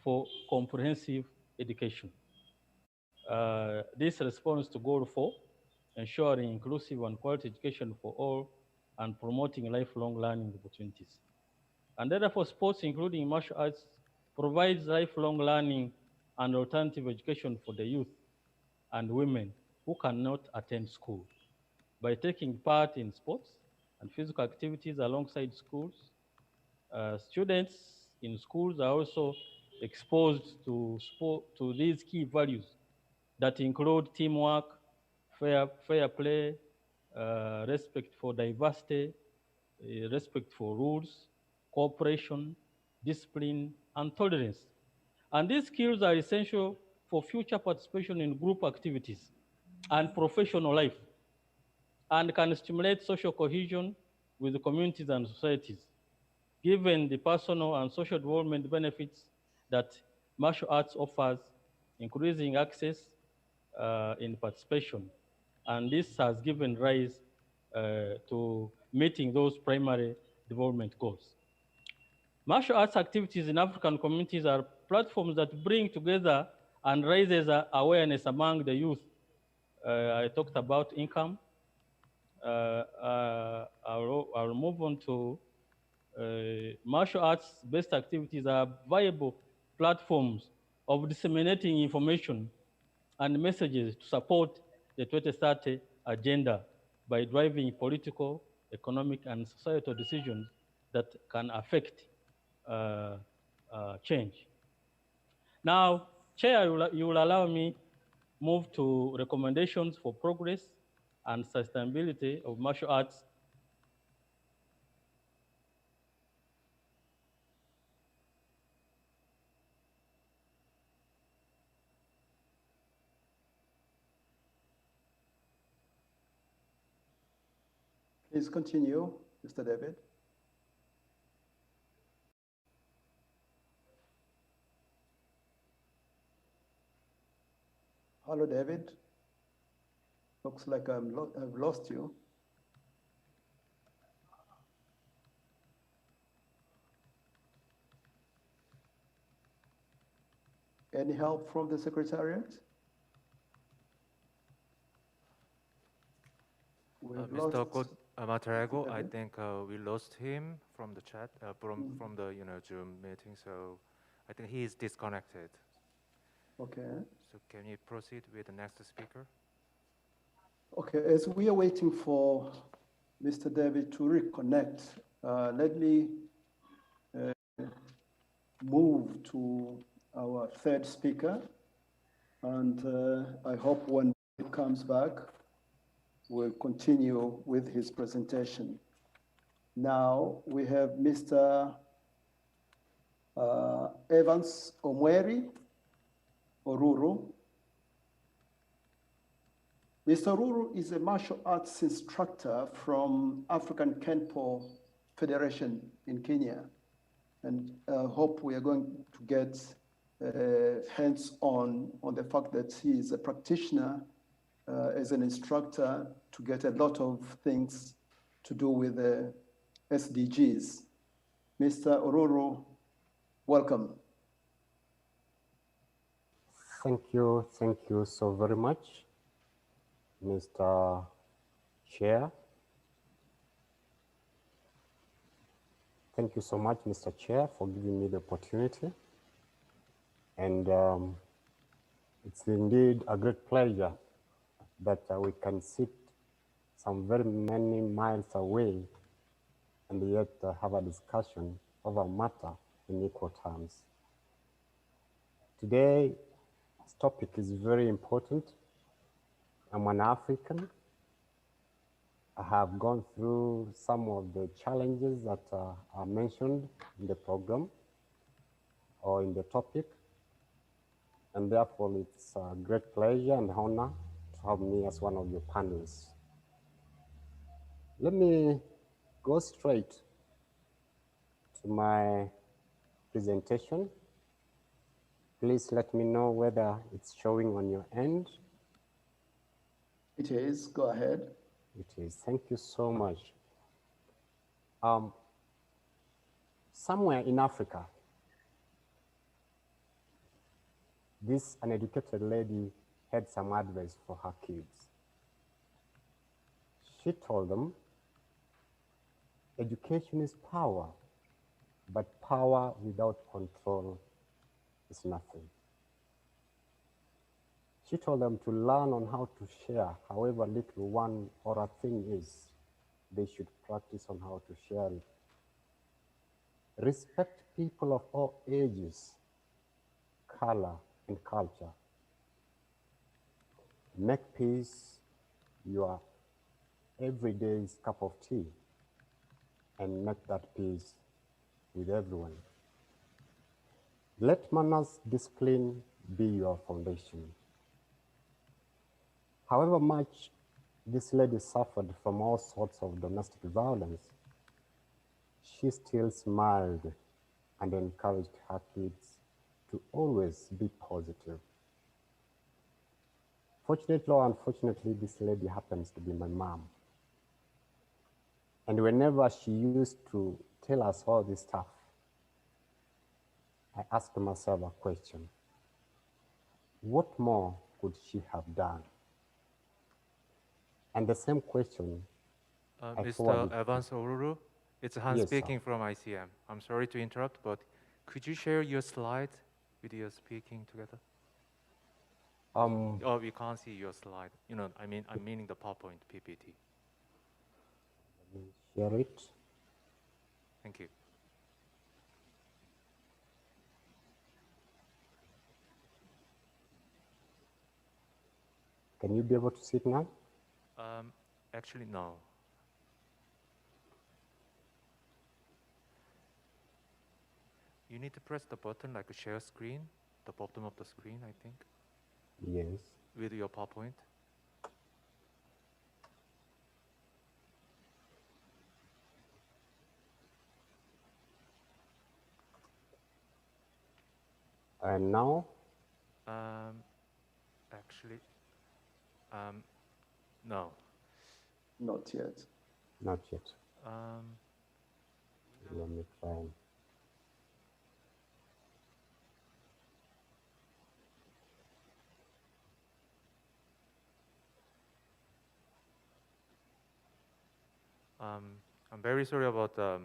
for comprehensive education. This responds to Goal 4, ensuring inclusive and quality education for all and promoting lifelong learning opportunities. And therefore, sports, including martial arts, provides lifelong learning and alternative education for the youth and women who cannot attend school. By taking part in sports, and physical activities alongside schools. Students in schools are also exposed to these key values that include teamwork, fair play, respect for diversity, respect for rules, cooperation, discipline, and tolerance. And these skills are essential for future participation in group activities and professional life, and can stimulate social cohesion with the communities and societies, given the personal and social development benefits that martial arts offers, increasing access in participation. And this has given rise to meeting those primary development goals. Martial arts activities in African communities are platforms that bring together and raises awareness among the youth. I talked about income. I'll move on to martial arts-based activities are viable platforms of disseminating information and messages to support the 2030 agenda by driving political, economic, and societal decisions that can affect change. Now, Chair, you will allow me move to recommendations for progress and sustainability of martial arts.
Please continue, Mr. David. Hello, David. Looks like I've lost you. Any help from the Secretariat?
Mr. Matarego, I think we lost him from the chat, from the Zoom meeting. So I think he is disconnected.
Okay.
So can you proceed with the next speaker?
Okay, as we are waiting for Mr. David to reconnect, let me move to our third speaker. And I hope when he comes back, we'll continue with his presentation. Now we have Mr. Evans Omweri Oruru. Mr. Oruru is a martial arts instructor from African Kenpo Federation in Kenya. And I hope we are going to get hands-on on the fact that he is a practitioner as an instructor to get a lot of things to do with the SDGs. Mr. Oruru, welcome.
Thank you so very much, Mr. Chair. Thank you so much, Mr. Chair, for giving me the opportunity. And it's indeed a great pleasure that we can sit some very many miles away and yet have a discussion of a matter in equal terms. Today's topic is very important. I'm an African. I have gone through some of the challenges that are mentioned in the program or in the topic, and therefore it's a great pleasure and honor to have me as one of your panelists. Let me go straight to my presentation. Please let me know whether it's showing on your end.
It is, go ahead.
It is, thank you so much. Somewhere in Africa, this uneducated lady had some advice for her kids. She told them, education is power, but power without control is nothing. She told them to learn on how to share however little one or a thing is, they should practice on how to share it. Respect people of all ages, color, and culture. Make peace your everyday's cup of tea and make that peace with everyone. Let manners, discipline be your foundation. However much this lady suffered from all sorts of domestic violence, she still smiled and encouraged her kids to always be positive. Fortunately or unfortunately, this lady happens to be my mom. And whenever she used to tell us all this stuff, I asked myself a question. What more could she have done? And the same question I
Mr.
forwarded.
Evans Oruru, it's Hans
Yes, sir.
speaking from ICM. I'm sorry to interrupt, but could you share your slide with your speaking together? Oh, we can't see your slide. You know, I'm meaning the PowerPoint PPT.
Let me share it.
Thank you.
Can you be able to see it now?
Actually, no. You need to press the button like a share screen, the bottom of the screen, I think.
Yes.
With your PowerPoint.
And now?
Actually, no.
Not yet.
Not yet. Let me try.
I'm very sorry about the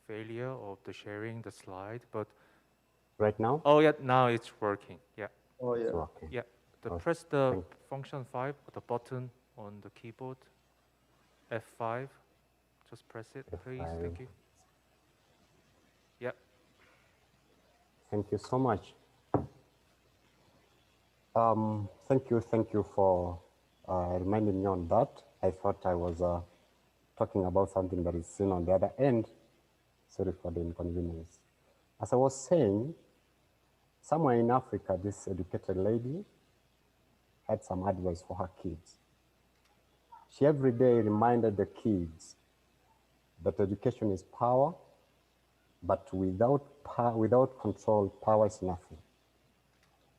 failure of the sharing the slide, but
right now?
Oh yeah, now it's working. Yeah.
Oh yeah.
It's working.
Yeah.
Oh,
press the function 5, the button on the keyboard. F5. Just press it, please.
F5.
Thank you. Yeah.
Thank you so much. Thank you for reminding me on that. I thought I was talking about something that is seen on the other end. Sorry for the inconvenience. As I was saying, somewhere in Africa, this educated lady had some advice for her kids. She every day reminded the kids that education is power, but without control, power is nothing.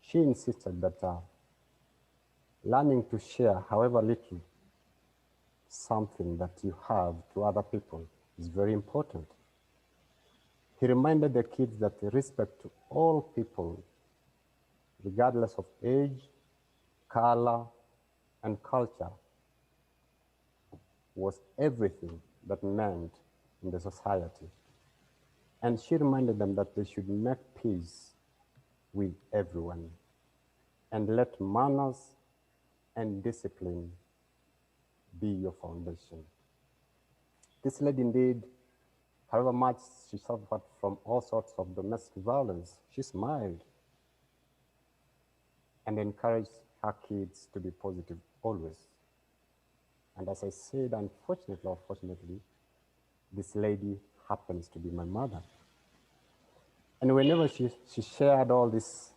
She insisted that learning to share, however little, something that you have to other people is very important. He reminded the kids that respect to all people, regardless of age, color, and culture, was everything that meant in the society. And she reminded them that they should make peace with everyone and let manners and discipline be your foundation. This lady indeed, however much she suffered from all sorts of domestic violence, she smiled and encouraged her kids to be positive always. And as I said, unfortunately or fortunately, this lady happens to be my mother. And whenever she shared all this,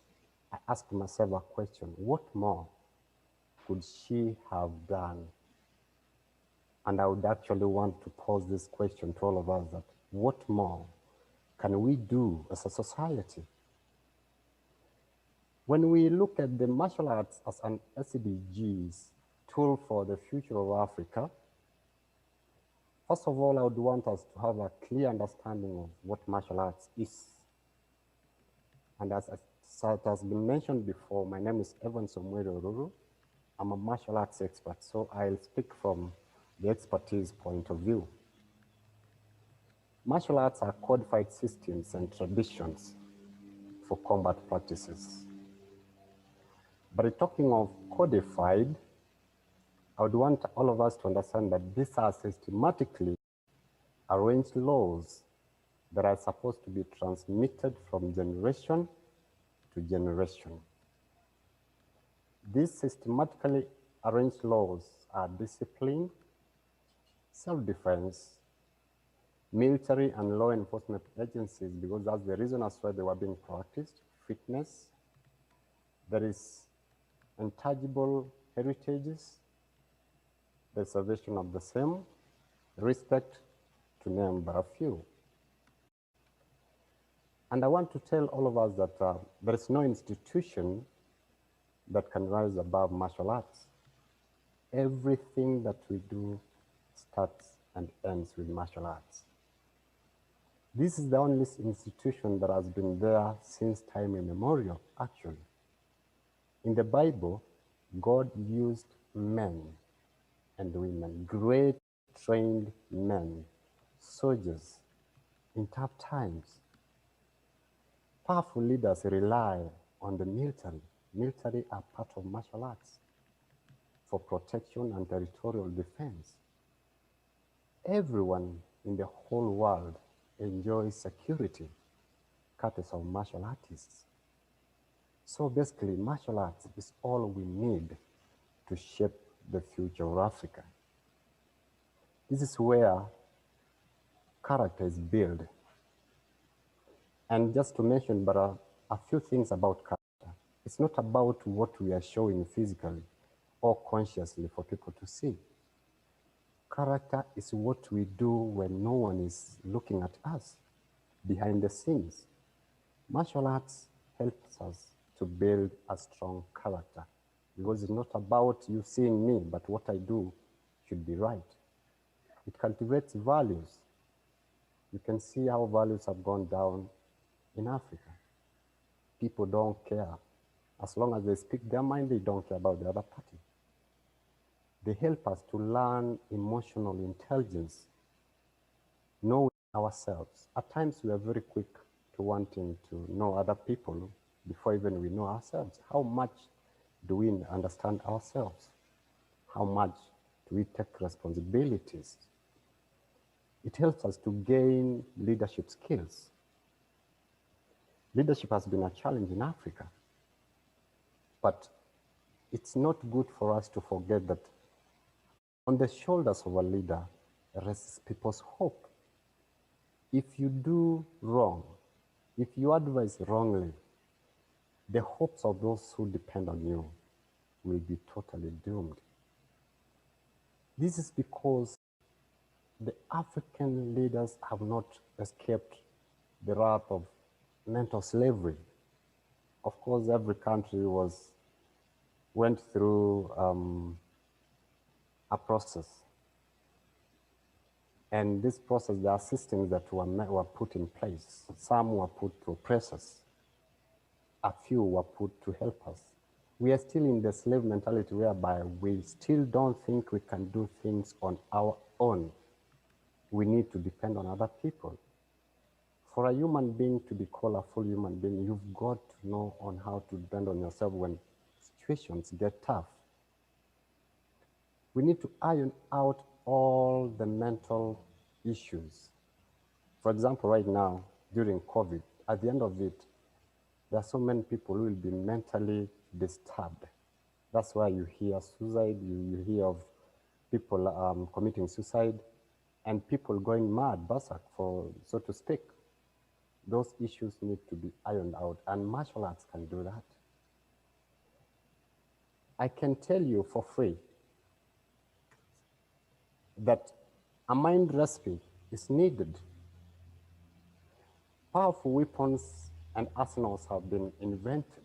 I asked myself a question: what more could she have done? And I would actually want to pose this question to all of us: that what more can we do as a society? When we look at the martial arts as an SDGs tool for the future of Africa, first of all, I would want us to have a clear understanding of what martial arts is. And as it has been mentioned before, my name is Evans Oruru. I'm a martial arts expert, so I'll speak from the expertise point of view. Martial arts are codified systems and traditions for combat practices. But talking of codified, I would want all of us to understand that these are systematically arranged laws that are supposed to be transmitted from generation to generation. These systematically arranged laws are discipline, self-defense, military and law enforcement agencies, because that's the reason as why they were being practiced, fitness, there is intangible heritages, the preservation of the same, respect, to name but a few. And I want to tell all of us that there is no institution that can rise above martial arts. Everything that we do starts and ends with martial arts. This is the only institution that has been there since time immemorial, actually. In the Bible, God used men and women, great trained men, soldiers, in tough times. Powerful leaders rely on the military. Military are part of martial arts for protection and territorial defense. Everyone in the whole world enjoys security, courtesy of martial artists. So basically, martial arts is all we need to shape the future of Africa. This is where character is built. And just to mention but a few things about character. It's not about what we are showing physically or consciously for people to see. Character is what we do when no one is looking at us, behind the scenes. Martial arts helps us to build a strong character, because it's not about you seeing me, but what I do should be right. It cultivates values. You can see how values have gone down in Africa. People don't care. As long as they speak their mind, they don't care about the other party. They help us to learn emotional intelligence, knowing ourselves. At times, we are very quick to wanting to know other people before even we know ourselves. How much do we understand ourselves? How much do we take responsibilities? It helps us to gain leadership skills. Leadership has been a challenge in Africa, but it's not good for us to forget that on the shoulders of a leader rests people's hope. If you do wrong, if you advise wrongly, the hopes of those who depend on you will be totally doomed. This is because the African leaders have not escaped the wrath of mental slavery. Of course, every country went through a process. And this process, there are systems that were put in place. Some were put to oppress us. A few were put to help us. We are still in the slave mentality whereby we still don't think we can do things on our own. We need to depend on other people. For a human being to be called a full human being, you've got to know on how to depend on yourself when situations get tough. We need to iron out all the mental issues. For example, right now, during COVID, at the end of it, there are so many people who will be mentally disturbed. That's why you hear suicide, you hear of people committing suicide, and people going mad, berserk, so to speak. Those issues need to be ironed out, and martial arts can do that. I can tell you for free that a mind recipe is needed. Powerful weapons and arsenals have been invented,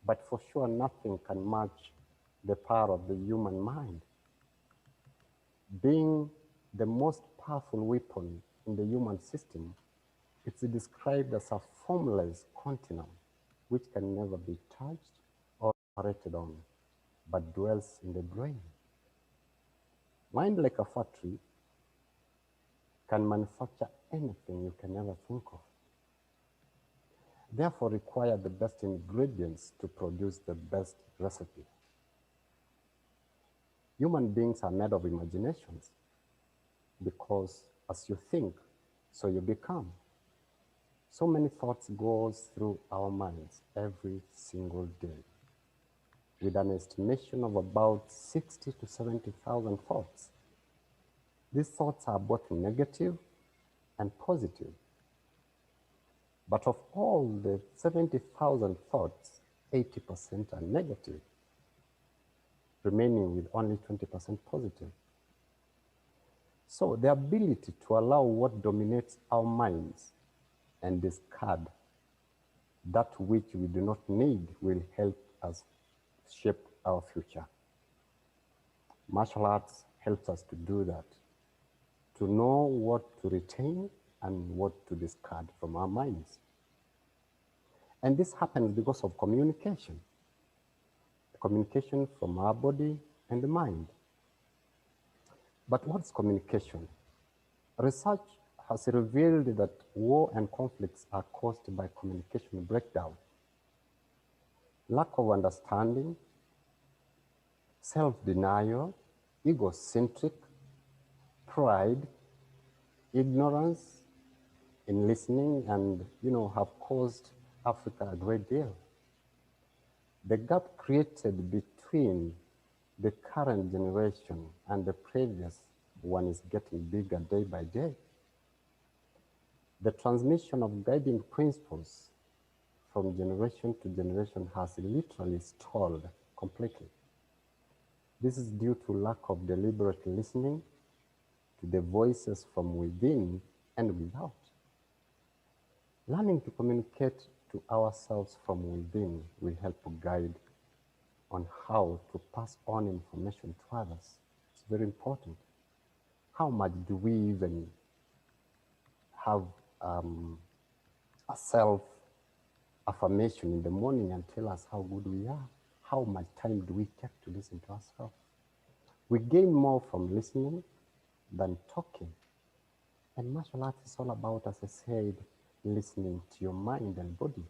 but for sure nothing can match the power of the human mind. Being the most powerful weapon in the human system, it's described as a formless continuum which can never be touched or operated on, but dwells in the brain. Mind, like a factory, can manufacture anything you can ever think of. Therefore, require the best ingredients to produce the best recipe. Human beings are made of imaginations because as you think, so you become. So many thoughts goes through our minds every single day, with an estimation of about 60 to 70,000 thoughts. These thoughts are both negative and positive. But of all the 70,000 thoughts, 80% are negative, remaining with only 20% positive. So the ability to allow what dominates our minds and discard that which we do not need will help us shape our future. Martial arts helps us to do that, to know what to retain and what to discard from our minds. And this happens because of communication. Communication from our body and the mind. But what's communication? Research has revealed that war and conflicts are caused by communication breakdown. Lack of understanding, self-denial, egocentric, pride, ignorance in listening, and have caused Africa a great deal. The gap created between the current generation and the previous one is getting bigger day by day. The transmission of guiding principles from generation to generation has literally stalled completely. This is due to lack of deliberate listening to the voices from within and without. Learning to communicate to ourselves from within will help guide on how to pass on information to others. It's very important. How much do we even have a self-affirmation in the morning and tell us how good we are? How much time do we take to listen to ourselves? We gain more from listening than talking. And martial arts is all about, as I said, listening to your mind and body.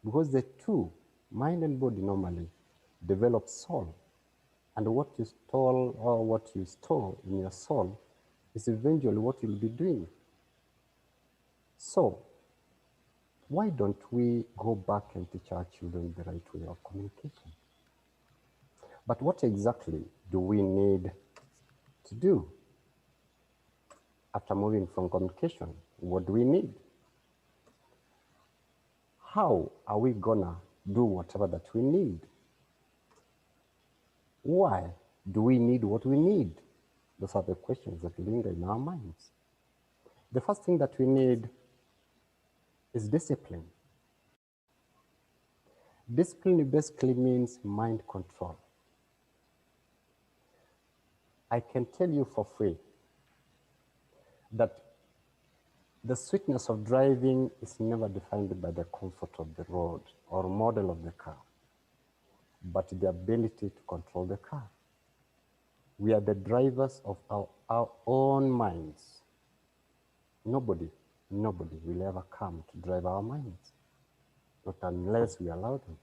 Because the two, mind and body, normally develop soul. And what you stole or what you store in your soul is eventually what you'll be doing. So, why don't we go back and teach our children the right way of communication? But what exactly do we need to do? After moving from communication, what do we need? How are we gonna do whatever that we need? Why do we need what we need? Those are the questions that linger in our minds. The first thing that we need is discipline. Discipline basically means mind control. I can tell you for free that the sweetness of driving is never defined by the comfort of the road or model of the car, but the ability to control the car. We are the drivers of our own minds. Nobody will ever come to drive our minds, not unless we allow them.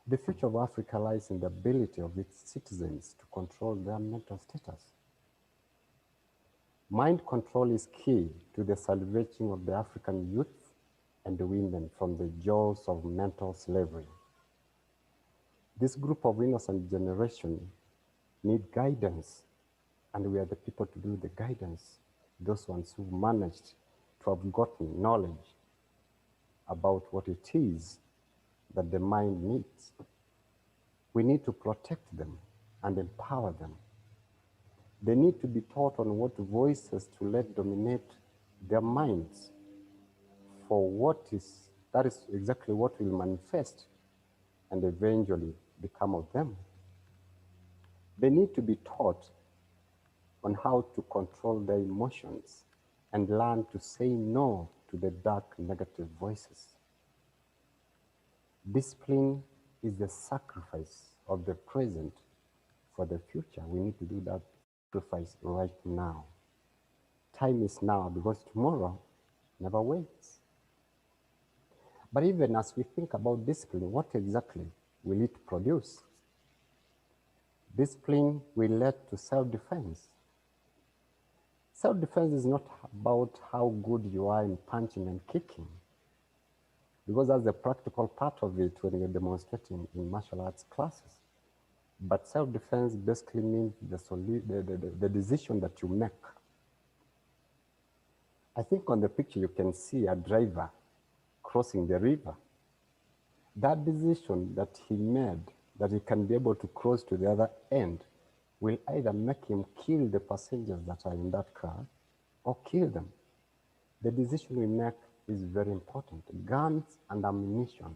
The future of Africa lies in the ability of its citizens to control their mental status. Mind control is key to the salvaging of the African youth and the women from the jaws of mental slavery. This group of innocent generation need guidance, and we are the people to do the guidance, those ones who managed to have gotten knowledge about what it is that the mind needs. We need to protect them and empower them. They need to be taught on what voices to let dominate their minds for that is exactly what will manifest and eventually become of them. They need to be taught on how to control their emotions and learn to say no to the dark negative voices. Discipline is the sacrifice of the present for the future. We need to do that sacrifice right now. Time is now, because tomorrow never waits. But even as we think about discipline, what exactly will it produce? Discipline will lead to self-defense. Self-defense is not about how good you are in punching and kicking, because that's the practical part of it when you're demonstrating in martial arts classes. But self-defense basically means the decision that you make. I think on the picture you can see a driver crossing the river. That decision that he made, that he can be able to cross to the other end, will either make him kill the passengers that are in that car or kill them. The decision we make is very important. Guns and ammunition,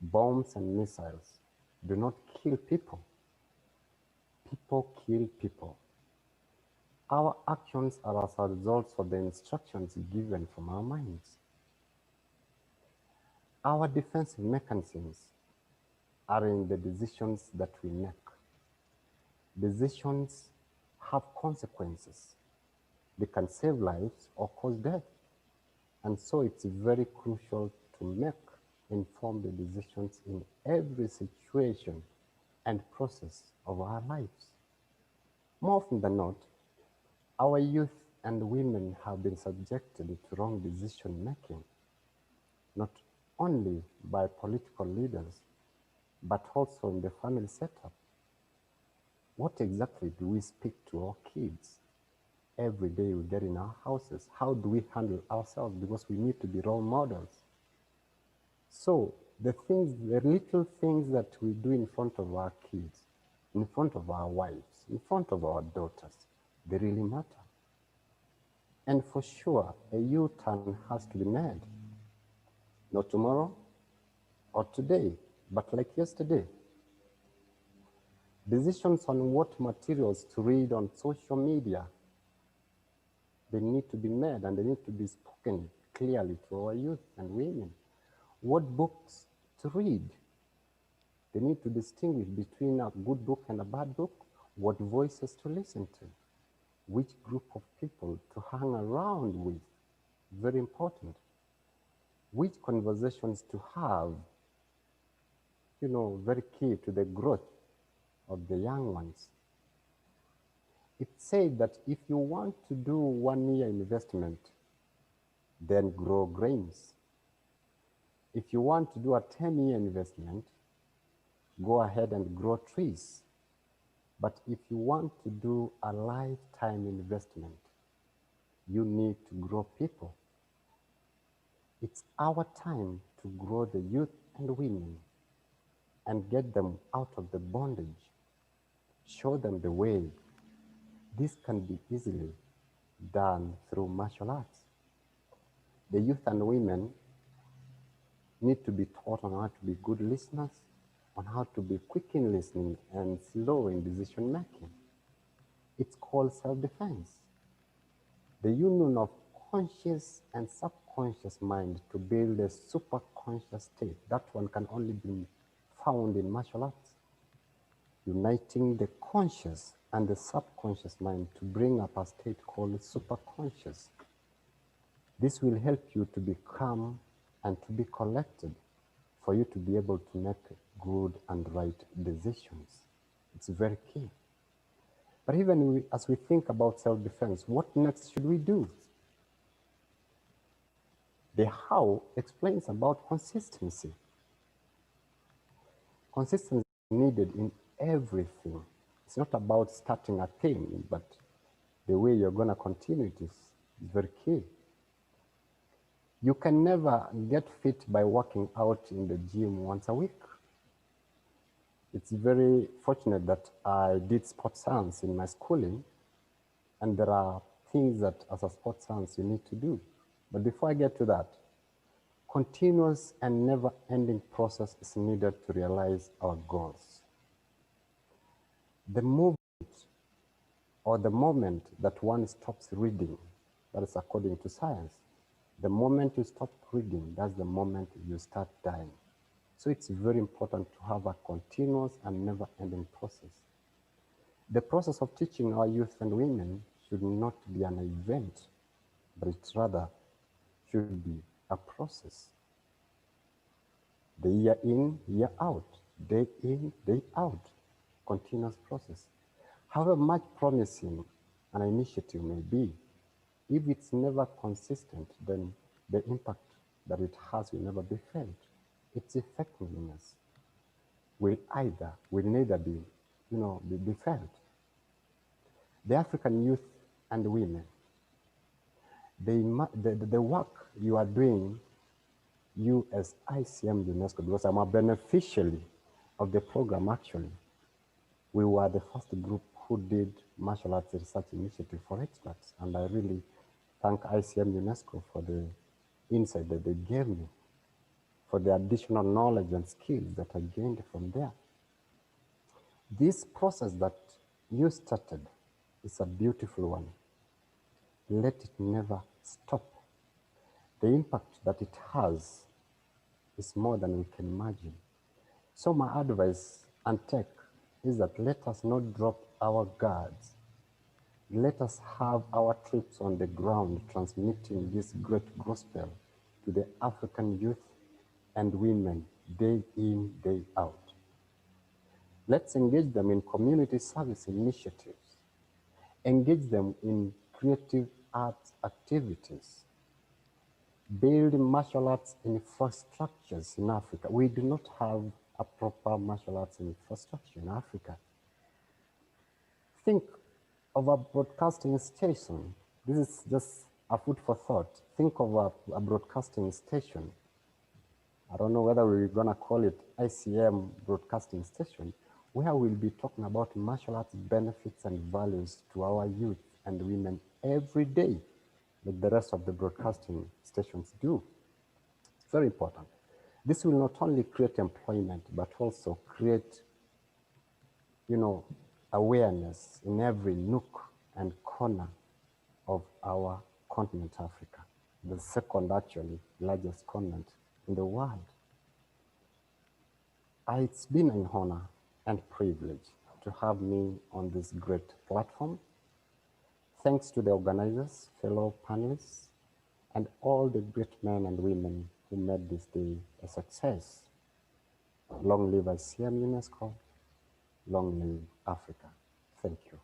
bombs and missiles do not kill people. People kill people. Our actions are as a result of the instructions given from our minds. Our defensive mechanisms are in the decisions that we make. Decisions have consequences. They can save lives or cause death. And so it's very crucial to make informed decisions in every situation and process of our lives. More often than not, our youth and women have been subjected to wrong decision making, not only by political leaders, but also in the family setup. What exactly do we speak to our kids every day we get in our houses? How do we handle ourselves? Because we need to be role models. So the little things that we do in front of our kids, in front of our wives, in front of our daughters, they really matter. And for sure, a U-turn has to be made. Not tomorrow or today, but like yesterday. Decisions on what materials to read on social media, they need to be made and they need to be spoken clearly to our youth and women. What books to read? They need to distinguish between a good book and a bad book. What voices to listen to? Which group of people to hang around with? Very important. Which conversations to have? Very key to the growth of the young ones. It said that if you want to do 1 year investment, then grow grains. If you want to do a 10-year investment, go ahead and grow trees. But if you want to do a lifetime investment, you need to grow people. It's our time to grow the youth and women and get them out of the bondage. Show them the way. This can be easily done through martial arts. The youth and women need to be taught on how to be good listeners, on how to be quick in listening and slow in decision making. It's called self-defense. The union of conscious and subconscious mind to build a super-conscious state. That one can only be found in martial arts. Uniting the conscious and the subconscious mind to bring up a state called superconscious. This will help you to be calm and to be collected for you to be able to make good and right decisions. It's very key. But even as we think about self-defense, what next should we do? The how explains about consistency. Consistency is needed in everything. It's not about starting a thing, but the way you're going to continue it is very key. You can never get fit by working out in the gym once a week. It's very fortunate that I did sports science in my schooling, and there are things that as a sports science you need to do. But before I get to that, continuous and never-ending process is needed to realize our goals. The movement or the moment that one stops reading, that is according to science, the moment you stop reading, that's the moment you start dying. So it's very important to have a continuous and never-ending process. The process of teaching our youth and women should not be an event, but it rather should be a process. The year in, year out, day in, day out. continuous process. However much promising an initiative may be, if it's never consistent, then the impact that it has will never be felt. Its effectiveness will neither be, be felt. The African youth and women, the work you are doing, you as ICM UNESCO, because I'm a beneficiary of the program actually. We were the first group who did martial arts research initiative for experts, and I really thank ICM UNESCO for the insight that they gave me, for the additional knowledge and skills that I gained from there. This process that you started is a beautiful one. Let it never stop. The impact that it has is more than we can imagine. So my advice and take is that let us not drop our guards. Let us have our troops on the ground transmitting this great gospel to the African youth and women day in, day out. Let's engage them in community service initiatives. Engage them in creative arts activities. Build martial arts infrastructures in Africa. We do not have a proper martial arts infrastructure in Africa. Think of a broadcasting station. This is just a food for thought. Think of a broadcasting station. I don't know whether we're going to call it ICM broadcasting station, where we'll be talking about martial arts benefits and values to our youth and women every day, like the rest of the broadcasting stations do. It's very important. This will not only create employment, but also create, awareness in every nook and corner of our continent, Africa, the second, actually, largest continent in the world. It's been an honor and privilege to have me on this great platform. Thanks to the organizers, fellow panelists, and all the great men and women who made this day a success. Long live ICM UNESCO, long live Africa. Thank you.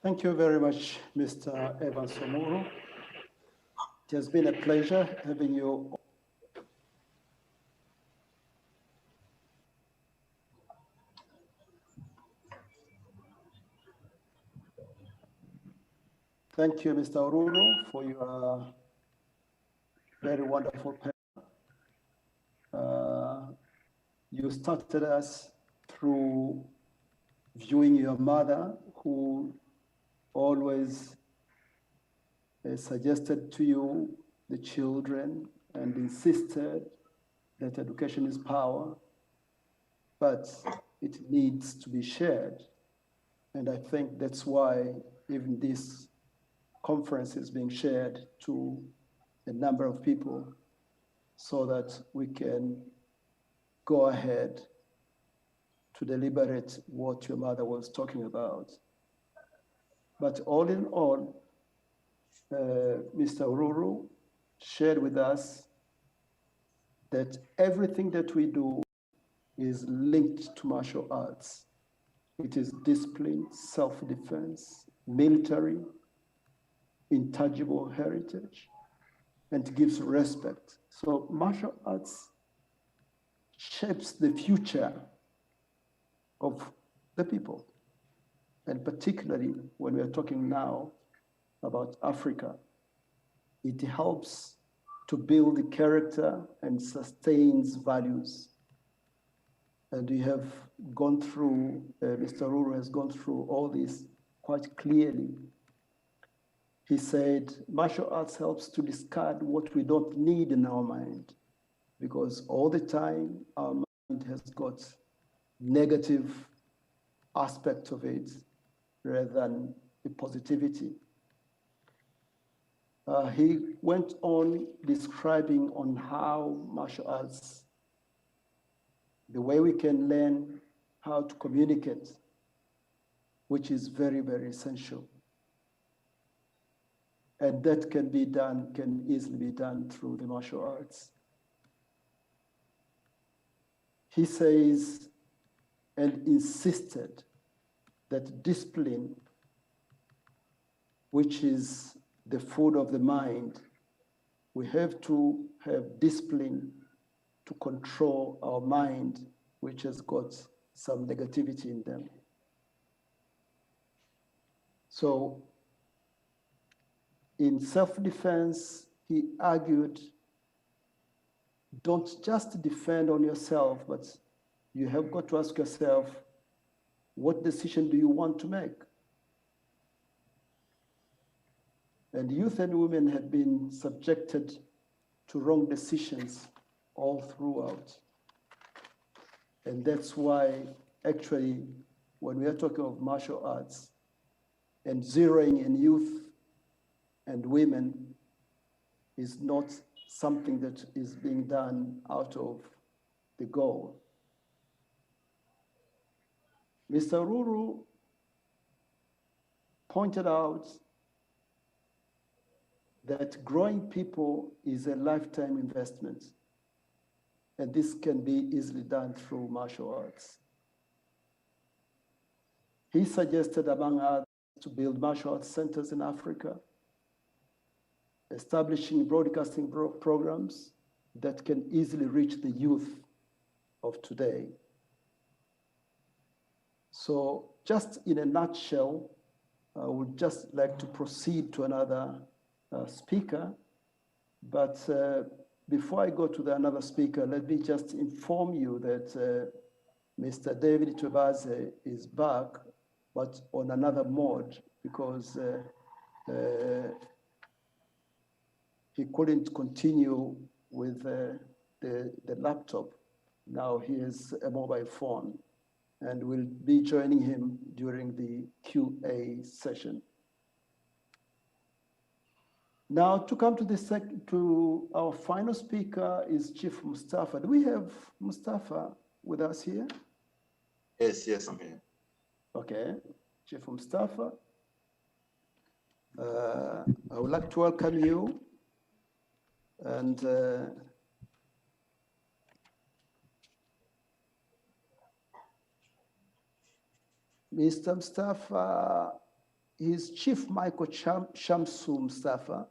Thank you very much, Mr. Evans Omuru. It has been a pleasure having you. Thank you, Mr. Oruru, for your very wonderful paper. You started us through viewing your mother, who always suggested to you the children and insisted that education is power, but it needs to be shared. And I think that's why even this conference is being shared to a number of people so that we can go ahead to deliberate what your mother was talking about. But all in all, Mr. Oruru shared with us that everything that we do is linked to martial arts. It is discipline, self-defense, military, intangible heritage, and gives respect. So martial arts shapes the future of the people. And particularly when we are talking now about Africa, it helps to build the character and sustains values. And we have gone through, Mr. Oruru has gone through all this quite clearly. He said, martial arts helps to discard what we don't need in our mind, because all the time our mind has got negative aspects of it rather than the positivity. He went on describing on how martial arts, the way we can learn how to communicate, which is very, very essential. And that can be done, can easily be done through the martial arts. He says and insisted that discipline, which is the food of the mind, we have to have discipline to control our mind, which has got some negativity in them. So in self-defense, he argued, don't just defend on yourself, but you have got to ask yourself, what decision do you want to make? And youth and women had been subjected to wrong decisions all throughout. And that's why, actually, when we are talking of martial arts and zeroing in youth and women is not something that is being done out of the goal. Mr. Ruru pointed out that growing people is a lifetime investment, and this can be easily done through martial arts. He suggested, among others, to build martial arts centers in Africa, establishing broadcasting programs that can easily reach the youth of today. So just in a nutshell, I would just like to proceed to another speaker, but before I go to another speaker, let me just inform you that Mr. David Tubaze is back, but on another mode because he couldn't continue with the laptop. Now he has a mobile phone and will be joining him during the QA session. Now to come to our final speaker is Chief Mustafa. Do we have Mustafa with us here?
Yes, I'm here.
Okay, Chief Mustafa. I would like to welcome you. And Mr. Mustafa is Chief Michael Shamsu Mustafa,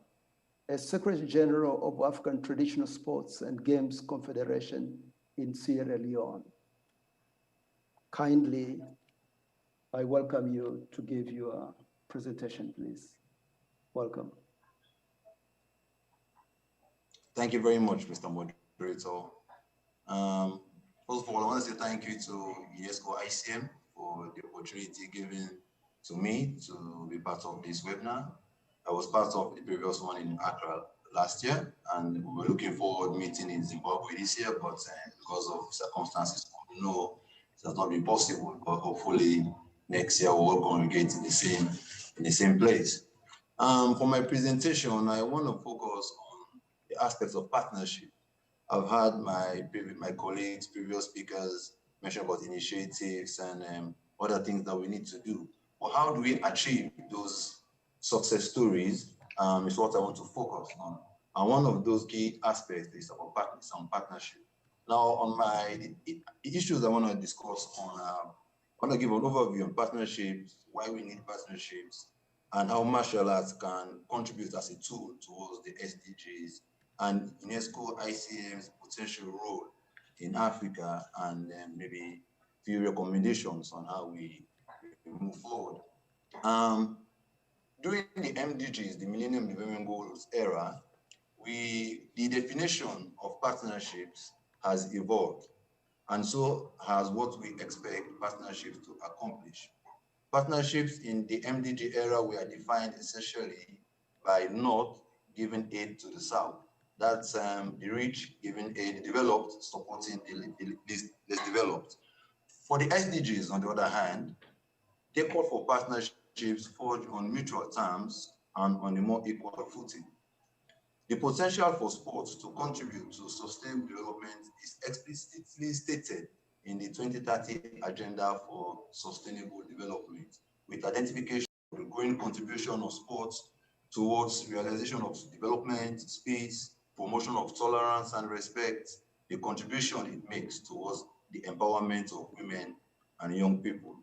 as Secretary General of African Traditional Sports and Games Confederation in Sierra Leone. Kindly, I welcome you to give your presentation, please. Welcome.
Thank you very much, Mr. Moderator. First of all, I want to say thank you to UNESCO ICM for the opportunity given to me to be part of this webinar. I was part of the previous one in Accra last year, and we were looking forward meeting in Zimbabwe this year, but because of circumstances, no, it has not been possible. But hopefully next year we'll all congregate in the same place. For my presentation, I want to focus on the aspects of partnership. I've had my colleagues, previous speakers mention about initiatives and other things that we need to do. But how do we achieve those success stories is what I want to focus on. And one of those key aspects is about some partnership. Now, on the issues I want to discuss on, I want to give an overview on partnerships, why we need partnerships, and how martial arts can contribute as a tool towards the SDGs and UNESCO ICM's potential role in Africa, and maybe a few recommendations on how we move forward. During the MDGs, the Millennium Development Goals era, the definition of partnerships has evolved, and so has what we expect partnerships to accomplish. Partnerships in the MDG era were defined essentially by North giving aid to the South. That's the rich giving aid, developed supporting the less developed. For the SDGs, on the other hand, they call for partnerships forged on mutual terms and on a more equal footing. The potential for sports to contribute to sustainable development is explicitly stated in the 2030 Agenda for Sustainable Development, with identification of the growing contribution of sports towards realization of development, peace, promotion of tolerance and respect, the contribution it makes towards the empowerment of women and young people.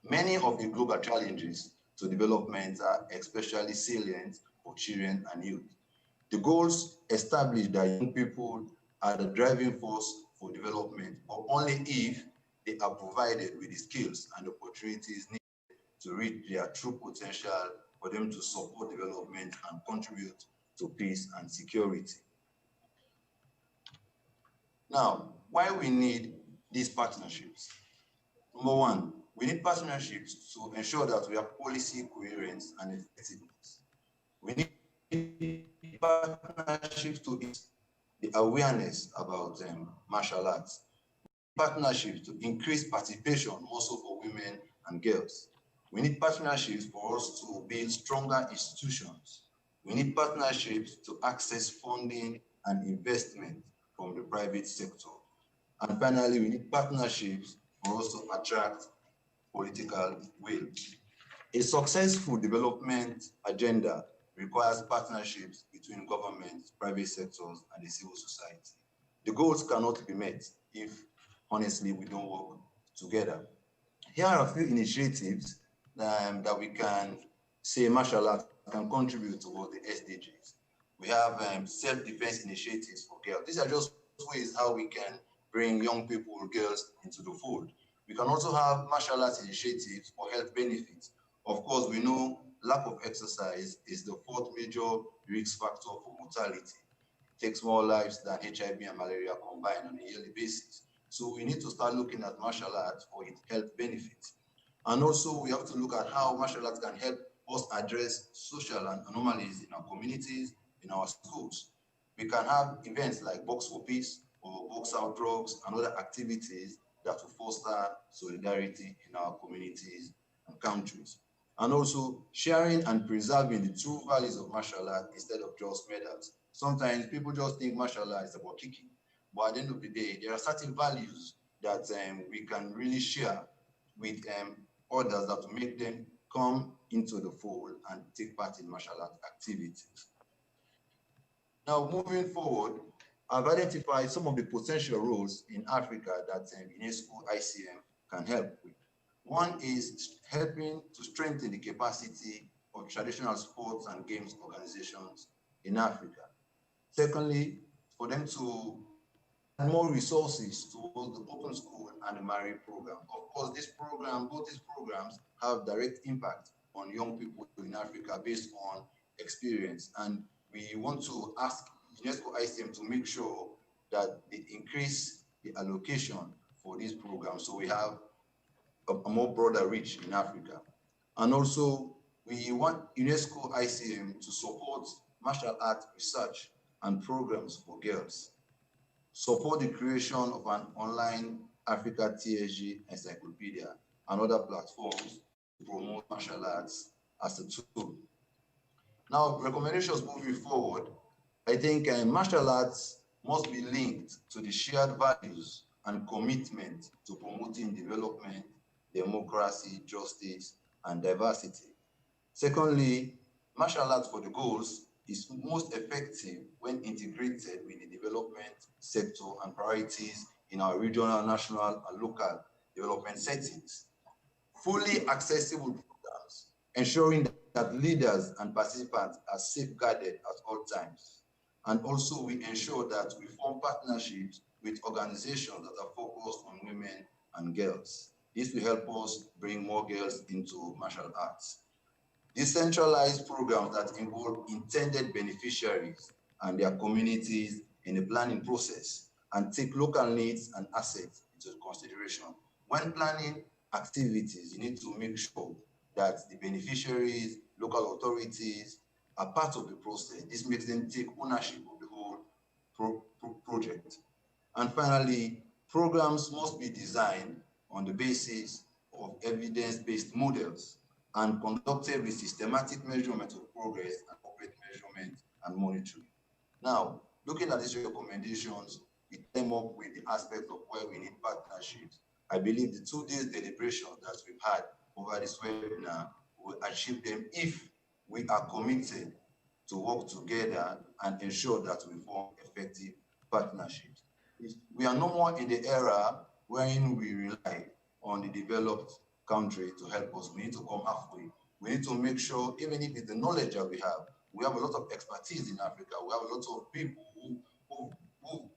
Many of the global challenges to development are especially salient for children and youth. The goals establish that young people are the driving force for development, but only if they are provided with the skills and opportunities needed to reach their true potential for them to support development and contribute to peace and security. Now, why we need these partnerships? Number one, we need partnerships to ensure that we have policy coherence and effectiveness. We need partnerships to increase the awareness about martial arts. Partnerships to increase participation also for women and girls. We need partnerships for us to build stronger institutions. We need partnerships to access funding and investment from the private sector. And finally, we need partnerships for us to attract political will. A successful development agenda requires partnerships between governments, private sectors, and the civil society. The goals cannot be met if, honestly, we don't work together. Here are a few initiatives that we can say martial arts can contribute towards the SDGs. We have self-defense initiatives for girls. These are just ways how we can bring young people, girls, into the fold. We can also have martial arts initiatives for health benefits. Of course, we know lack of exercise is the fourth major risk factor for mortality. It takes more lives than HIV and malaria combined on a yearly basis. So we need to start looking at martial arts for its health benefits. And also we have to look at how martial arts can help us address social anomalies in our communities, in our schools. We can have events like Box for Peace or Box Out Drugs and other activities that will foster solidarity in our communities and countries. And also sharing and preserving the true values of martial art instead of just medals. Sometimes people just think martial art is about kicking, but at the end of the day, there are certain values that we can really share with others that will make them come into the fold and take part in martial art activities. Now, moving forward, I've identified some of the potential roles in Africa that UNESCO ICM can help with. One is helping to strengthen the capacity of traditional sports and games organizations in Africa. Secondly, for them to add more resources towards the open school and the marriage program. Of course, both these programs have direct impact on young people in Africa based on experience. And we want to ask UNESCO ICM to make sure that they increase the allocation for these programs so we have a more broader reach in Africa. And also, we want UNESCO ICM to support martial arts research and programs for girls, support the creation of an online Africa TSG encyclopedia and other platforms to promote martial arts as a tool. Now, recommendations moving forward, I think martial arts must be linked to the shared values and commitment to promoting development, democracy, justice, and diversity. Secondly, martial arts for the goals is most effective when integrated with the development sector and priorities in our regional, national, and local development settings. Fully accessible programs, ensuring that leaders and participants are safeguarded at all times. And also we ensure that we form partnerships with organizations that are focused on women and girls. This will help us bring more girls into martial arts. Decentralized programs that involve intended beneficiaries and their communities in the planning process and take local needs and assets into consideration. When planning activities, you need to make sure that the beneficiaries, local authorities are part of the process. This makes them take ownership of the whole project. And finally, programs must be designed on the basis of evidence-based models and conducted with systematic measurement of progress and corporate measurement and monitoring. Now, looking at these recommendations, we came up with the aspect of where we need partnerships. I believe the 2 days deliberation that we've had over this webinar will achieve them if we are committed to work together and ensure that we form effective partnerships. We are no more in the era wherein we rely on the developed country to help us. We need to come halfway. We need to make sure, even if it's the knowledge that we have a lot of expertise in Africa. We have a lot of people who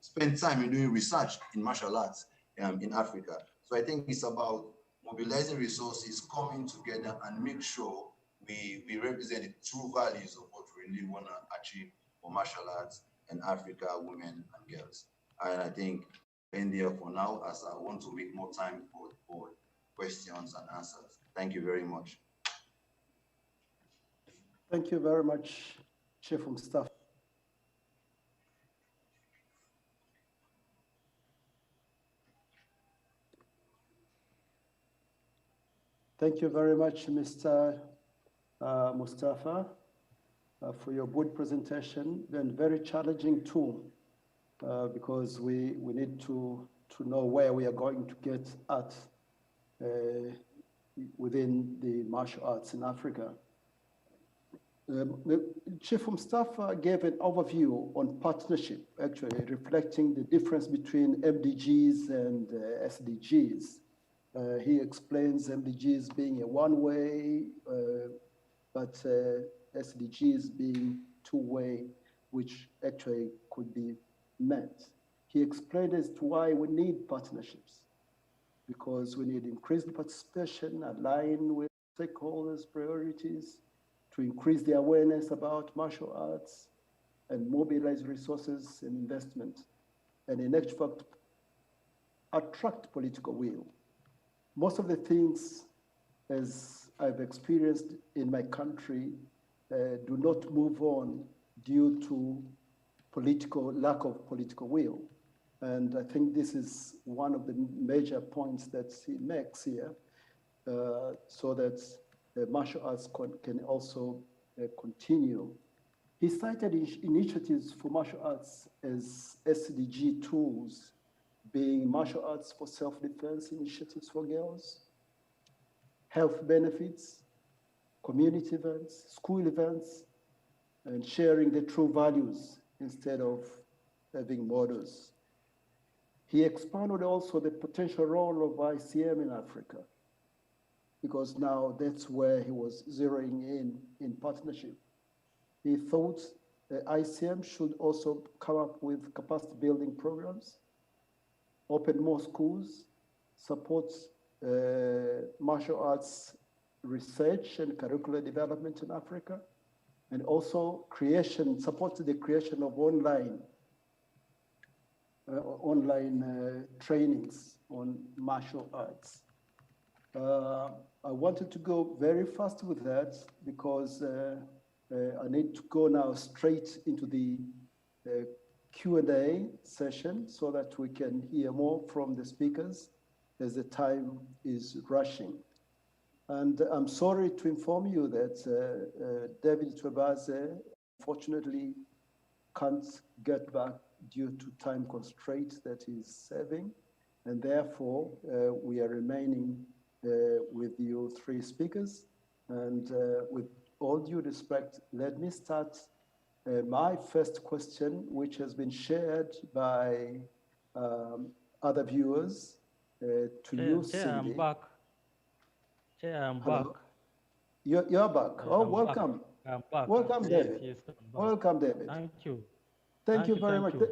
spend time in doing research in martial arts in Africa. So I think it's about mobilizing resources, coming together and make sure we represent the true values of what we really want to achieve for martial arts in Africa, women and girls. And I think end there for now, as I want to make more time for questions and answers. Thank you very much.
Thank you very much, Chief Mustafa. Thank you very much, Mr. Mustafa, for your good presentation and very challenging too, because we need to know where we are going to get at within the martial arts in Africa. Chief Mustafa gave an overview on partnership, actually reflecting the difference between MDGs and SDGs. He explains MDGs being a one-way, but SDGs being two-way, which actually could be met. He explained as to why we need partnerships, because we need increased participation, align with stakeholders' priorities, to increase the awareness about martial arts and mobilize resources and investment, and in actual fact, attract political will. Most of the things, as I've experienced in my country, do not move on due to lack of political will. And I think this is one of the major points that he makes here, so that martial arts can also continue. He cited initiatives for martial arts as SDG tools, being martial arts for self-defense initiatives for girls, health benefits, community events, school events, and sharing the true values instead of having models. He expounded also the potential role of ICM in Africa, because now that's where he was zeroing in partnership. He thought the ICM should also come up with capacity building programs, open more schools, support martial arts research and curricular development in Africa, and also support the creation of online trainings on martial arts. I wanted to go very fast with that because I need to go now straight into the Q&A session so that we can hear more from the speakers as the time is rushing. And I'm sorry to inform you that David Twebaze unfortunately can't get back due to time constraints that he's serving. And therefore, we are remaining with you three speakers. And with all due respect, let me start my first question, which has been shared by other viewers to you, Cindy.
I'm back. I'm
Hello?
back.
You're back. Oh, welcome.
I'm back.
Welcome,
Yes,
David.
yes, I'm back.
Welcome, David.
Thank you.
Thank you very much.
you.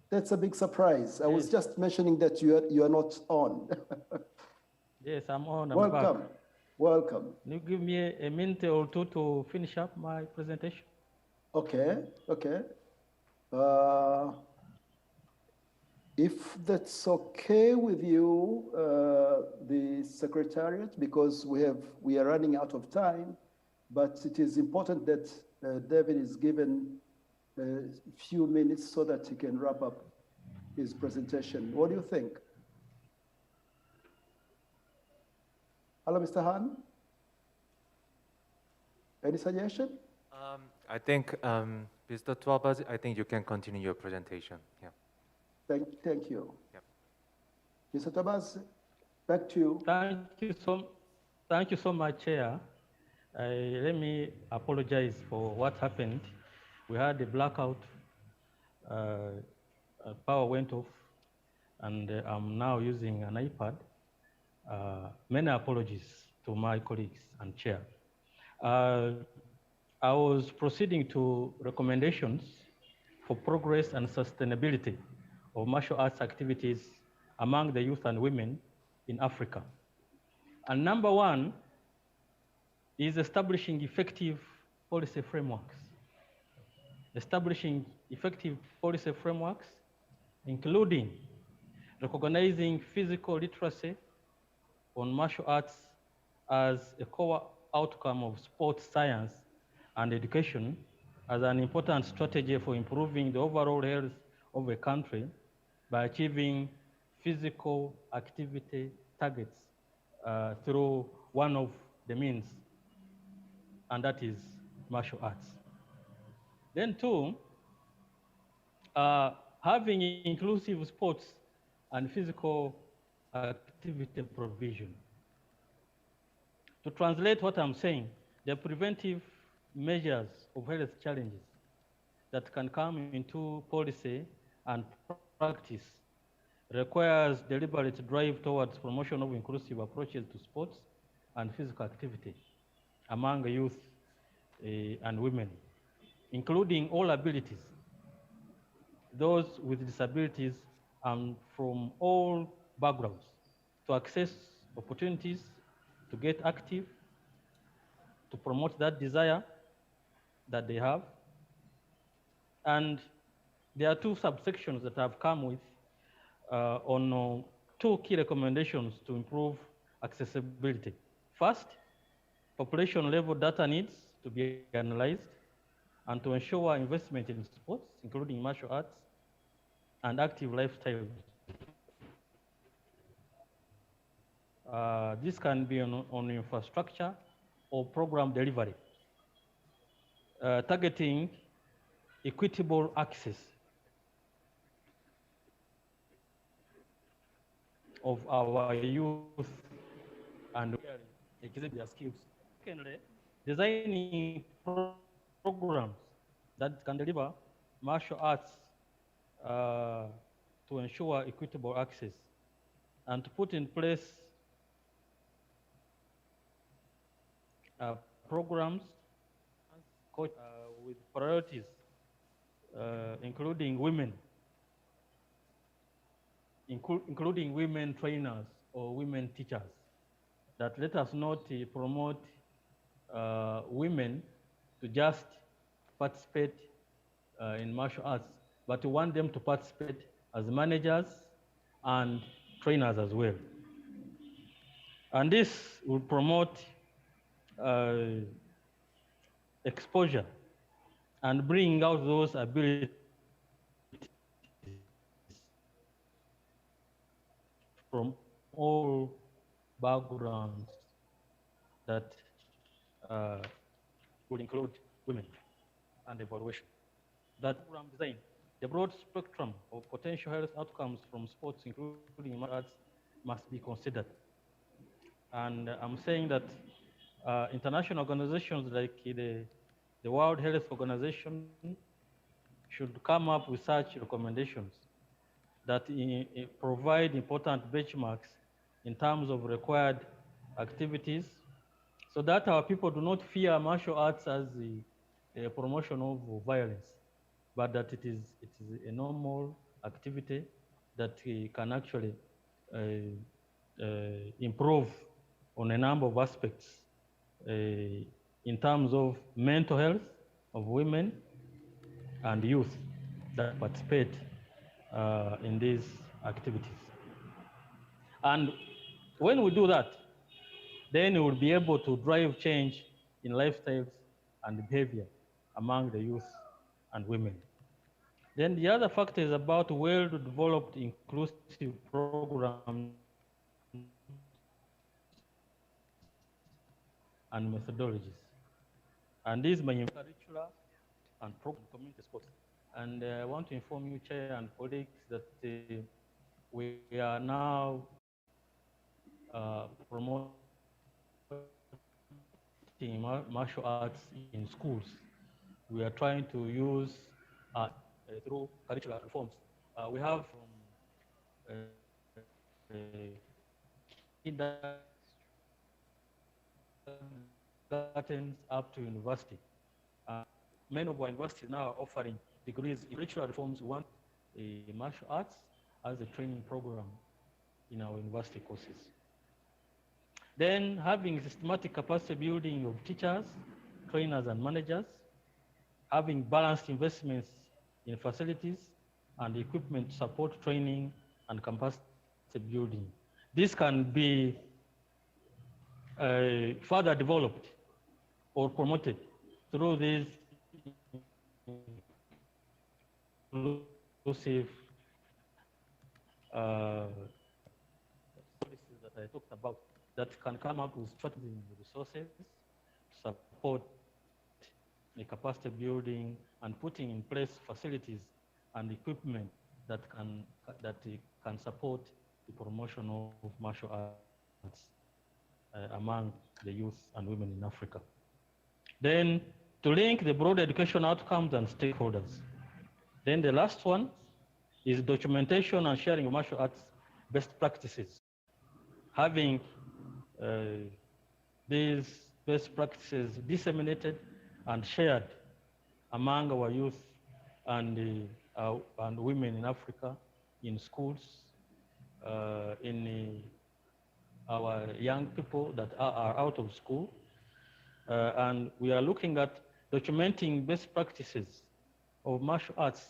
That's a big surprise. I was just mentioning that you are not on.
Yes, I'm on. I'm
Welcome.
back.
Welcome.
Can you give me a minute or two to finish up my presentation?
Okay, okay. If that's okay with you, the Secretariat, because we are running out of time, but it is important that David is given a few minutes so that he can wrap up his presentation. What do you think? Hello, Mr. Han. Any suggestion?
I think, Mr. Twebaze, I think you can continue your presentation. Yeah.
Thank you.
Yep.
Mr. Twebaze, back to you.
Thank you so much, Chair. Let me apologize for what happened. We had a blackout, power went off, and I'm now using an iPad. Many apologies to my colleagues and chair. I was proceeding to recommendations for progress and sustainability of martial arts activities among the youth and women in Africa. And number one is establishing effective policy frameworks. Establishing effective policy frameworks, including recognizing physical literacy on martial arts as a core outcome of sports science and education as an important strategy for improving the overall health of a country by achieving physical activity targets through one of the means, and that is martial arts. Then two, having inclusive sports and physical activity provision. To translate what I'm saying, the preventive measures of health challenges that can come into policy and practice requires deliberate drive towards promotion of inclusive approaches to sports and physical activity among youth and women, including all abilities, those with disabilities and from all backgrounds, to access opportunities to get active, to promote that desire that they have. And there are two subsections that have come with on two key recommendations to improve accessibility. First, population level data needs to be analyzed and to ensure investment in sports, including martial arts and active lifestyles. This can be on infrastructure or program delivery, targeting equitable access of our youth and exhibit their skills. Secondly, designing programs that can deliver martial arts to ensure equitable access and to put in place programs with priorities, including women, including women trainers or women teachers, that let us not promote women to just participate in martial arts, but we want them to participate as managers and trainers as well. And this will promote exposure and bring out those abilities from all backgrounds that will include women and evaluation. That program design, the broad spectrum of potential health outcomes from sports, including martial arts, must be considered. And I'm saying that international organizations like the World Health Organization should come up with such recommendations that provide important benchmarks in terms of required activities, so that our people do not fear martial arts as a promotion of violence, but that it is a normal activity that can actually improve on a number of aspects in terms of mental health of women and youth that participate in these activities. And when we do that, then we will be able to drive change in lifestyles and behavior among the youth and women. Then the other factor is about well-developed inclusive programs and methodologies. And these may include curricular and program community sports. And I want to inform you, Chair and colleagues, that we are now promoting martial arts in schools. We are trying to use through curricular reforms. We have from kindergarten up to university. Many of our universities now are offering degrees in curricular reforms. We want martial arts as a training program in our university courses. Then having systematic capacity building of teachers, trainers, and managers, having balanced investments in facilities and equipment to support training and capacity building. This can be further developed or promoted through these inclusive policies that I talked about that can come up with strategies and resources to support the capacity building and putting in place facilities and equipment that can support the promotion of martial arts among the youth and women in Africa. Then to link the broad education outcomes and stakeholders. Then the last one is documentation and sharing of martial arts best practices. Having these best practices disseminated and shared among our youth and women in Africa, in schools, in our young people that are out of school. And we are looking at documenting best practices of martial arts,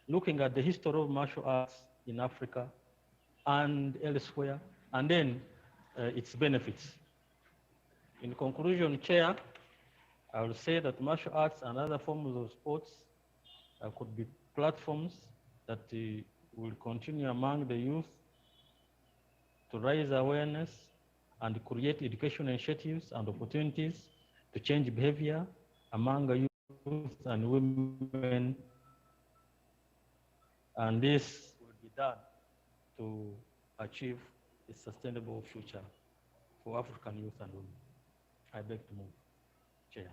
looking at the history of martial arts in Africa and elsewhere, and then its benefits. In conclusion, Chair, I will say that martial arts and other forms of sports could be platforms that will continue among the youth to raise awareness and create education initiatives and opportunities to change behavior among the youth and women. And this will be done to achieve a sustainable future for African youth and women. I beg to move, Chair.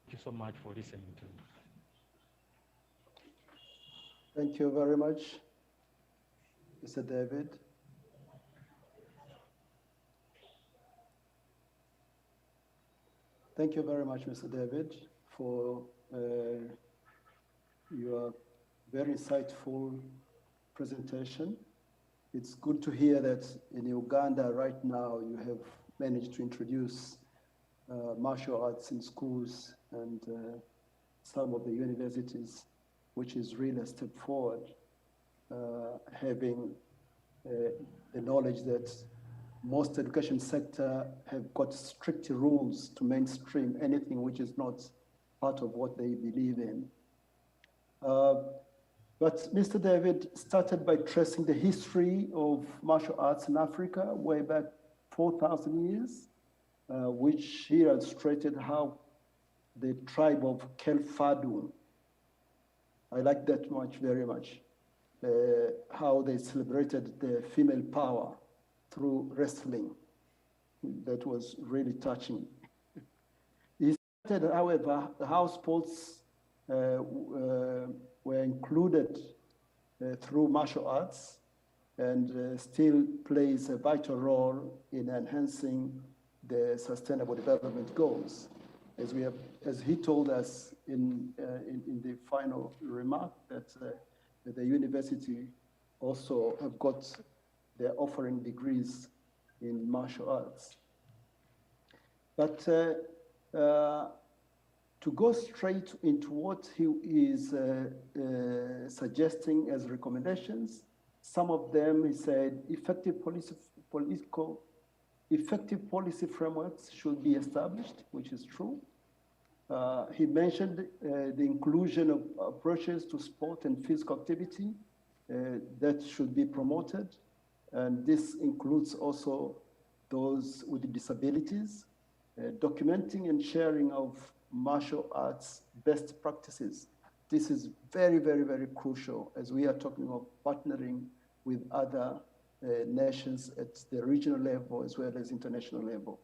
Thank you so much for listening to me.
Thank you very much, Mr. David. Thank you very much, Mr. David, for your very insightful presentation. It's good to hear that in Uganda right now you have managed to introduce martial arts in schools and some of the universities, which is really a step forward, having the knowledge that most education sector have got strict rules to mainstream anything which is not part of what they believe in. But Mr. David started by tracing the history of martial arts in Africa way back 4,000 years, which he illustrated how the tribe of Kelfadu, I like that much, very much, how they celebrated the female power through wrestling. That was really touching. He stated, however, how sports were included through martial arts and still plays a vital role in enhancing the sustainable development goals. As he told us in the final remark that the university also have got, they're offering degrees in martial arts. But to go straight into what he is suggesting as recommendations, some of them, he said, effective policy frameworks should be established, which is true. He mentioned the inclusion of approaches to sport and physical activity that should be promoted. And this includes also those with disabilities, documenting and sharing of martial arts best practices. This is very, very, very crucial as we are talking of partnering with other nations at the regional level as well as international level.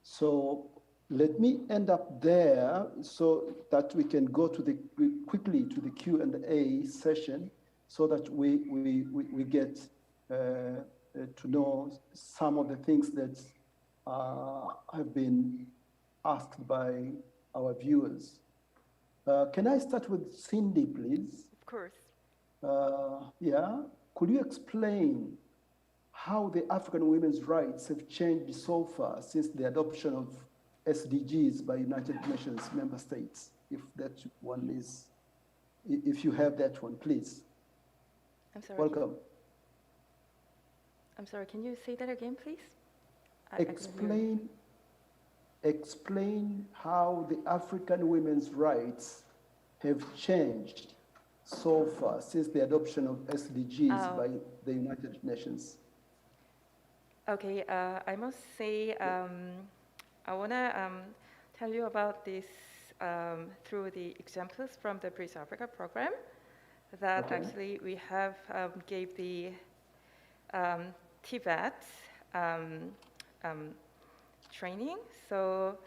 So let me end up there so that we can go to quickly to the Q&A session so that we get to know some of the things that have been asked by our viewers. Can I start with Cindy, please?
Of course.
Yeah, could you explain how the African women's rights have changed so far since the adoption of SDGs by United Nations member states? If that one is, if you have that one, please.
I'm sorry.
Welcome.
I'm sorry, can you say that again, please?
Explain how the African women's rights have changed so far since the adoption of SDGs by the United Nations.
Okay, I must say, I want to tell you about this through the examples from the Bridge Africa program that actually we have gave the Tibet training. So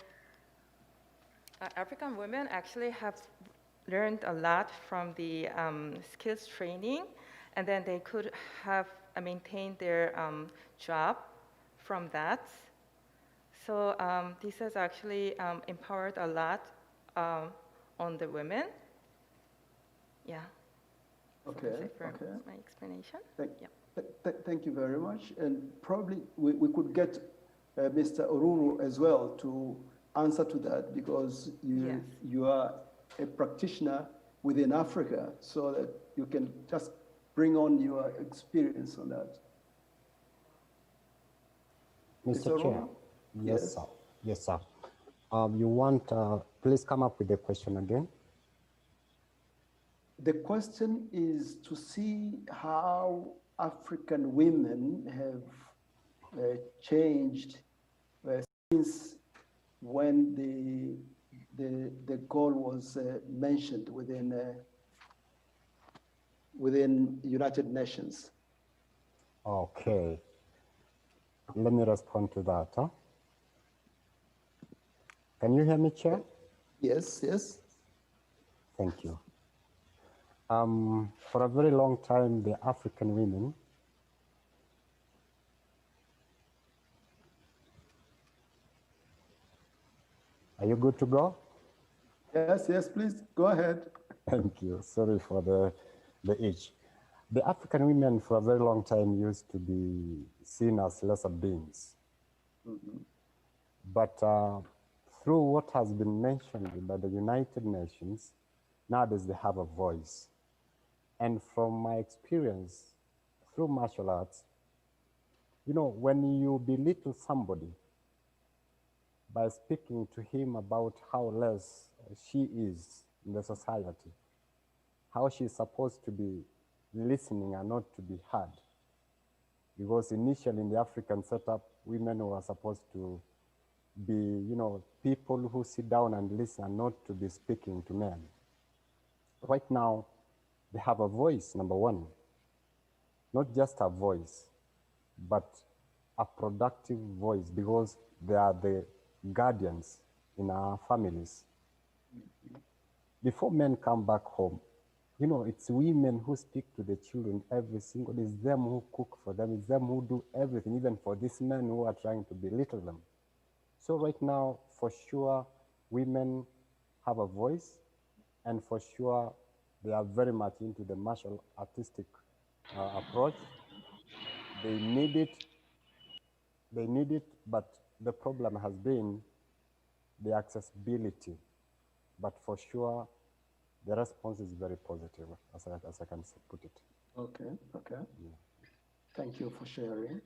African women actually have learned a lot from the skills training, and then they could have maintained their job from that. So this has actually empowered a lot on the women. Yeah.
Okay.
So
okay.
my explanation.
Thank you very much. And probably we could get Mr. Oruru as well to answer to that, because you are a practitioner within Africa, so that you can just bring on your experience on that.
Mr. Chair. Yes, sir. Yes, sir. You want, please come up with the question again.
The question is to see how African women have changed since when the goal was mentioned within United Nations.
Okay. Let me respond to that. Huh? Can you hear me, Chair?
Yes, yes.
Thank you. For a very long time, the African women Are you good to go?
Yes, yes, please, go ahead.
Thank you. Sorry for the itch. The African women for a very long time used to be seen as lesser beings.
Mm-hmm.
But through what has been mentioned by the United Nations, nowadays they have a voice. And from my experience through martial arts, you know, when you belittle somebody by speaking to him about how less she is in the society, how she's supposed to be listening and not to be heard. Because initially in the African setup, women were supposed to be, you know, people who sit down and listen and not to be speaking to men. Right now, they have a voice, number one. Not just a voice, but a productive voice, because they are the guardians in our families. Before men come back home, you know, it's women who speak to the children every single day. It's them who cook for them. It's them who do everything, even for these men who are trying to belittle them. So right now, for sure, women have a voice, and for sure, they are very much into the martial artistic approach. They need it, but the problem has been the accessibility. But for sure, the response is very positive, as I can put it.
Okay, okay. Yeah. Thank you for sharing.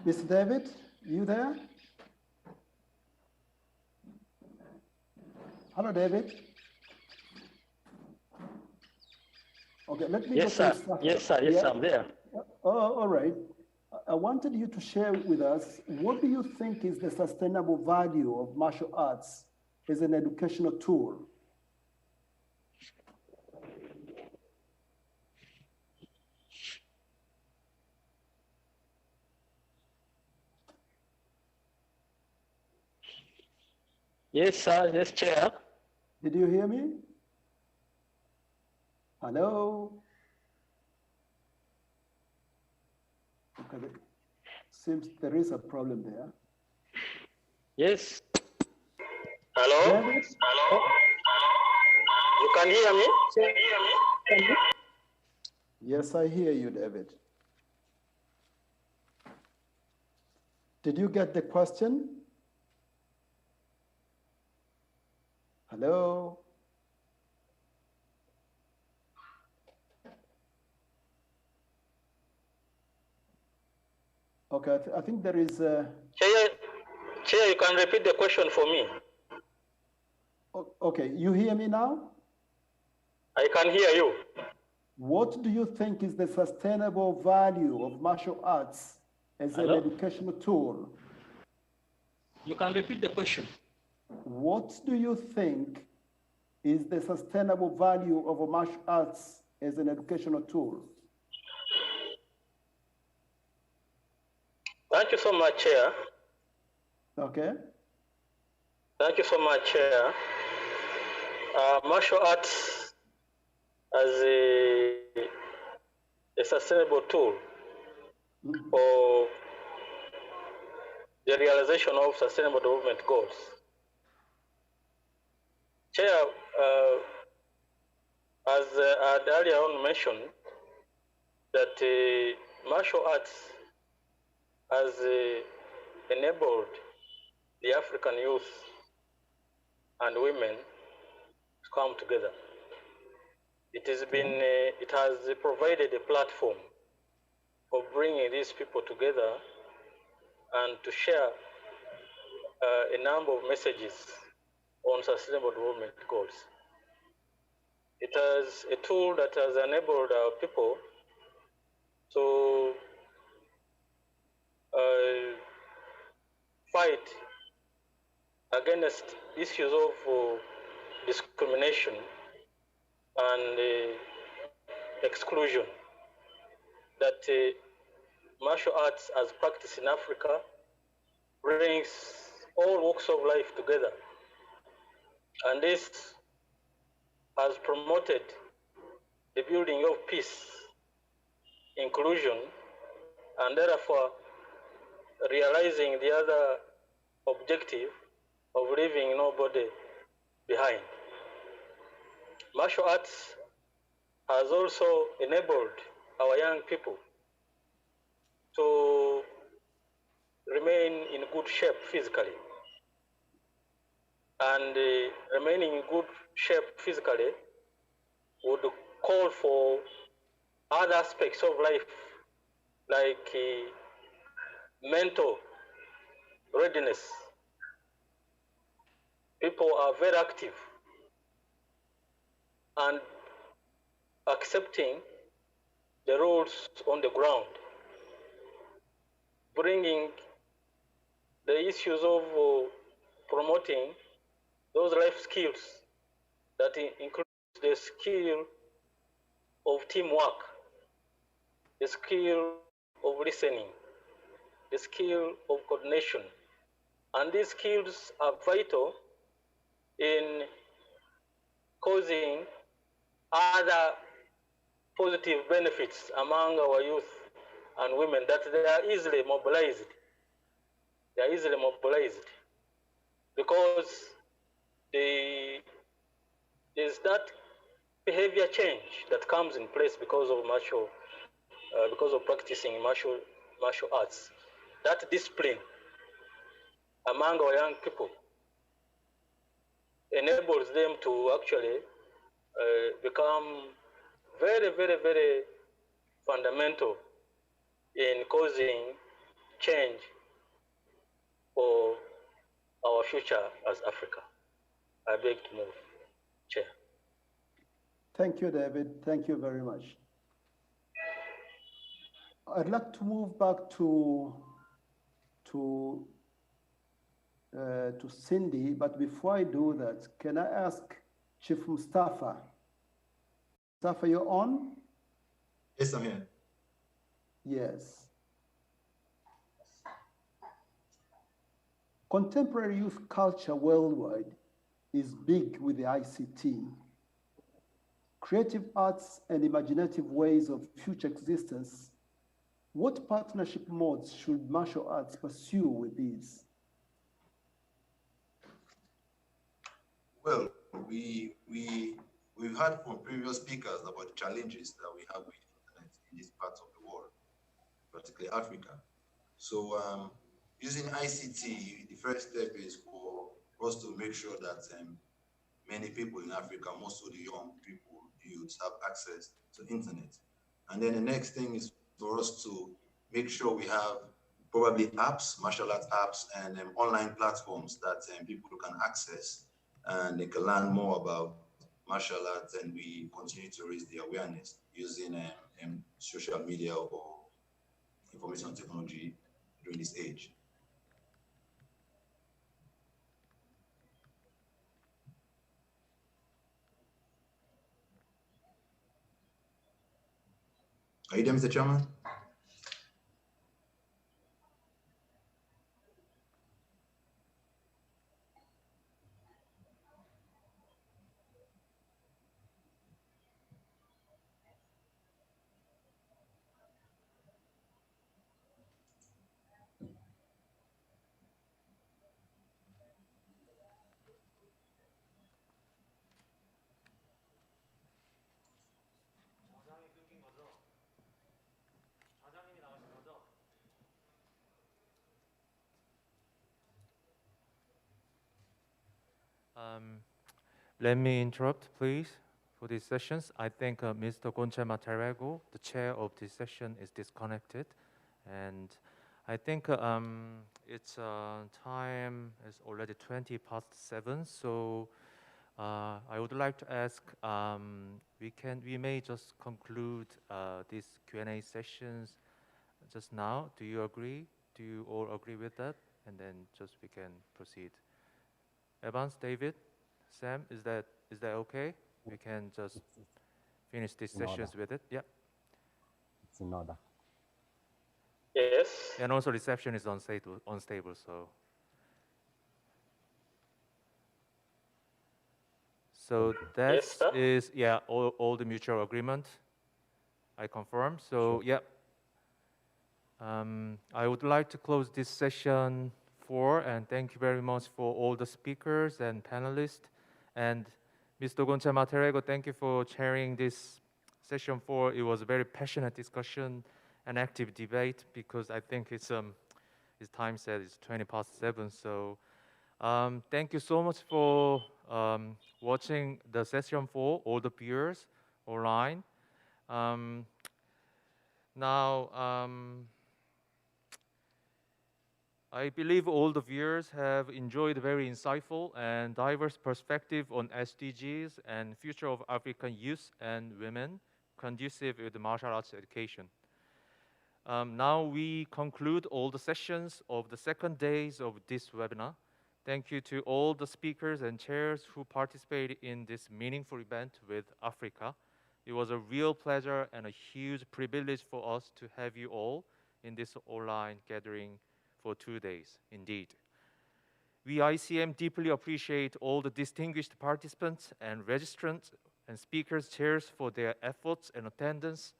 Mr. David, you there? Hello, David. Okay, let me
Yes, sir. Yes, sir. Yes,
yeah.
I'm there.
Oh, all right. I wanted you to share with us, what do you think is the sustainable value of martial arts as an educational tool?
Yes, sir. Yes, Chair.
Did you hear me? Hello? Okay. Seems there is a problem there.
Yes. Hello?
David?
Hello? You can hear me?
Yes, I hear you, David. Did you get the question? Hello? Okay, I think there is a...
Chair, you can repeat the question for me.
Okay, you hear me now?
I can hear you.
What do you think is the sustainable value of martial arts as
Hello?
an educational tool?
You can repeat the question.
What do you think is the sustainable value of martial arts as an educational tool?
Thank you so much, Chair.
Okay.
Thank you so much, Chair. Martial arts as a sustainable tool for the realization of sustainable development goals. Chair, as I had earlier on mentioned, that martial arts has enabled the African youth and women to come together. It has provided a platform for bringing these people together and to share a number of messages on sustainable development goals. It is a tool that has enabled our people to fight against issues of discrimination and exclusion that martial arts as practiced in Africa brings all walks of life together. And this has promoted the building of peace, inclusion, and therefore realizing the other objective of leaving nobody behind. Martial arts has also enabled our young people to remain in good shape physically. And remaining in good shape physically would call for other aspects of life, like mental readiness. People are very active and accepting the rules on the ground, bringing the issues of promoting those life skills that include the skill of teamwork, the skill of listening, the skill of coordination. And these skills are vital in causing other positive benefits among our youth and women, that they are easily mobilized. They are easily mobilized because there's that behavior change that comes in place because of practicing martial arts. That discipline among our young people enables them to actually become very, very, very fundamental in causing change for our future as Africa. I beg to move, Chair.
Thank you, David. Thank you very much. I'd like to move back to Cindy, but before I do that, can I ask Chief Mustafa? Mustafa, you're on?
Yes, I'm here.
Yes. Contemporary youth culture worldwide is big with the ICT. Creative arts and imaginative ways of future existence What partnership modes should martial arts pursue with these?
Well, we've heard from previous speakers about the challenges that we have with internet in these parts of the world, particularly Africa. So using ICT, the first step is for us to make sure that many people in Africa, most of the young people, youths, have access to internet. And then the next thing is for us to make sure we have probably apps, martial arts apps, and online platforms that people can access, and they can learn more about martial arts, and we continue to raise the awareness using social media or information technology during this age. Are you there, Mr. Chairman?
Let me interrupt, please, for these sessions. I think Mr. Goncha Matarego, the chair of this session, is disconnected. And I think it's time is already 7:20. So I would like to ask, we may just conclude these Q&A sessions just now. Do you agree? Do you all agree with that? And then just we can proceed. Evans, David, Sam, is that okay? We can just finish these sessions with it. Yeah.
It's in order.
Yes.
And also reception is unstable, so. So that
Yes,
is, yeah, all the mutual agreement. I confirm. So,
Sure.
yeah. I would like to close this session 4, and thank you very much for all the speakers and panelists. And Mr. Goncha Materego, thank you for chairing this session 4. It was a very passionate discussion and active debate, because I think it's time said it's 7:20. So thank you so much for watching the session 4, all the viewers online. Now, I believe all the viewers have enjoyed a very insightful and diverse perspective on SDGs and future of African youth and women, conducive with martial arts education. Now we conclude all the sessions of the second days of this webinar. Thank you to all the speakers and chairs who participated in this meaningful event with Africa. It was a real pleasure and a huge privilege for us to have you all in this online gathering for 2 days, indeed. We ICM deeply appreciate all the distinguished participants and registrants and speakers, chairs for their efforts and attendance.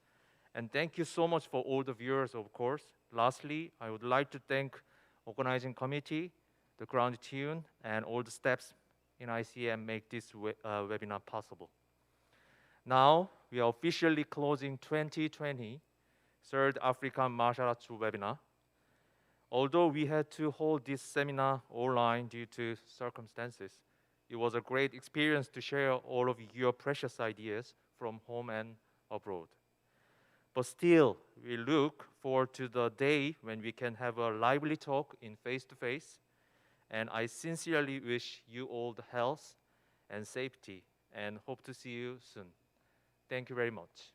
And thank you so much for all the viewers, of course. Lastly, I would like to thank organizing committee, the ground tune, and all the steps in ICM make this webinar possible. Now, we are officially closing 2020 third African Martial Arts webinar. Although we had to hold this seminar online due to circumstances, it was a great experience to share all of your precious ideas from home and abroad. But still, we look forward to the day when we can have a lively talk in face-to-face, and I sincerely wish you all the health and safety, and hope to see you soon. Thank you very much.